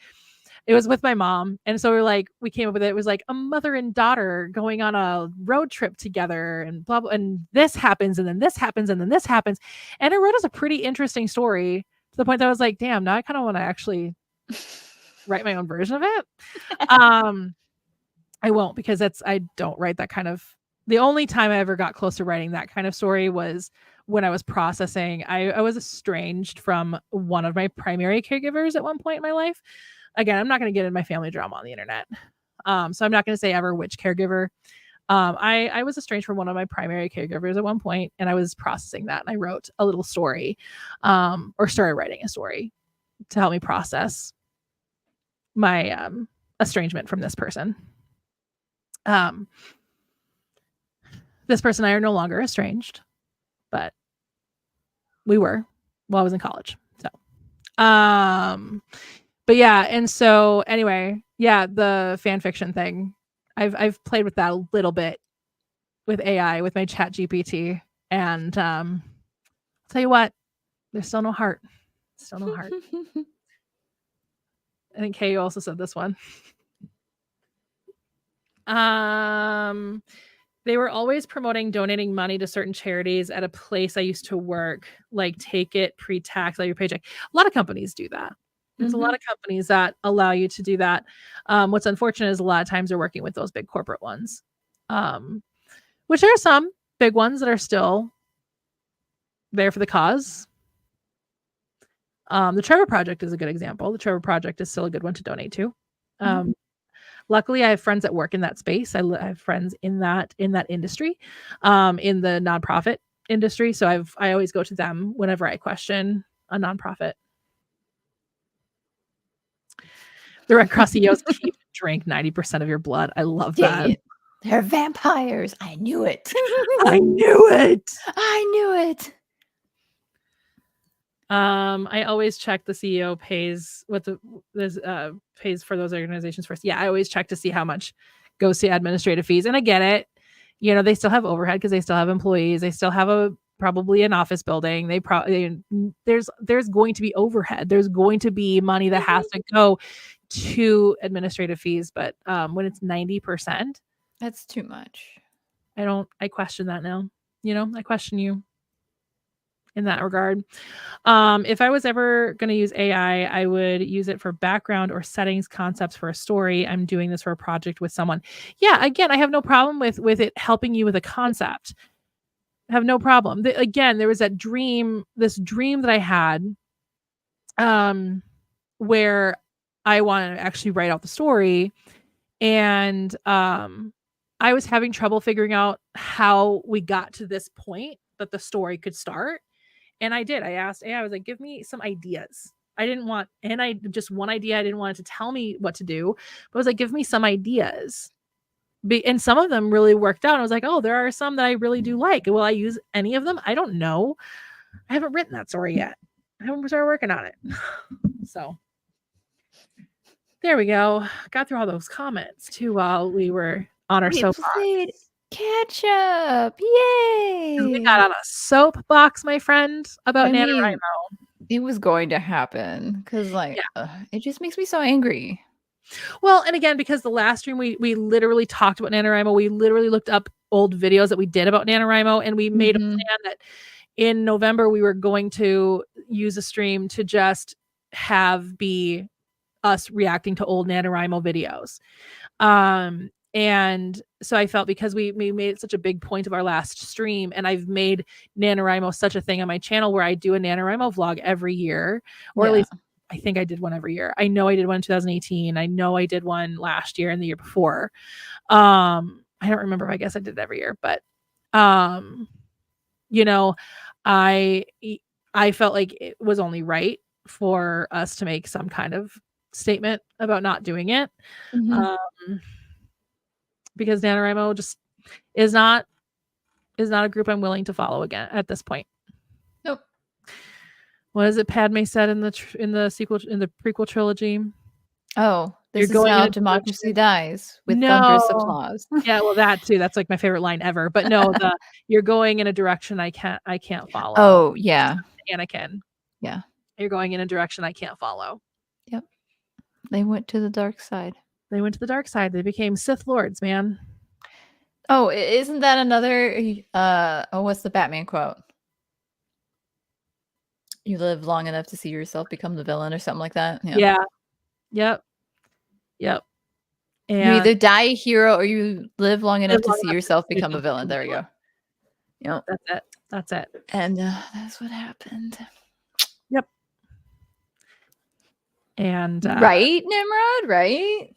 it was with my mom, and so we came up with it. It was like a mother and daughter going on a road trip together and blah blah, and this happens and then this happens and then this happens, and it wrote us a pretty interesting story to the point that I was like, damn, now I kind of want to actually write my own version of it. I won't because I don't write that kind of. The only time I ever got close to writing that kind of story was when I was processing. I was estranged from one of my primary caregivers at one point in my life. Again, I'm not going to get into my family drama on the internet. So I'm not going to say ever which caregiver. I was estranged from one of my primary caregivers at one point, and I was processing that. And I wrote a little story, or started writing a story to help me process my estrangement from this person. This person and I are no longer estranged, but we were while I was in college. So, but yeah. And so anyway, yeah, the fan fiction thing, I've played with that a little bit with AI, with my chat GPT. And, I'll tell you what, there's still no heart. Still no heart. I think Kay also said this one. They were always promoting donating money to certain charities at a place I used to work, like take it pre-tax out your paycheck. A lot of companies do that. There's a lot of companies that allow you to do that. What's unfortunate is a lot of times they're working with those big corporate ones, which there are some big ones that are still there for the cause. The Trevor Project is a good example. The Trevor Project is still a good one to donate to. Luckily, I have friends that work in that space. I have friends in that industry, in the nonprofit industry. So I always go to them whenever I question a nonprofit. The Red Cross CEOs drink 90% of your blood. I love that.
They're vampires. I knew it.
I knew it.
I knew it.
I always check the CEO pays pays for those organizations first. Yeah, I always check to see how much goes to administrative fees. And I get it. You know, they still have overhead because they still have employees. They still have probably an office building. There's going to be overhead. There's going to be money that has to go to administrative fees. But when it's 90%,
that's too much.
I question that now. You know, I question you in that regard. If I was ever going to use AI, I would use it for background or settings concepts for a story. I'm doing this for a project with someone. Yeah, again, I have no problem with it helping you with a concept. I have no problem. Again, there was this dream that I had, where I wanted to actually write out the story, and I was having trouble figuring out how we got to this point that the story could start. And I did. I asked AI, I was like, give me some ideas. Just one idea. I didn't want it to tell me what to do, but I was like, give me some ideas. And some of them really worked out. I was like, oh, there are some that I really do like. Will I use any of them? I don't know. I haven't written that story yet. I haven't started working on it. So there we go. Got through all those comments too while we were on our soapbox.
Catch up. Yay.
We got on a soapbox, my friend, about NaNoWriMo.
It was going to happen because it just makes me so angry.
Well, and again, because the last stream we literally talked about NaNoWriMo. We literally looked up old videos that we did about NaNoWriMo, and we made a plan that in November we were going to use a stream to just have be us reacting to old NaNoWriMo videos. And so I felt because we made it such a big point of our last stream, and I've made NaNoWriMo such a thing on my channel where I do a NaNoWriMo vlog every year, or at least I think I did one every year. I know I did one in 2018. I know I did one last year and the year before. I don't remember if I guess I did it every year, but you know, I felt like it was only right for us to make some kind of statement about not doing it. Because NaNoWriMo just is not a group I'm willing to follow again at this point.
Nope.
What is it Padme said in the prequel trilogy?
Oh, this is how democracy dies, with thunderous applause.
Yeah, well, that too. That's like my favorite line ever. But no, you're going in a direction I can't follow.
Oh, yeah.
Anakin.
Yeah.
You're going in a direction I can't follow.
Yep. They went to the dark side.
They went to the dark side. They became Sith Lords, man.
Oh, isn't that another what's the Batman quote? You live long enough to see yourself become the villain or something like that.
Yeah. Yep. And
you either die a hero or you live long enough to see yourself become a villain. There we go. Yep.
That's it.
And that's what happened.
Yep. And
right, Nimrod, right?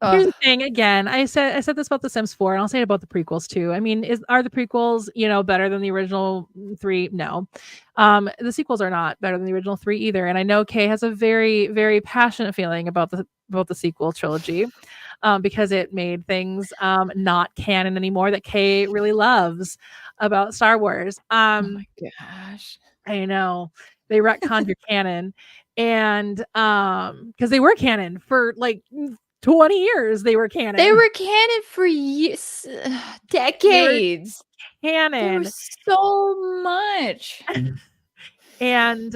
Here's the thing. Again, I said this about The Sims 4, and I'll say it about the prequels too. I mean, are the prequels, better than the original 3? No. The sequels are not better than the original 3 either. And I know Kay has a very, very passionate feeling about the sequel trilogy, because it made things not canon anymore that Kay really loves about Star Wars.
Oh my gosh.
I know. They retconned your canon. And because they were canon for like 20 years, they were canon.
They were canon for years, decades.
Canon.
There was so much.
And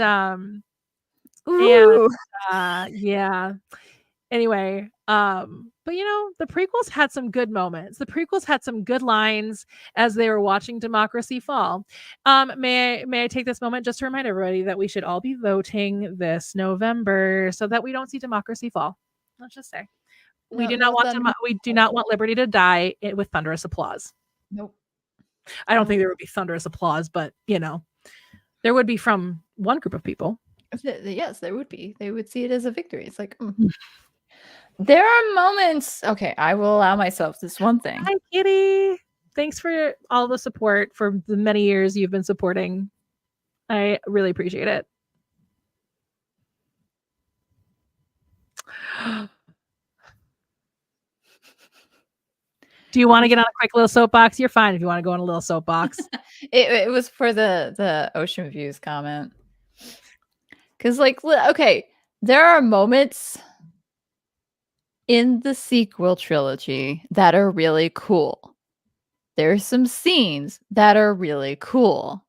yeah. Anyway, but the prequels had some good moments. The prequels had some good lines as they were watching democracy fall. May I take this moment just to remind everybody that we should all be voting this November so that we don't see democracy fall. Let's just say. We do not want liberty to die with thunderous applause.
Nope.
I don't think there would be thunderous applause, but there would be from one group of people.
Yes, there would be. They would see it as a victory. It's like, there are moments. Okay, I will allow myself this one thing.
Hi, Kitty. Thanks for all the support for the many years you've been supporting. I really appreciate it. Do you want to get on a quick little soapbox? You're fine if you want to go on a little soapbox.
It was for the Ocean Views comment. Because, okay, there are moments in the sequel trilogy that are really cool. There's some scenes that are really cool.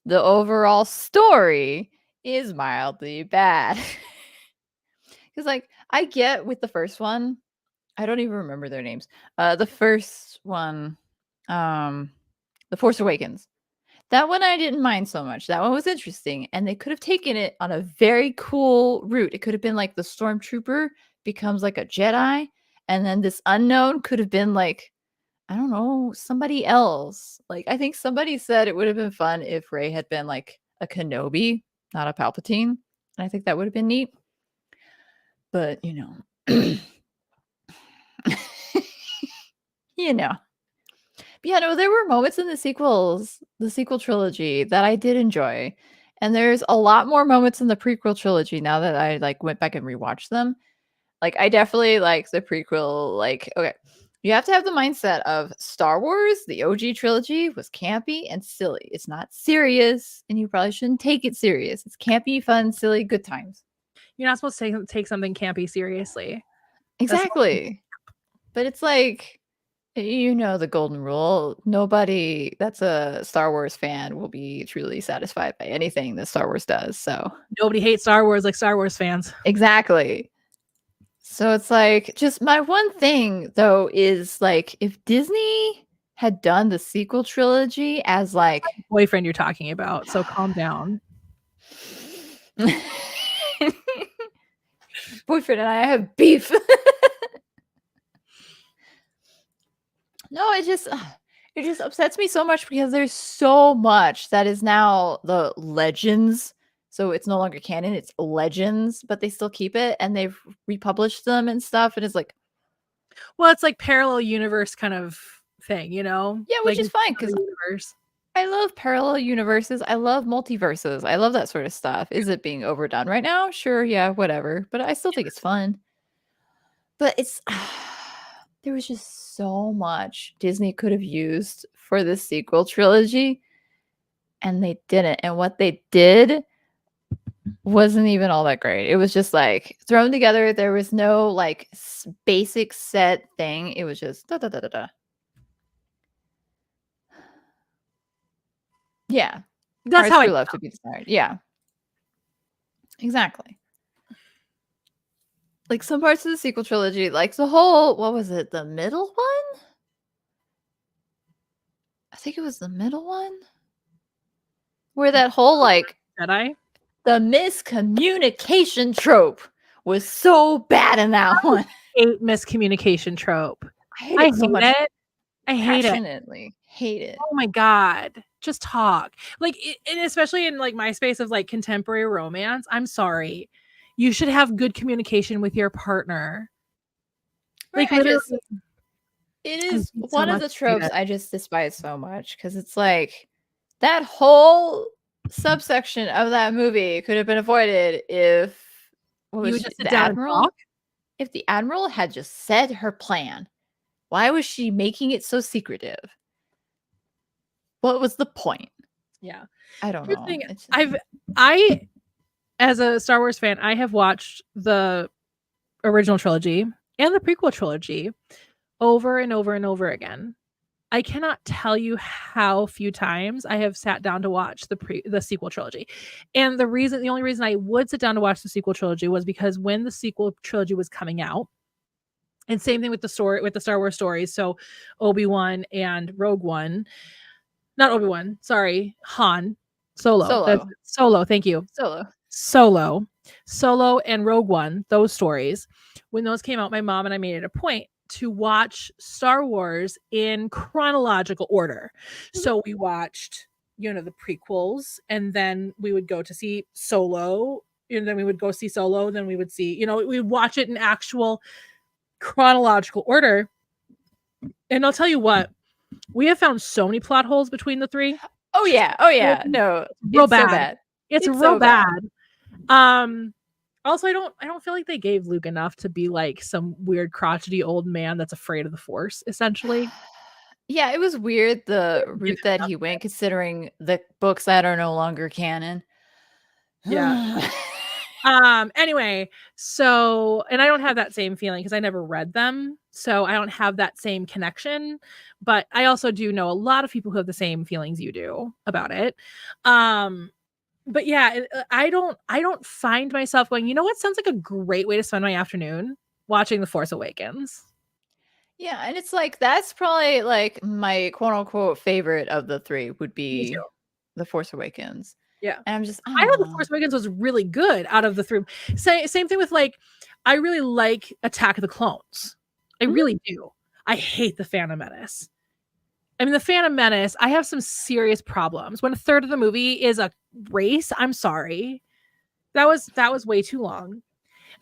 The overall story is mildly bad. Because, I get with the first one, I don't even remember their names. The first one, The Force Awakens. That one I didn't mind so much. That one was interesting. And they could have taken it on a very cool route. It could have been like the stormtrooper becomes like a Jedi. And then this unknown could have been I don't know, somebody else. I think somebody said it would have been fun if Rey had been a Kenobi, not a Palpatine. And I think that would have been neat. But, Yeah, no, there were moments in the sequel trilogy that I did enjoy. And there's a lot more moments in the prequel trilogy now that I went back and rewatched them. I definitely like the prequel. Okay, you have to have the mindset of Star Wars, the OG trilogy was campy and silly. It's not serious, and you probably shouldn't take it serious. It's campy, fun, silly, good times.
You're not supposed to take something campy seriously.
Exactly. But it's the golden rule. Nobody that's a Star Wars fan will be truly satisfied by anything that Star Wars does. So
nobody hates Star Wars like Star Wars fans.
Exactly. So it's just my one thing though is if Disney had done the sequel trilogy as
boyfriend you're talking about, so calm down.
Boyfriend and I have beef. No, it just upsets me so much because there's so much that is now the legends. So it's no longer canon, it's legends, but they still keep it and they've republished them and stuff. And it's like,
well, it's like parallel universe kind of thing, you know?
yeah, which
like
is fine because
universe.
I love parallel universes. I love multiverses. I love that sort of stuff. Is it being overdone right now? Sure, yeah, whatever. But I still think it's fun. But it's there was just so much Disney could have used for the sequel trilogy, and they didn't. And what they did wasn't even all that great. It was just like thrown together. There was no like basic set thing. It was just da da da da da. Yeah.
That's how I
love to be desired. Yeah. Exactly. Like some parts of the sequel trilogy, like the whole, what was it, the middle one? I think it was the middle one. Where that whole like
Jedi.
The miscommunication trope was so bad in that one.
Hate miscommunication trope.
I hate it so much.
I hate it.
Passionately hate it.
Oh my god. Just talk. Like and especially in like my space of like contemporary romance, I'm sorry. You should have good communication with your partner.
Right,
Like
it is one of the tropes I just despise so much because it's like that whole subsection of that movie could have been avoided if
you would just sit down and talk.
If the Admiral had just said her plan. Why was she making it so secretive? What was the point?
Yeah.
I don't know.
I as a Star Wars fan, I have watched the original trilogy and the prequel trilogy over and over and over again. I cannot tell you how few times I have sat down to watch the sequel trilogy. And the only reason I would sit down to watch the sequel trilogy was because when the sequel trilogy was coming out, and same thing with the Star Wars stories. So Obi-Wan and Rogue One, not Obi-Wan, sorry, Han, Solo. Thank you. Solo and Rogue One, those stories. When those came out, my mom and I made it a point to watch Star Wars in chronological order. So we watched, the prequels, and then we would go to see Solo, and then we would go see Solo, then we would see, we would watch it in actual chronological order. And I'll tell you what, we have found so many plot holes between the three.
Oh yeah. No,
real bad. So bad. It's real so bad. Also, I don't feel like they gave Luke enough to be like some weird crotchety old man that's afraid of the Force, essentially.
Yeah, it was weird the route that he went, considering the books that are no longer canon.
Yeah. Anyway, so, and I don't have that same feeling because I never read them, so I don't have that same connection, but I also do know a lot of people who have the same feelings you do about it. But yeah, I don't find myself going, you know what sounds like a great way to spend my afternoon? Watching The Force Awakens.
Yeah, and it's like that's probably like my quote unquote favorite of the three would be The Force Awakens.
Yeah.
And I'm just
I thought The Force Awakens was really good out of the three. Same thing with like, I really like Attack of the Clones. I really do. I hate The Phantom Menace. I mean, The Phantom Menace, I have some serious problems. When a third of the movie is a race, I'm sorry. That was way too long.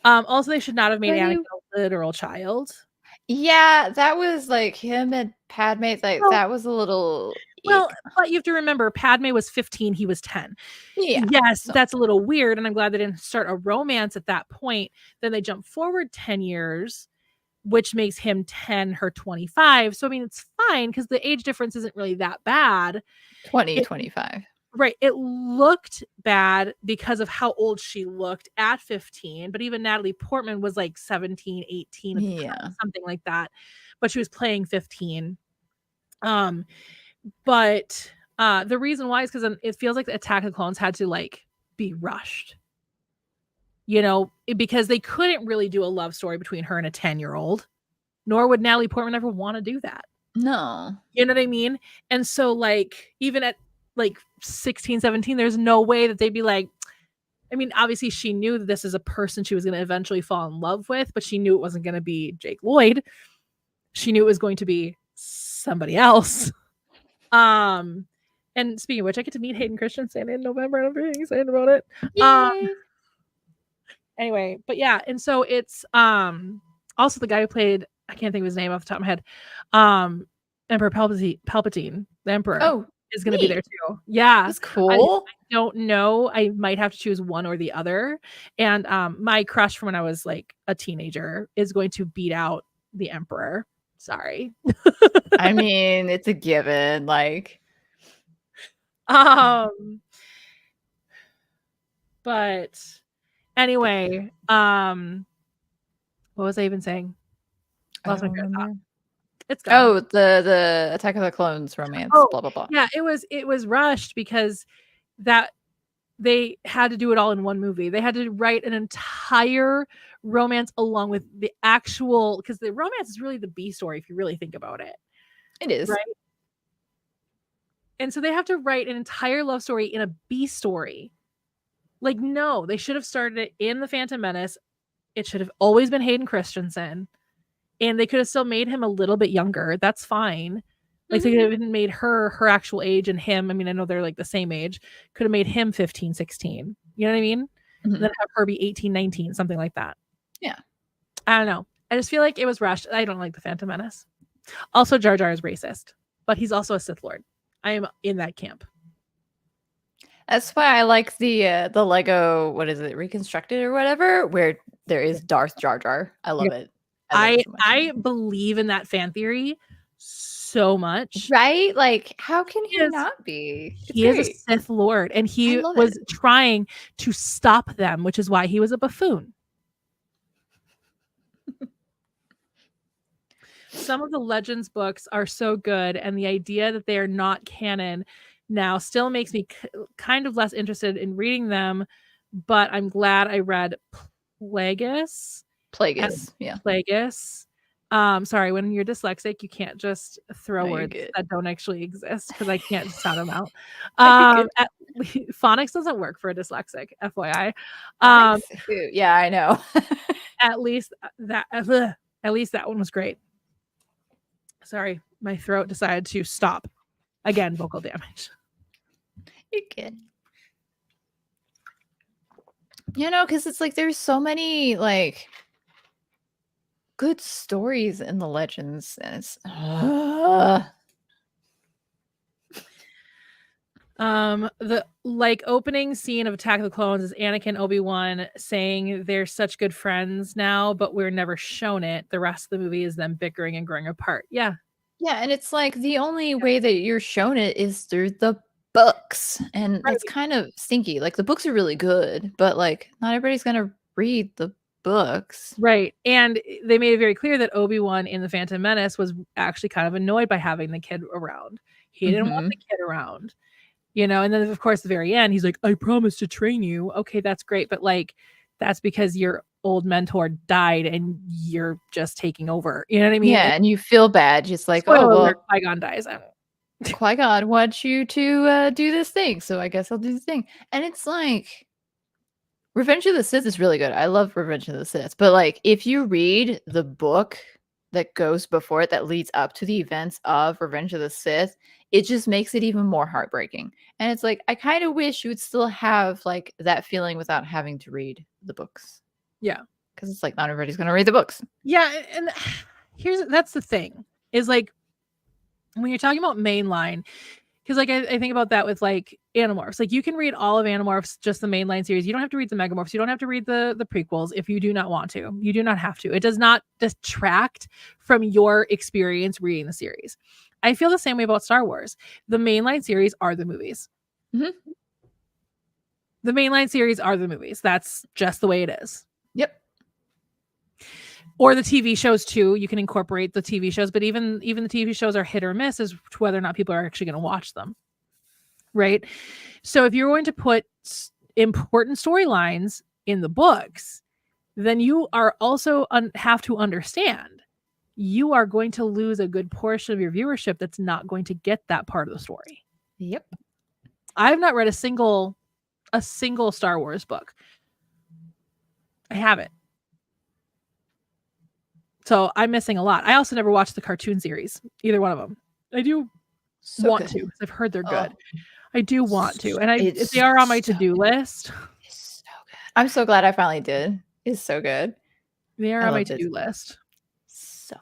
Also, they should not have made Anakin a literal child.
Yeah, that was like him and Padme. Like that was a little.
Well, but you have to remember, Padme was 15, he was 10.
Yeah.
Yes, that's a little weird, and I'm glad they didn't start a romance at that point. Then they jump forward 10 years, which makes him 10, her 25. So, I mean, it's fine because the age difference isn't really that bad.
25.
Right. It looked bad because of how old she looked at 15. But even Natalie Portman was like 17, 18, something like that. But she was playing 15. But the reason why is because it feels like the Attack of the Clones had to like be rushed. Because they couldn't really do a love story between her and a 10-year-old, nor would Natalie Portman ever want to do that.
No.
You know what I mean? And so like, even at like 16, 17, there's no way that they'd be like, I mean, obviously she knew that this is a person she was going to eventually fall in love with, but she knew it wasn't going to be Jake Lloyd. She knew it was going to be somebody else. And speaking of which, I get to meet Hayden Christensen in November, and I'm very excited about it.
Yay.
Anyway, but yeah, and so it's also the guy who played, I can't think of his name off the top of my head, Emperor Palpatine, the Emperor, is going to be there too. Yeah,
that's cool.
I don't know. I might have to choose one or the other. And my crush from when I was like a teenager is going to beat out the Emperor. Sorry.
I mean, it's a given. Like,
but anyway, what was I even saying? Lost my train of thought. It's gone.
Oh, the Attack of the Clones romance, blah blah blah.
Yeah, it was rushed because that they had to do it all in one movie. They had to write an entire romance along with the actual, because the romance is really the B story if you really think about it.
It is.
Right? And so they have to write an entire love story in a B story. Like, no, they should have started it in The Phantom Menace. It should have always been Hayden Christensen. And they could have still made him a little bit younger. That's fine. Like, they could have made her actual age and him. I mean, I know they're like the same age. Could have made him 15, 16. You know what I mean? And then have her be 18, 19, something like that.
Yeah.
I don't know. I just feel like it was rushed. I don't like The Phantom Menace. Also, Jar Jar is racist, but he's also a Sith Lord. I am in that camp.
That's why I like the Lego, what is it, Reconstructed or whatever, where there is Darth Jar Jar. I love it.
I believe in that fan theory so much.
Right? Like, how can he not be?
He is a Sith Lord, and he was trying to stop them, which is why he was a buffoon. Some of the Legends books are so good, and the idea that they are not canon now still makes me kind of less interested in reading them, but I'm glad I read Plagueis.
Yeah.
Plagueis. Sorry, when you're dyslexic, you can't just throw words that don't actually exist because I can't sound them out. Phonics doesn't work for a dyslexic, FYI.
Yeah, I know.
At least that one was great. Sorry, my throat decided to stop. Again, vocal damage.
You're good. You know, because it's like there's so many like good stories in the Legends, and it's
the like opening scene of Attack of the Clones is Anakin, Obi-Wan saying they're such good friends now, but we're never shown it. The rest of the movie is them bickering and growing apart. Yeah,
and it's like the only way that you're shown it is through the books, and that's kind of stinky. Like, the books are really good, but like not everybody's gonna read the books,
right? And they made it very clear that Obi-Wan in The Phantom Menace was actually kind of annoyed by having the kid around. He didn't want the kid around, you know. And then of course at the very end he's like, I promise to train you. Okay, that's great, but like that's because your old mentor died and you're just taking over, you know what I mean?
Yeah, and you feel bad, just like,
Qui-Gon dies.
Qui-Gon wants you to do this thing, so I guess I'll do the thing. And it's like, Revenge of the Sith is really good. I love Revenge of the Sith, but like if you read the book that goes before it that leads up to the events of Revenge of the Sith, it just makes it even more heartbreaking. And it's like, I kind of wish you would still have like that feeling without having to read the books.
Yeah,
because it's like not everybody's gonna read the books.
Yeah, and that's the thing is like when you're talking about mainline, because like I think about that with like Animorphs. Like you can read all of Animorphs, just the mainline series. You don't have to read the Megamorphs. You don't have to read the prequels if you do not want to. You do not have to. It does not detract from your experience reading the series. I feel the same way about Star Wars. The mainline series are the movies. The mainline series are the movies. That's just the way it is.
Yep.
Or the TV shows too. You can incorporate the TV shows, but even the TV shows are hit or miss as to whether or not people are actually going to watch them. Right? So if you're going to put important storylines in the books, then you are also have to understand you are going to lose a good portion of your viewership that's not going to get that part of the story.
Yep.
I've not read a single a single Star Wars book. I haven't. So I'm missing a lot. I also never watched the cartoon series, either one of them. I do want to, because I've heard they're good. I do want to, and they are on my to-do list.
It's so good. I'm so glad I finally did. It's so good.
They are on my to-do list.
So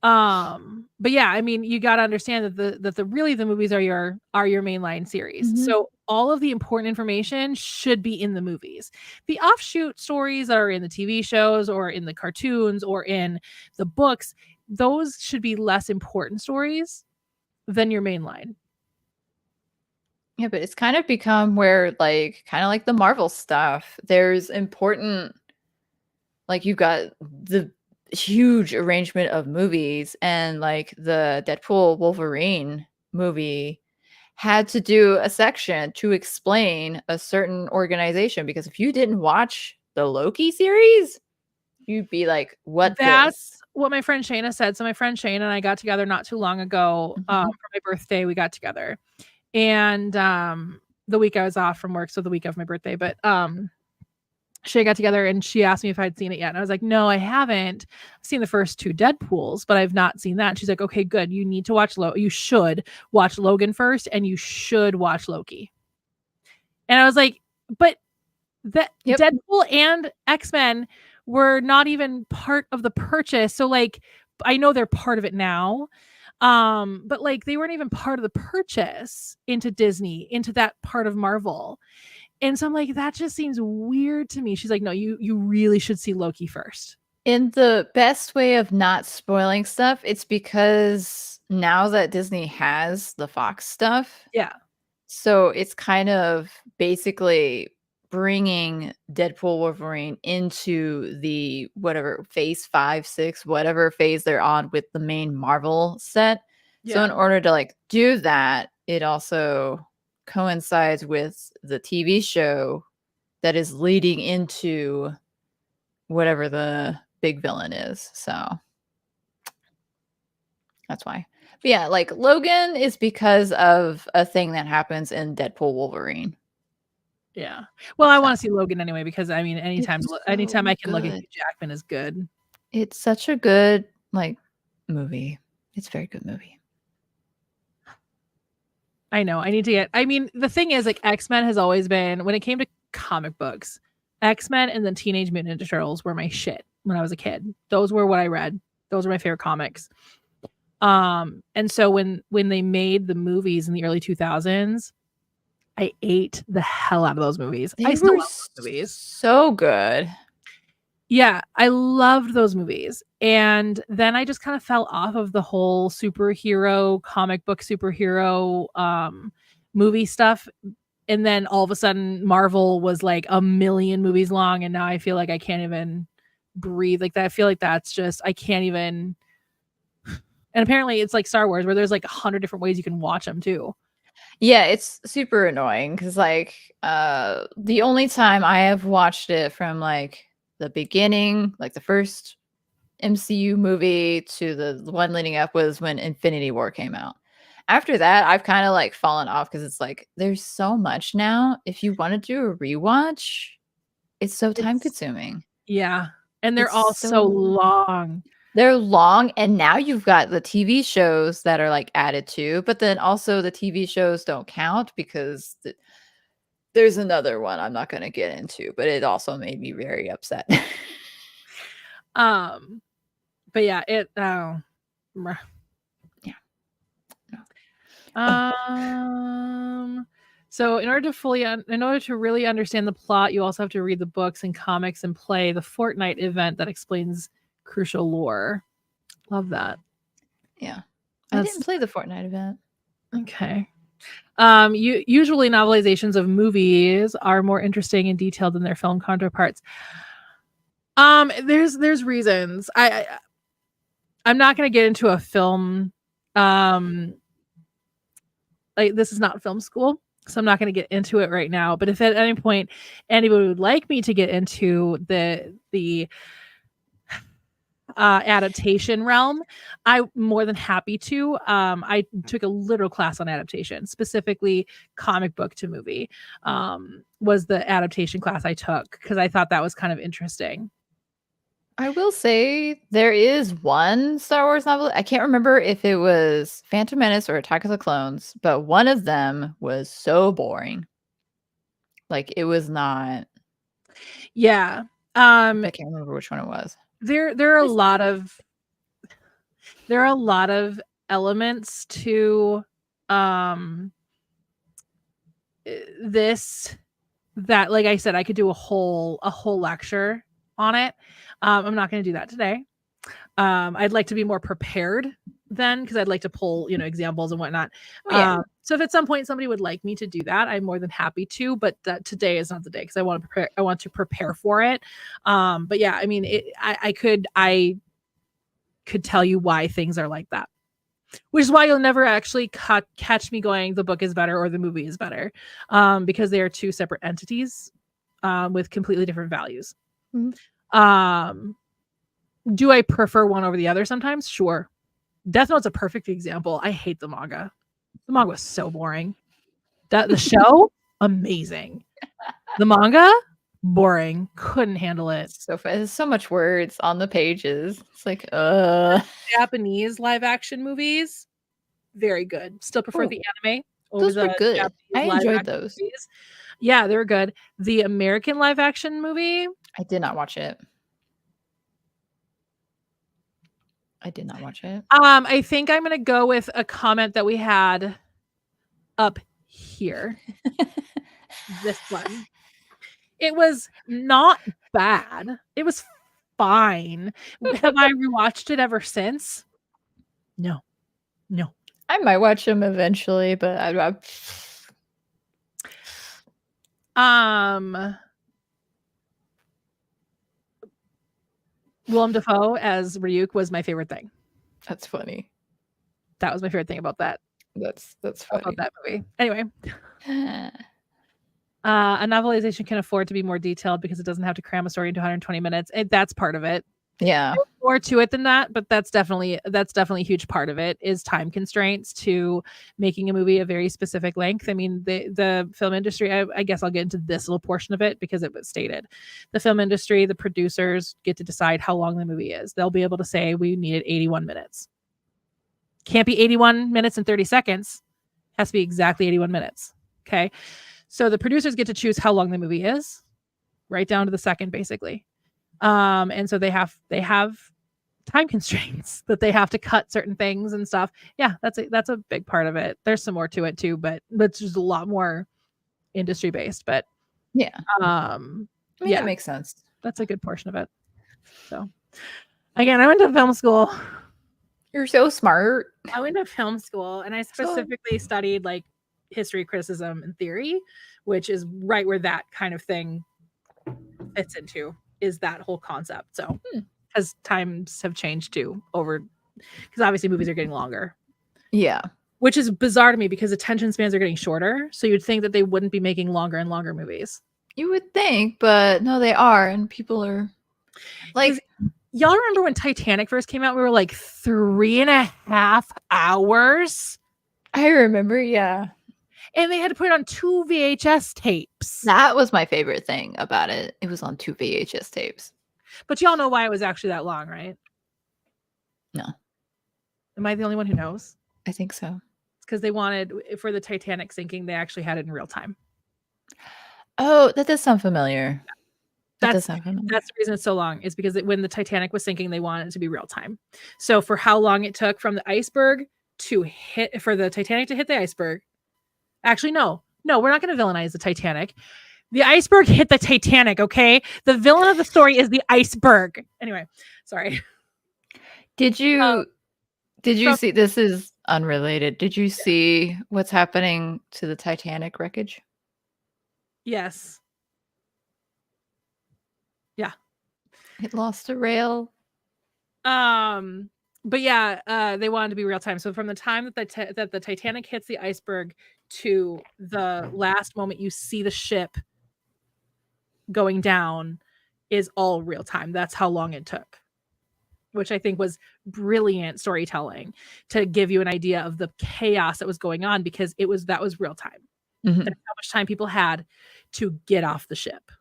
good. But yeah, I mean, you got to understand that the movies are your mainline series. So all of the important information should be in the movies. The offshoot stories that are in the TV shows or in the cartoons or in the books, those should be less important stories than your mainline.
Yeah, but it's kind of become where, like, kind of like the Marvel stuff, there's important, like, you've got the huge arrangement of movies, and like the Deadpool Wolverine movie had to do a section to explain a certain organization, because if you didn't watch the Loki series, you'd be like, what?
That's what my friend Shayna said. So my friend Shayna and I got together not too long ago. For my birthday, we got together. And the week I was off from work, so the week of my birthday. But she got together and she asked me if I'd seen it yet. And I was like, no, I haven't. I've seen the first 2 Deadpools, but I've not seen that. And she's like, okay, good. You need to watch you should watch Logan first, and you should watch Loki. And I was like, but Deadpool and X-Men were not even part of the purchase. So like, I know they're part of it now. But like they weren't even part of the purchase into Disney, into that part of Marvel. And so I'm like, that just seems weird to me. She's like, no, you really should see Loki first.
In the best way of not spoiling stuff, it's because now that Disney has the Fox stuff.
Yeah.
So it's kind of basically bringing Deadpool Wolverine into the whatever phase 5, 6, whatever phase they're on with the main Marvel set. Yeah. So in order to like do that, it also coincides with the TV show that is leading into whatever the big villain is. So that's why. But yeah, like Logan is because of a thing that happens in Deadpool Wolverine.
Yeah. Well, I want to see Logan anyway, because I mean, anytime I can look at Hugh Jackman is good.
It's such a good like movie. It's a very good movie.
I know. I need to get. I mean, the thing is, like, X-Men has always been, when it came to comic books, X-Men and then Teenage Mutant Ninja Turtles were my shit when I was a kid. Those were what I read. Those were my favorite comics. And so when they made the movies in the early 2000s, I ate the hell out of those movies. I still love those movies.
So good.
Yeah, I loved those movies. And then I just kind of fell off of the whole superhero, comic book superhero movie stuff. And then all of a sudden Marvel was like 1 million movies long, and now I feel like I can't even breathe like that. I feel like that's just, I can't even. And apparently it's like Star Wars, where there's like 100 different ways you can watch them too.
Yeah, it's super annoying because like the only time I have watched it from like the beginning, like the first MCU movie to the one leading up, was when Infinity War came out. After that, I've kind of like fallen off because it's like there's so much now. If you want to do a rewatch, it's so time consuming.
Yeah. And they're all so long.
They're long, and now you've got the TV shows that are like added to, but then also the TV shows don't count because there's another one I'm not going to get into, but it also made me very upset.
But yeah,
yeah.
No. So in order to really understand the plot, you also have to read the books and comics and play the Fortnite event that explains crucial lore. Love that.
Yeah. I didn't play the Fortnite event.
Okay. Usually novelizations of movies are more interesting and detailed than their film counterparts. There's reasons. I'm not going to get into a film. Like, this is not film school, so I'm not going to get into it right now. But if at any point anybody would like me to get into the adaptation realm, I'm more than happy to. I took a literal class on adaptation, specifically comic book to movie. Was the adaptation class I took because I thought that was kind of interesting.
I will say there is one Star Wars novel. I can't remember if it was Phantom Menace or Attack of the Clones, but one of them was so boring. Like it was not.
Yeah.
I can't remember which one it was.
There are a lot of elements to this that, like I said, I could do a whole lecture on it. I'm not going to do that today. I'd like to be more prepared then because I'd like to pull, examples and whatnot.
Oh, yeah.
So if at some point somebody would like me to do that, I'm more than happy to, but today is not the day because I want to prepare for it. But yeah, I mean, I could tell you why things are like that, which is why you'll never actually catch me going the book is better or the movie is better, because they are two separate entities with completely different values.
Mm-hmm.
Do I prefer one over the other sometimes? Sure. Death Note's a perfect example. I hate the manga. The manga was so boring. The show, amazing. The manga, boring. Couldn't handle it.
So there's so much words on the pages. It's like,
Japanese live action movies, very good. Still prefer the anime over
those were good.
Japanese
I enjoyed those.
Movies. Yeah, they were good. The American live action movie,
I did not watch it. I think I'm gonna go with a comment that we had up here. This one. It was not bad. It was fine. Have I rewatched it ever since? No. I might watch them eventually, but
Willem Dafoe as Ryuk was my favorite thing.
That's funny.
That was my favorite thing about that.
That's funny.
About that movie. Anyway. A novelization can afford to be more detailed because it doesn't have to cram a story into 120 minutes. That's part of it.
Yeah.
There's more to it than that, but that's definitely a huge part of it is time constraints to making a movie a very specific length. I mean, the film industry, I guess I'll get into this little portion of it because it was stated. The film industry, the producers get to decide how long the movie is. They'll be able to say we needed 81 minutes. Can't be 81 minutes and 30 seconds. Has to be exactly 81 minutes. Okay. So the producers get to choose how long the movie is, right down to the second, basically. And so they have time constraints that they have to cut certain things and stuff. Yeah, that's a big part of it. There's some more to it too, but it's just a lot more industry based. But
yeah, it makes sense.
That's a good portion of it. So again, I went to film school.
You're so smart.
I went to film school and I specifically studied like history, criticism, and theory, which is right where that kind of thing fits into, is that whole concept. So because times have changed too because obviously movies are getting longer.
Yeah.
Which is bizarre to me because attention spans are getting shorter. So you'd think that they wouldn't be making longer and longer movies.
You would think, but no, they are. And people are like,
y'all remember when Titanic first came out? We were like 3.5 hours.
I remember. Yeah.
And they had to put it on 2 VHS tapes.
That was my favorite thing about it. It was on 2 VHS tapes.
But y'all know why it was actually that long, right?
No.
Am I the only one who knows?
I think so.
It's because they wanted, for the Titanic sinking, they actually had it in real time.
Oh, that does sound familiar.
That's the reason it's so long, is because when the Titanic was sinking, they wanted it to be real time. So for how long it took from the iceberg for the Titanic to hit the iceberg. Actually, no, we're not going to villainize the Titanic. The iceberg hit the Titanic, okay? The villain of the story is the iceberg. Anyway, sorry.
Did you see, this is unrelated. Did you see what's happening to the Titanic wreckage?
Yes. Yeah.
It lost a rail.
But yeah, they wanted to be real time. So from the time that the Titanic hits the iceberg to the last moment you see the ship going down is all real time. That's how long it took. which I think was brilliant storytelling to give you an idea of the chaos that was going on, because that was real time.
Mhm.
That's how much time people had to get off the ship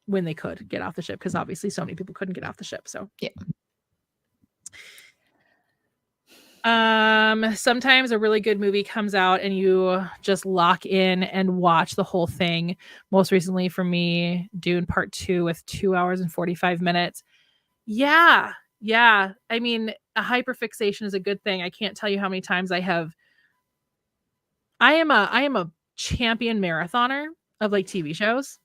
when they could get off the ship, because obviously so many people couldn't get off the ship. So
Yeah.
Sometimes a really good movie comes out and you just lock in and watch the whole thing. Most recently for me, Dune Part 2 with 2 hours and 45 minutes. Yeah. I mean, a hyperfixation is a good thing. I can't tell you how many times I am a champion marathoner of like TV shows.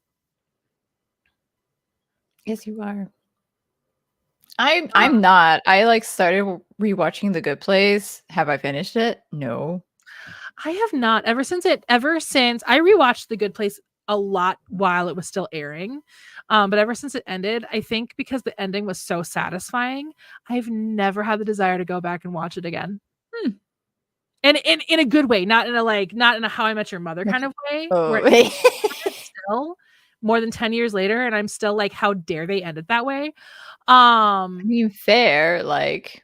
Yes, you are. I'm not. I like started rewatching The Good Place. Have I finished it? No.
I have not. Ever since I rewatched The Good Place a lot while it was still airing. But ever since it ended, I think because the ending was so satisfying, I've never had the desire to go back and watch it again. And in a good way, not in a How I Met Your Mother kind of way.
Oh,
Where still more than 10 years later, and I'm still like, how dare they end it that way?
I mean, fair, like.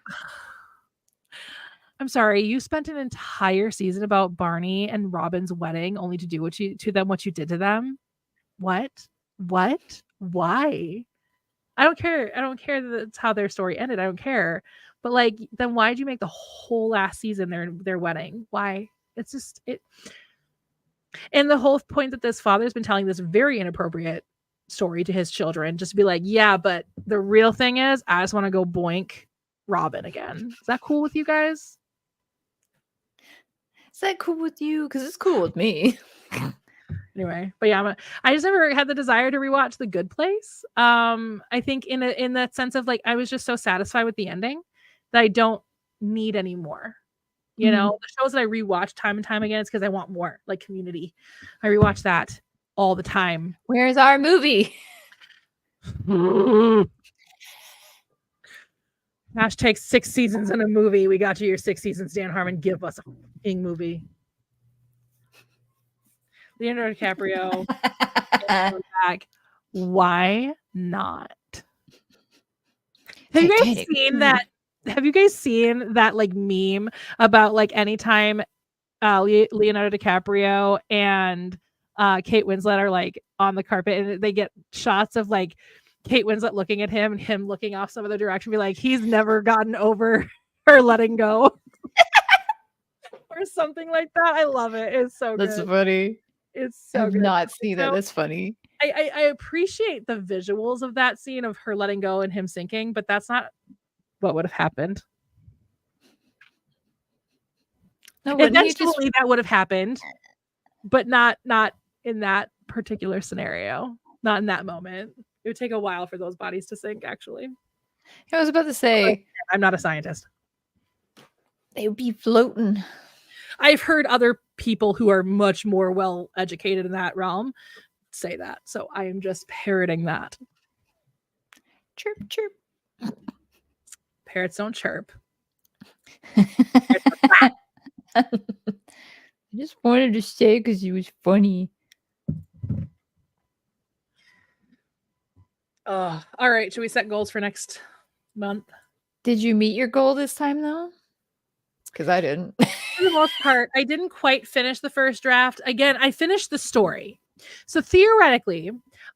I'm sorry, you spent an entire season about Barney and Robin's wedding only to do what you did to them. What? Why? I don't care. I don't care that that's how their story ended. I don't care. But like, then why'd you make the whole last season their wedding? Why? It's just it. And the whole point that this father's been telling this very inappropriate story to his children, just to be like, yeah, but the real thing is, I just want to go boink Robin again. Is that cool with you guys?
Is that cool with you? Because it's cool with me.
Anyway, but yeah, I just never had the desire to rewatch The Good Place. I think in that sense of like, I was just so satisfied with the ending that I don't need any more. You know, the shows that I rewatch time and time again, it's because I want more. Like Community, I rewatch that all the time.
Where's our movie?
Hashtag 6 seasons in a movie. We got you your 6 seasons, Dan Harmon. Give us a fucking movie. Leonardo DiCaprio. Back. Why not? Have you guys seen that? Have you guys seen that like meme about like anytime Leonardo DiCaprio and Kate Winslet are like on the carpet and they get shots of like Kate Winslet looking at him and him looking off some other direction, be like, he's never gotten over her letting go. Or something like that. I love it. It's so good.
That's funny.
It's so
I've
good.
not seen that. That's funny.
I appreciate the visuals of that scene of her letting go and him sinking, but that's not what would have happened. No, eventually that would have happened, but not in that particular scenario. Not in that moment. It would take a while for those bodies to sink, actually.
I was about to say,
I'm not a scientist.
They would be floating.
I've heard other people who are much more well educated in that realm say that. So I am just parroting that.
Chirp, chirp.
Parrots don't chirp.
I just wanted to say because it was funny.
All right. Should we set goals for next month?
Did you meet your goal this time, though? Because I didn't.
For the most part, I didn't quite finish the first draft. Again, I finished the story. So theoretically,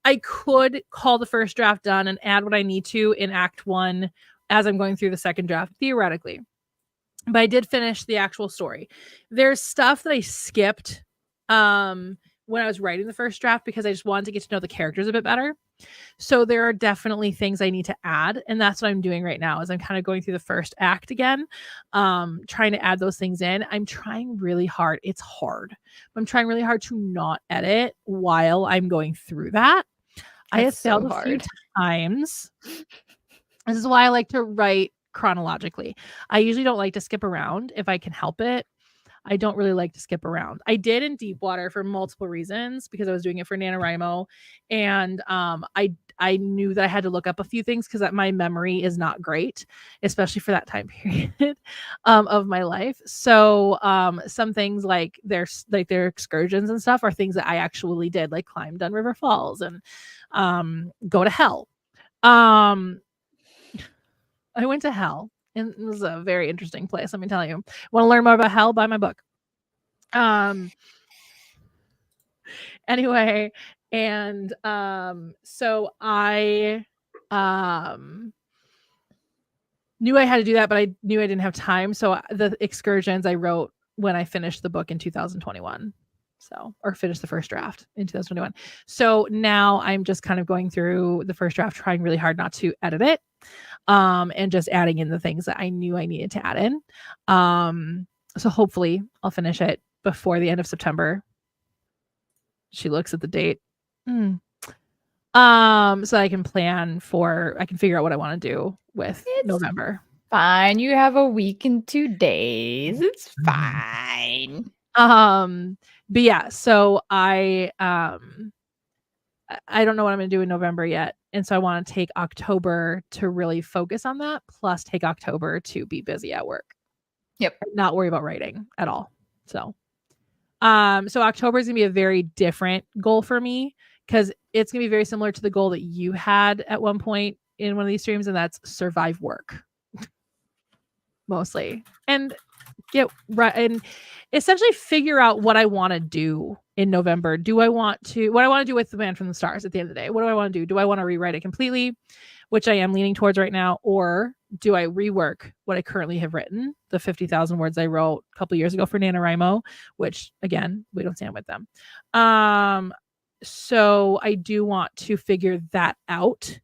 I could call the first draft done and add what I need to in Act 1 as I'm going through the second draft, theoretically. But I did finish the actual story. There's stuff that I skipped when I was writing the first draft because I just wanted to get to know the characters a bit better. So there are definitely things I need to add. And that's what I'm doing right now is I'm kind of going through the first act again, trying to add those things in. I'm trying really hard. It's hard. I'm trying really hard to not edit while I'm going through that. I have failed a few times. This is why I like to write chronologically. I usually don't like to skip around if I can help it. I don't really like to skip around. I did in Deepwater for multiple reasons because I was doing it for NaNoWriMo, and I knew that I had to look up a few things because my memory is not great, especially for that time period of my life. So some things like their excursions and stuff are things that I actually did, like climb Dun River Falls and go to hell. I went to hell, and it was a very interesting place. Let me tell you. Want to learn more about hell? Buy my book. Anyway, and so I knew I had to do that, but I knew I didn't have time. So the excursions I wrote when I finished the book in 2021. So, or finished the first draft in 2021. So now I'm just kind of going through the first draft, trying really hard not to edit it, and just adding in the things that I knew I needed to add in. So hopefully I'll finish it before the end of September. She looks at the date. So I can I can figure out what I want to do with November.
Fine. You have a week and 2 days. It's fine.
But yeah, so I don't know what I'm going to do in November yet. And so I want to take October to really focus on that, plus take October to be busy at work.
Yep.
Not worry about writing at all. So October is going to be a very different goal for me, because it's going to be very similar to the goal that you had at one point in one of these streams, and that's survive work mostly, and get right and essentially figure out what I want to do in November. What I want to do with The Man from the Stars at the end of the day? What do I want to do? Do I want to rewrite it completely, which I am leaning towards right now, or do I rework what I currently have written, the 50,000 words I wrote a couple years ago for NaNoWriMo, which again, we don't stand with them. So I do want to figure that out,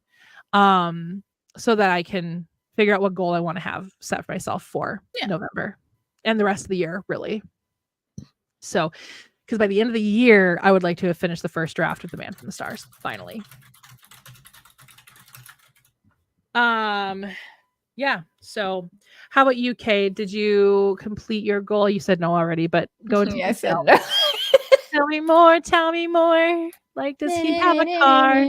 so that I can figure out what goal I want to have set for myself for November and the rest of the year, really. So, because by the end of the year, I would like to have finished the first draft of The Man from the Stars, finally. Yeah. So how about you, Kay? Did you complete your goal? You said no already, but go into
I said
detail.
no.
Tell me more. Tell me more. Like, does he have a car?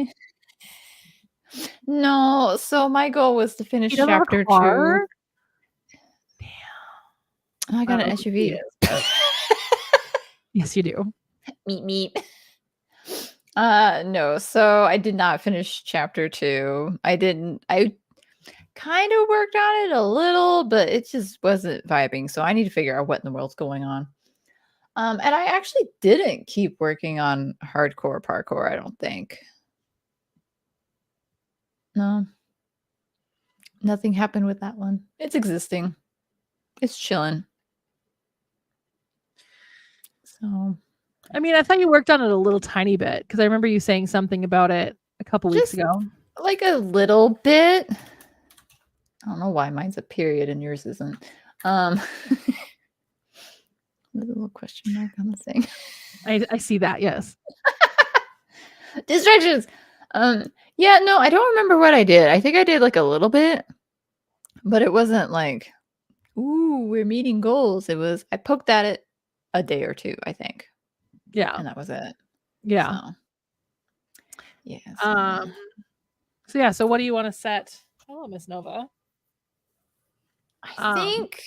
No. So my goal was to finish chapter 2.
Damn.
Oh, I got an SUV.
Yes, you do.
Meet. No. So I did not finish chapter 2. I kind of worked on it a little, but it just wasn't vibing. So I need to figure out what in the world's going on. And I actually didn't keep working on hardcore parkour, I don't think. No. Nothing happened with that one. It's existing. It's chilling. So,
I mean, I thought you worked on it a little tiny bit, because I remember you saying something about it a couple weeks ago.
Like a little bit. I don't know why mine's a period and yours isn't. There's a little question mark on the thing.
I see that, yes.
Distractions. Yeah, no, I don't remember what I did. I think I did like a little bit, but it wasn't like, ooh, we're meeting goals. It was, I poked at it a day or two, I think.
Yeah.
And that was it.
Yeah.
So, yeah.
So what do you want to set? Hello, Miss Nova.
I think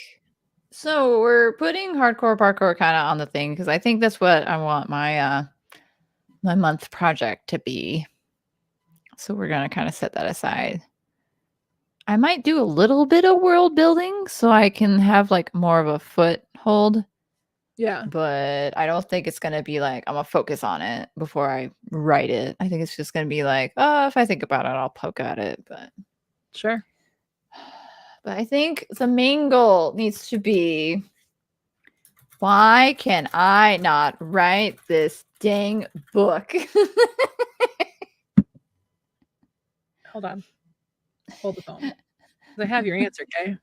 so. We're putting hardcore parkour kind of on the thing, because I think that's what I want my my month project to be. So we're gonna kind of set that aside. I might do a little bit of world building so I can have like more of a foothold.
Yeah.
But I don't think it's gonna be like I'm gonna focus on it before I write it. I think it's just gonna be like, oh, if I think about it, I'll poke at it. But
sure.
But I think the main goal needs to be, why can I not write this dang book?
Hold on. Hold the phone. I have your answer, Kay.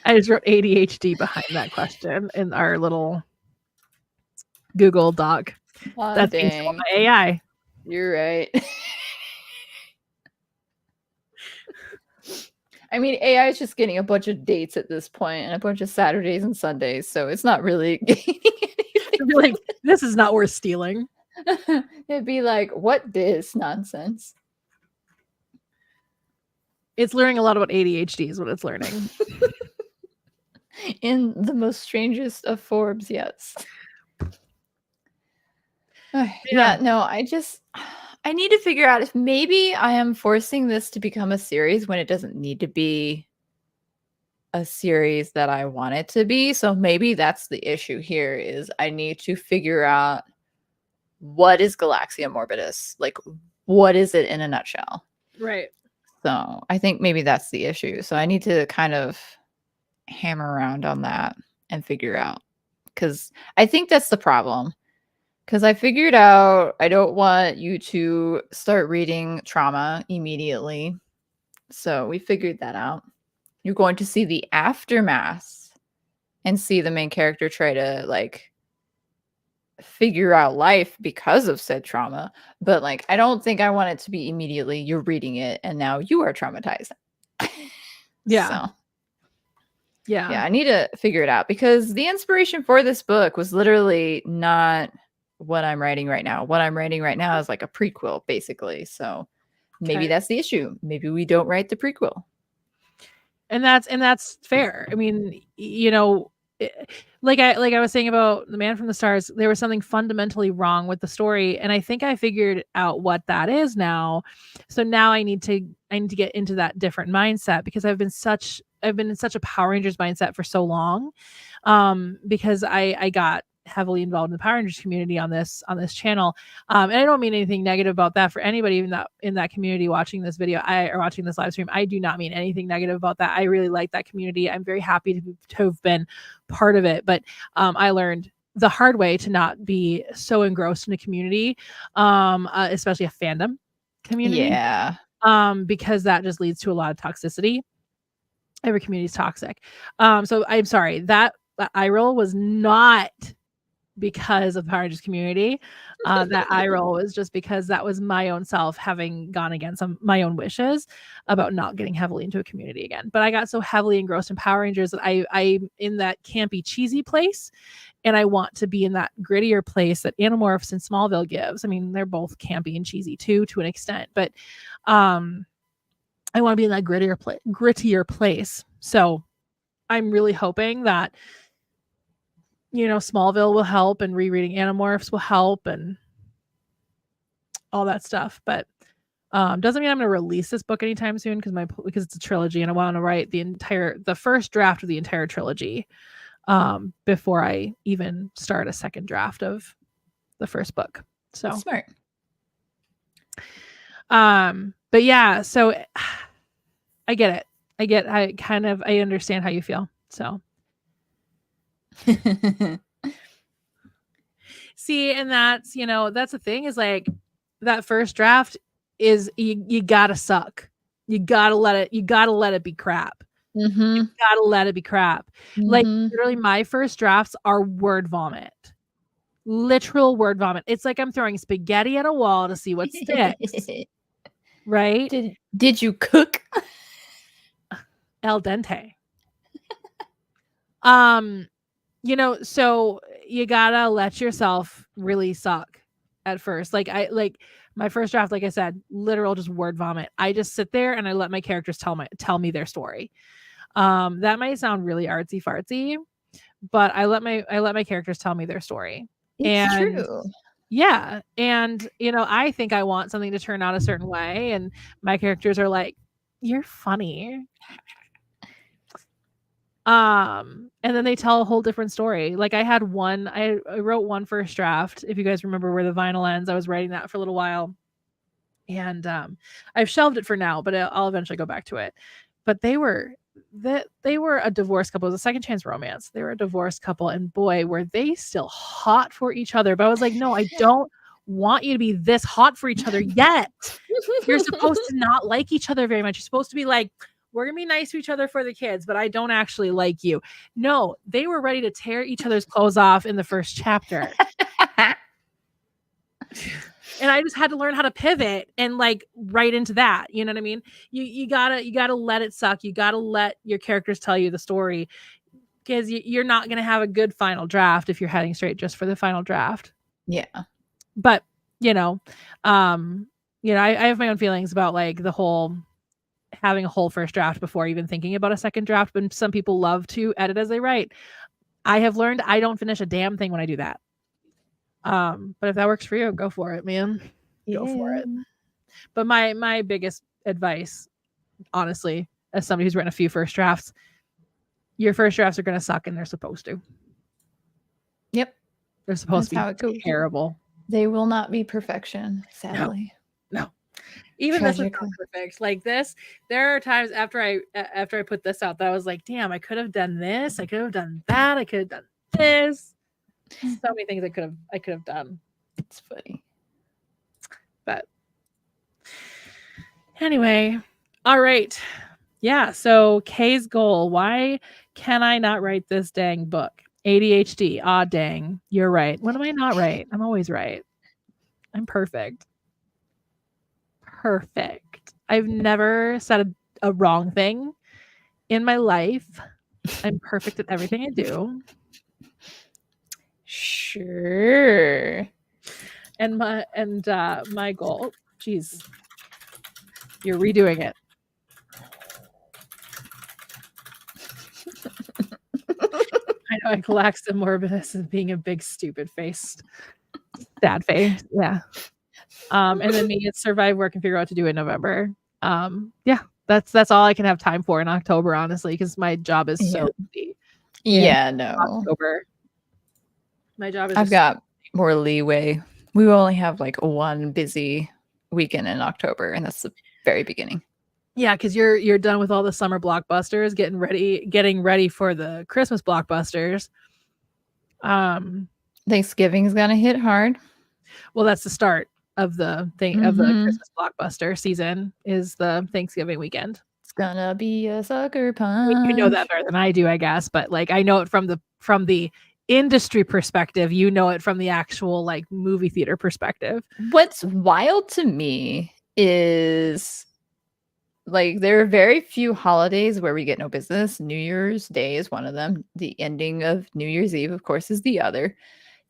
I just wrote ADHD behind that question in our little Google Doc.
Oh,
that's being sold by AI.
You're right. I mean, AI is just getting a bunch of dates at this point and a bunch of Saturdays and Sundays, so it's not really gaining anything.
Like, this is not worth stealing.
It'd be like, what this nonsense?
It's learning a lot about ADHD is what it's learning.
In the most strangest of forms, yes. Yeah, no, I I need to figure out if maybe I am forcing this to become a series when it doesn't need to be a series that I want it to be. So maybe that's the issue here is I need to figure out what is Galaxia Morbidus? Like, what is it in a nutshell?
Right.
So I think maybe that's the issue. So I need to kind of hammer around on that and figure out, because I think that's the problem. Because I figured out I don't want you to start reading trauma immediately. So we figured that out. You're going to see the aftermath and see the main character try to like figure out life because of said trauma. But like, I don't think I want it to be immediately you're reading it and now you are traumatized.
Yeah.
So
Yeah.
I need to figure it out because the inspiration for this book was literally not what I'm writing right now. What I'm writing right now is like a prequel, basically. So maybe
Okay.
that's the issue. Maybe we don't write the prequel.
And that's fair. I mean, you know, like I was saying about The Man from the Stars, there was something fundamentally wrong with the story, and I think I figured out what that is now. So now I need to get into that different mindset because I've been in such a Power Rangers mindset for so long, because I got heavily involved in the Power Rangers community on this channel, and I don't mean anything negative about that for anybody in that community watching this video or watching this live stream. I do not mean anything negative about that. I really like that community. I'm very happy to have been part of it, but I learned the hard way to not be so engrossed in a community, especially a fandom community,
Yeah.
because that just leads to a lot of toxicity. Every community is toxic. So I'm sorry that eye roll was not because of Power Rangers community. That eye roll was just because that was my own self having gone against my own wishes about not getting heavily into a community again. But I got so heavily engrossed in Power Rangers that I'm in that campy, cheesy place, and I want to be in that grittier place that Animorphs and Smallville gives. I mean, they're both campy and cheesy too, to an extent, but I want to be in that grittier place. So I'm really hoping that, you know, Smallville will help and rereading Animorphs will help and all that stuff. But doesn't mean I'm going to release this book anytime soon because it's a trilogy and I want to write the first draft of the entire trilogy before I even start a second draft of the first book. So
That's smart.
But yeah, so I get it. I understand how you feel. So see, and that's, you know, that's the thing is like that first draft is you gotta suck. You gotta let it be crap.
Mm-hmm.
You gotta let it be crap.
Mm-hmm.
Like literally my first drafts are word vomit. Literal word vomit. It's like I'm throwing spaghetti at a wall to see what sticks. Right?
Did you cook?
Al dente. You know, so you gotta let yourself really suck at first. Like my first draft, like I said, literal just word vomit. I just sit there and I let my characters tell me their story. That might sound really artsy fartsy, but I let my characters tell me their story.
It's true.
Yeah. And you know, I think I want something to turn out a certain way, and my characters are like, "You're funny." And then they tell a whole different story. Like I wrote one first draft, if you guys remember Where the Vinyl Ends. I was writing that for a little while, and I've shelved it for now, but I'll eventually go back to it. But they were a divorced couple. It was a second chance romance. They were a divorced couple, and boy, were they still hot for each other. But I was like, no, I don't want you to be this hot for each other yet. You're supposed to not like each other very much. You're supposed to be like, we're going to be nice to each other for the kids, but I don't actually like you. No, they were ready to tear each other's clothes off in the first chapter. And I just had to learn how to pivot and like right into that. You know what I mean? You gotta let it suck. You gotta let your characters tell you the story, because you're not going to have a good final draft if you're heading straight just for the final draft.
Yeah.
But I have my own feelings about like the whole having a whole first draft before even thinking about a second draft. But some people love to edit as they write. I have learned I don't finish a damn thing when I do that. But if that works for you, go for it, man. go for it. But my biggest advice, honestly, as somebody who's written a few first drafts, your first drafts are going to suck, and they're supposed to.
Yep.
They're supposed
That's how
to
it
be
goes.
terrible.
They will not be perfection, sadly.
No. Even this is not
Tragically.
perfect. Like this, there are times after I put this out that I was like, damn, I could have done this. I could have done that. I could have done this. So many things I could have done.
It's funny.
But anyway, all right. Yeah. So Kay's goal. Why can I not write this dang book? ADHD. Ah, dang. You're right. When am I not right? I'm always right. I'm perfect. Perfect. I've never said a wrong thing in my life. I'm perfect at everything I do.
Sure.
And my goal. Geez. You're redoing it. I know I lack some morbidness and being a big stupid face. Sad face. Yeah. And then me, it's survive, work, and figure out what to do in November. Yeah, that's all I can have time for in October, honestly, because my job is so busy.
Yeah, no.
October. My job is.
I've got more leeway. We will only have like one busy weekend in October, and that's the very beginning.
Yeah, because you're done with all the summer blockbusters, getting ready for the Christmas blockbusters.
Thanksgiving's gonna hit hard.
Well, that's the start of the thing of the Christmas blockbuster season is the Thanksgiving weekend.
It's gonna be a sucker punch.
You know that better than I do, I guess, but like I know it from the industry perspective. You know it from the actual like movie theater perspective.
What's wild to me is like there are very few holidays where we get no business. New Year's Day is one of them. The ending of New Year's Eve, of course, is the other.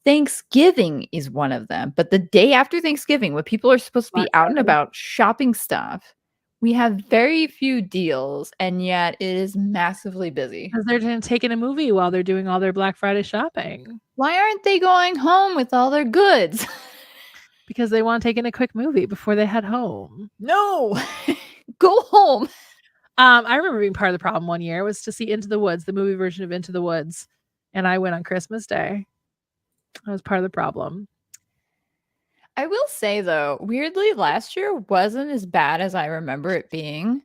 Thanksgiving is one of them. But the day after Thanksgiving, when people are supposed to be out and about shopping stuff, we have very few deals, and yet it is massively busy.
Because they're taking a movie while they're doing all their Black Friday shopping.
Why aren't they going home with all their goods?
Because they want to take in a quick movie before they head home.
No. Go home.
I remember being part of the problem one year was to see Into the Woods, the movie version of Into the Woods. And I went on Christmas Day. I was part of the problem.
I will say, though, weirdly, last year wasn't as bad as I remember it being.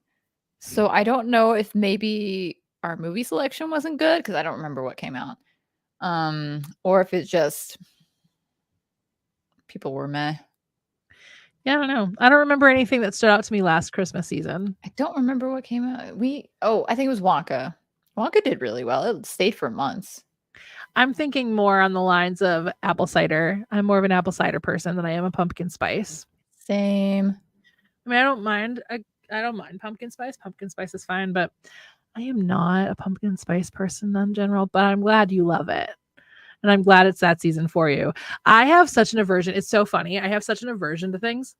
So I don't know if maybe our movie selection wasn't good because I don't remember what came out. Or if it's just people were meh.
Yeah, I don't know. I don't remember anything that stood out to me last Christmas season.
I don't remember what came out. I think it was Wonka. Wonka did really well. It stayed for months.
I'm thinking more on the lines of apple cider. I'm more of an apple cider person than I am a pumpkin spice.
Same.
I mean, I don't mind. I don't mind pumpkin spice. Pumpkin spice is fine, but I am not a pumpkin spice person in general. But I'm glad you love it, and I'm glad it's that season for you. I have such an aversion. It's so funny. I have such an aversion to things,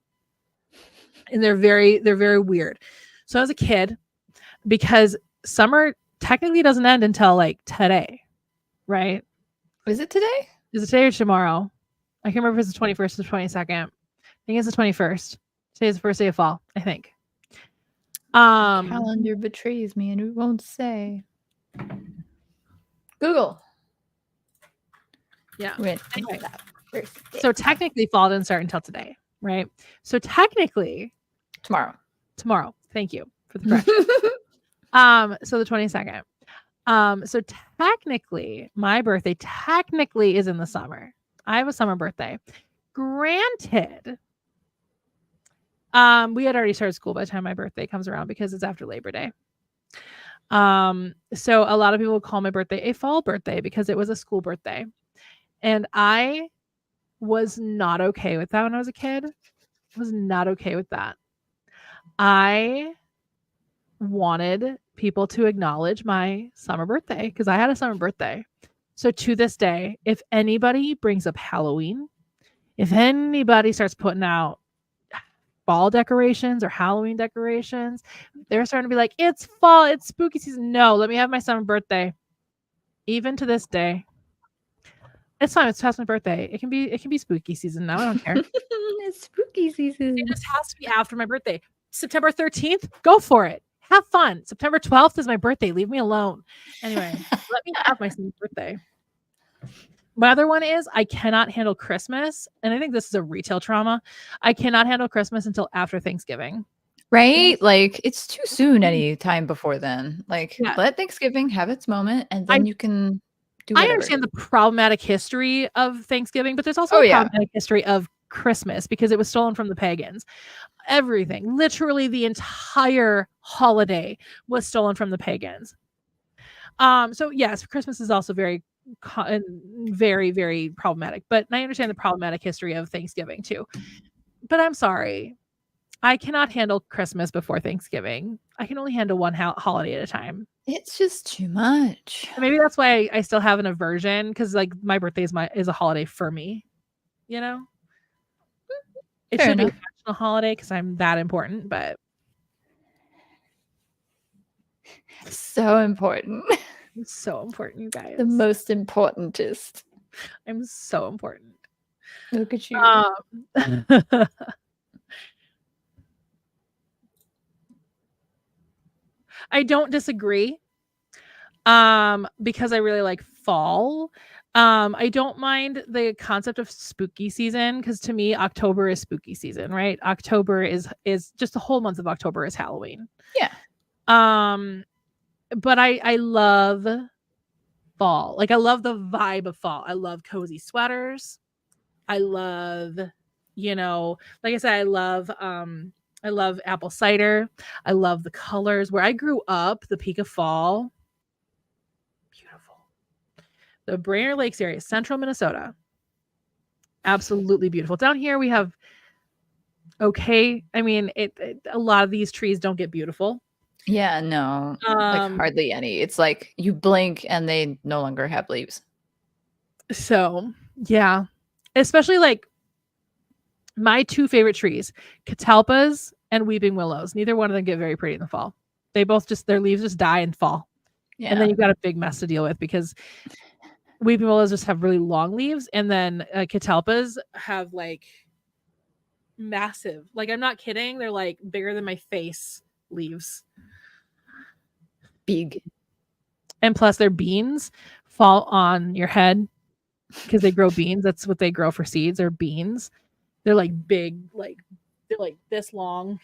and they're very weird. So as a kid, because summer technically doesn't end until like today. Right?
Is it today?
Is it today or tomorrow? I can't remember if it's the 21st or the 22nd. I think it's the 21st. Today is the first day of fall, I think.
Calendar betrays me and it won't say. Google.
Yeah.
Anyway,
so technically fall didn't start until today, right? So technically
tomorrow.
Thank you for the correction. So the 22nd. So technically, my birthday technically is in the summer. I have a summer birthday. Granted, we had already started school by the time my birthday comes around because it's after Labor Day. So a lot of people call my birthday a fall birthday because it was a school birthday. And I was not okay with that when I was a kid. I was not okay with that. I wanted people to acknowledge my summer birthday because I had a summer birthday. So to this day, if anybody brings up Halloween, if anybody starts putting out fall decorations or Halloween decorations, they're starting to be like, it's fall, it's spooky season. No, let me have my summer birthday. Even to this day. It's fine. It's past my birthday. It can be spooky season now. I don't care.
It's spooky season.
It just has to be after my birthday. September 13th, go for it. Have fun. September 12th is my birthday. Leave me alone. Anyway, let me have my son's birthday. My other one is I cannot handle Christmas. And I think this is a retail trauma. I cannot handle Christmas until after Thanksgiving.
Right? Like it's too soon any time before then. Like
Yeah.
let Thanksgiving have its moment and then you can do whatever.
I understand the problematic history of Thanksgiving, but there's also a problematic history of Christmas because it was stolen from the pagans. Everything, literally the entire holiday was stolen from the pagans. So yes, Christmas is also very, very problematic, but I understand the problematic history of Thanksgiving too. But I'm sorry, I cannot handle Christmas before Thanksgiving. I can only handle one holiday at a time.
It's just too much.
Maybe that's why I still have an aversion because like my birthday is a holiday for me, you know. It should be a national holiday because I'm that important, but
so important.
It's so important, you guys.
The most importantest.
I'm so important.
Look at you.
I don't disagree. Because I really like fall. I don't mind the concept of spooky season because to me October is spooky season, right? October is just the whole month of October is Halloween.
Yeah.
But I love fall. Like I love the vibe of fall. I love cozy sweaters. I love, like I said, I love apple cider. I love the colors. Where I grew up, the peak of fall, beautiful. The Brainerd Lakes area, central Minnesota, absolutely beautiful. Down here we have a lot of these trees don't get beautiful.
Yeah, no, like hardly any. It's like you blink and they no longer have leaves.
So yeah, especially like my two favorite trees, catalpas and weeping willows. Neither one of them get very pretty in the fall. They both their leaves just die and fall. Yeah. And then you've got a big mess to deal with because weeping willows just have really long leaves. And then catalpas have like massive, like I'm not kidding. They're like bigger than my face leaves.
Big.
And plus their beans fall on your head because they grow beans. That's what they grow for seeds or beans. They're like big, like they're like this long.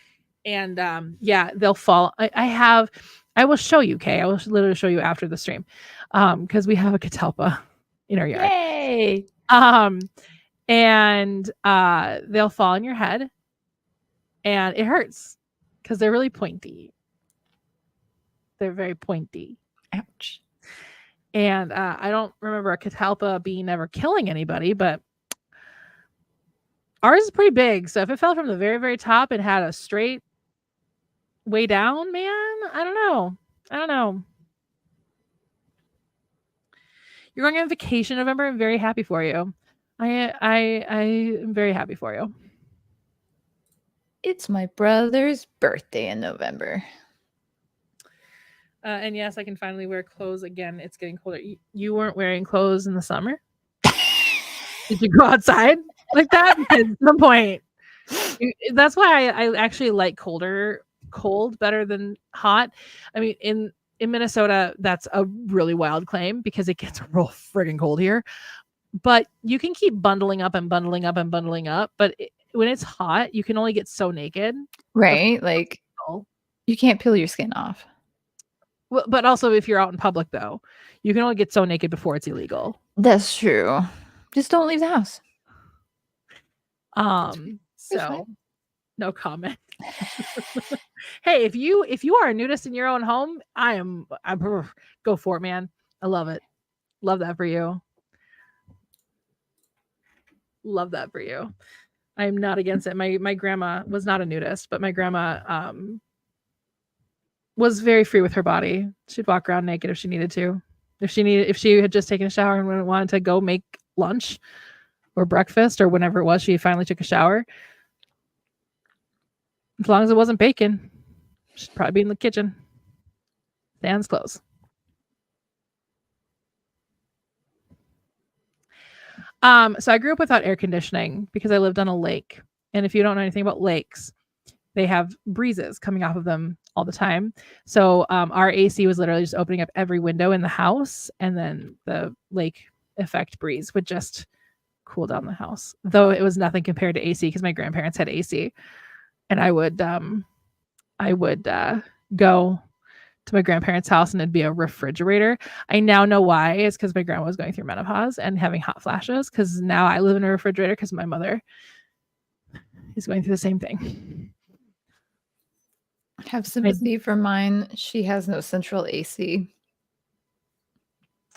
And yeah, they'll fall. I will show you, Kay. I will literally show you after the stream. Because we have a catalpa in our yard.
Yay!
And they'll fall on your head and it hurts because they're really pointy. They're very pointy.
Ouch.
And I don't remember a catalpa being ever killing anybody, but ours is pretty big. So if it fell from the very, very top and had a straight way down, man, I don't know. You're going on vacation in November. I'm very happy for you. I am very happy for you.
It's my brother's birthday in November.
And yes, I can finally wear clothes again. It's getting colder. You weren't wearing clothes in the summer? Did you go outside like that? Because at some point, that's why I actually like cold better than hot. I mean, in Minnesota, that's a really wild claim because it gets real friggin' cold here. But you can keep bundling up and bundling up and bundling up. But when it's hot, you can only get so naked.
Right? Like you can't peel your skin off.
Well, but also if you're out in public, though, you can only get so naked before it's illegal.
That's true. Just don't leave the house.
So no comment. Hey, if you are a nudist in your own home, I'm go for it, man. I love it. Love that for you. Love that for you. I'm not against it. My grandma was not a nudist, but my grandma was very free with her body. She'd walk around naked if she needed to. If she had just taken a shower and wanted to go make lunch or breakfast or whenever it was, she finally took a shower. As long as it wasn't bacon, she'd probably be in the kitchen. Sans clothes. So I grew up without air conditioning because I lived on a lake. And if you don't know anything about lakes, they have breezes coming off of them all the time. So our AC was literally just opening up every window in the house, and then the lake effect breeze would just cool down the house. Though it was nothing compared to AC because my grandparents had AC, and I would go to my grandparents' house and it'd be a refrigerator. I now know why. It's because my grandma was going through menopause and having hot flashes. Because now I live in a refrigerator because my mother is going through the same thing.
Have sympathy for mine. She has no central AC.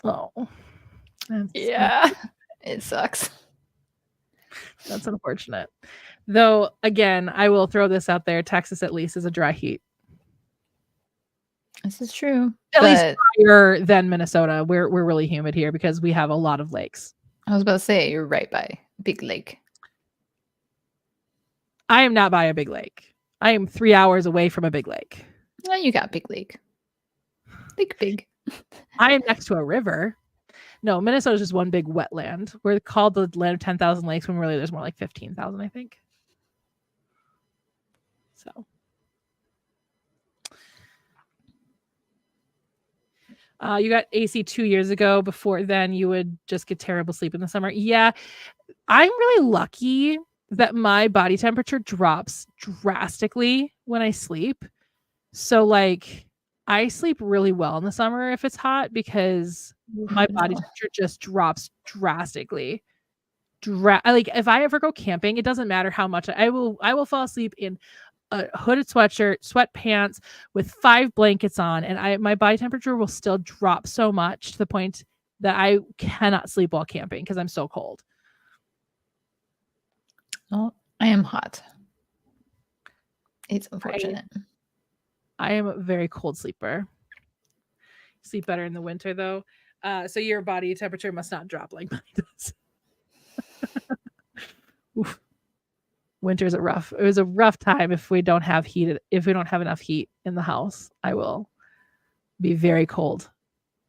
Oh,
yeah, it sucks.
That's unfortunate. Though, again, I will throw this out there. Texas at least is a dry heat.
This is true.
At least drier than Minnesota. We're really humid here because we have a lot of lakes.
I was about to say, you're right by big lake.
I am not by a big lake. I am 3 hours away from a big lake.
Oh, you got big lake. Big.
I am next to a river. No, Minnesota is just one big wetland. We're called the land of 10,000 lakes when really there's more like 15,000, I think. So. You got AC 2 years ago. Before then, you would just get terrible sleep in the summer. Yeah, I'm really lucky that my body temperature drops drastically when I sleep. So, like, I sleep really well in the summer if it's hot because my body temperature just drops drastically. Like, if I ever go camping, it doesn't matter how much I will fall asleep in a hooded sweatshirt, sweatpants with 5 blankets on, and my body temperature will still drop so much to the point that I cannot sleep while camping because I'm so cold.
Oh, I am hot. It's unfortunate.
I am a very cold sleeper. Sleep better in the winter though. So your body temperature must not drop like mine does. Oof. Winter's it was a rough time if we don't have enough heat in the house. I will be very cold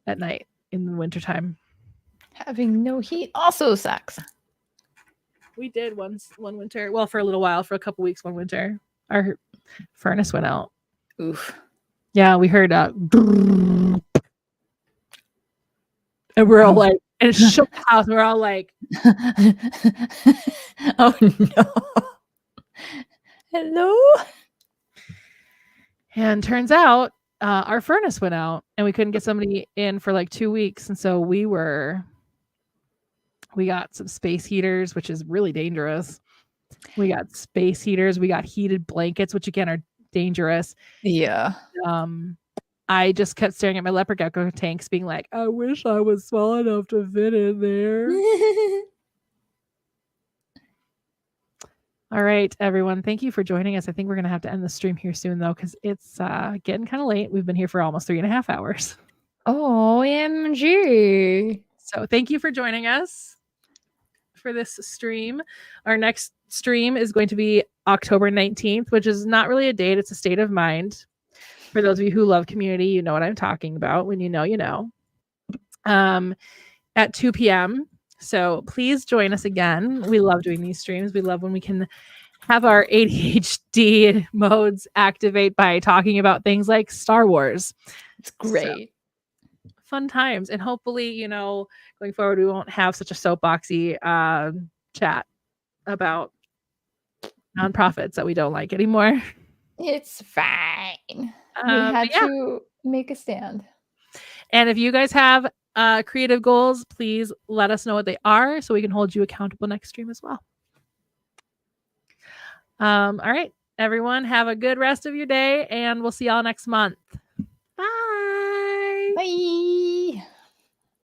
at night in the wintertime.
Having no heat also sucks.
We did one winter. Well, for a little while, for a couple weeks one winter. Our furnace went out.
Oof.
Yeah, we heard and we're all like, and it shook the house. We're all like,
oh no. Hello?
And turns out our furnace went out and we couldn't get somebody in for like 2 weeks. And so we got some space heaters, which is really dangerous. We got space heaters. We got heated blankets, which again are dangerous.
Yeah.
I just kept staring at my leopard gecko tanks being like, I wish I was small enough to fit in there. All right, everyone. Thank you for joining us. I think we're going to have to end the stream here soon, though, because it's getting kind of late. We've been here for almost 3.5 hours.
OMG.
So thank you for joining us for this stream. Our next stream is going to be October 19th, which is not really a date. It's a state of mind. For those of you who love community, you know what I'm talking about. When you know, you know. At 2 p.m., so please join us again. We love doing these streams. We love when we can have our ADHD modes activate by talking about things like Star Wars.
It's great.
So, fun times. And hopefully, going forward, we won't have such a soapboxy chat about nonprofits that we don't like anymore.
It's fine. We had to make a stand.
And if you guys have creative goals, please let us know what they are so we can hold you accountable next stream as well. All right, everyone, have a good rest of your day, and we'll see y'all next month. Bye.
Bye.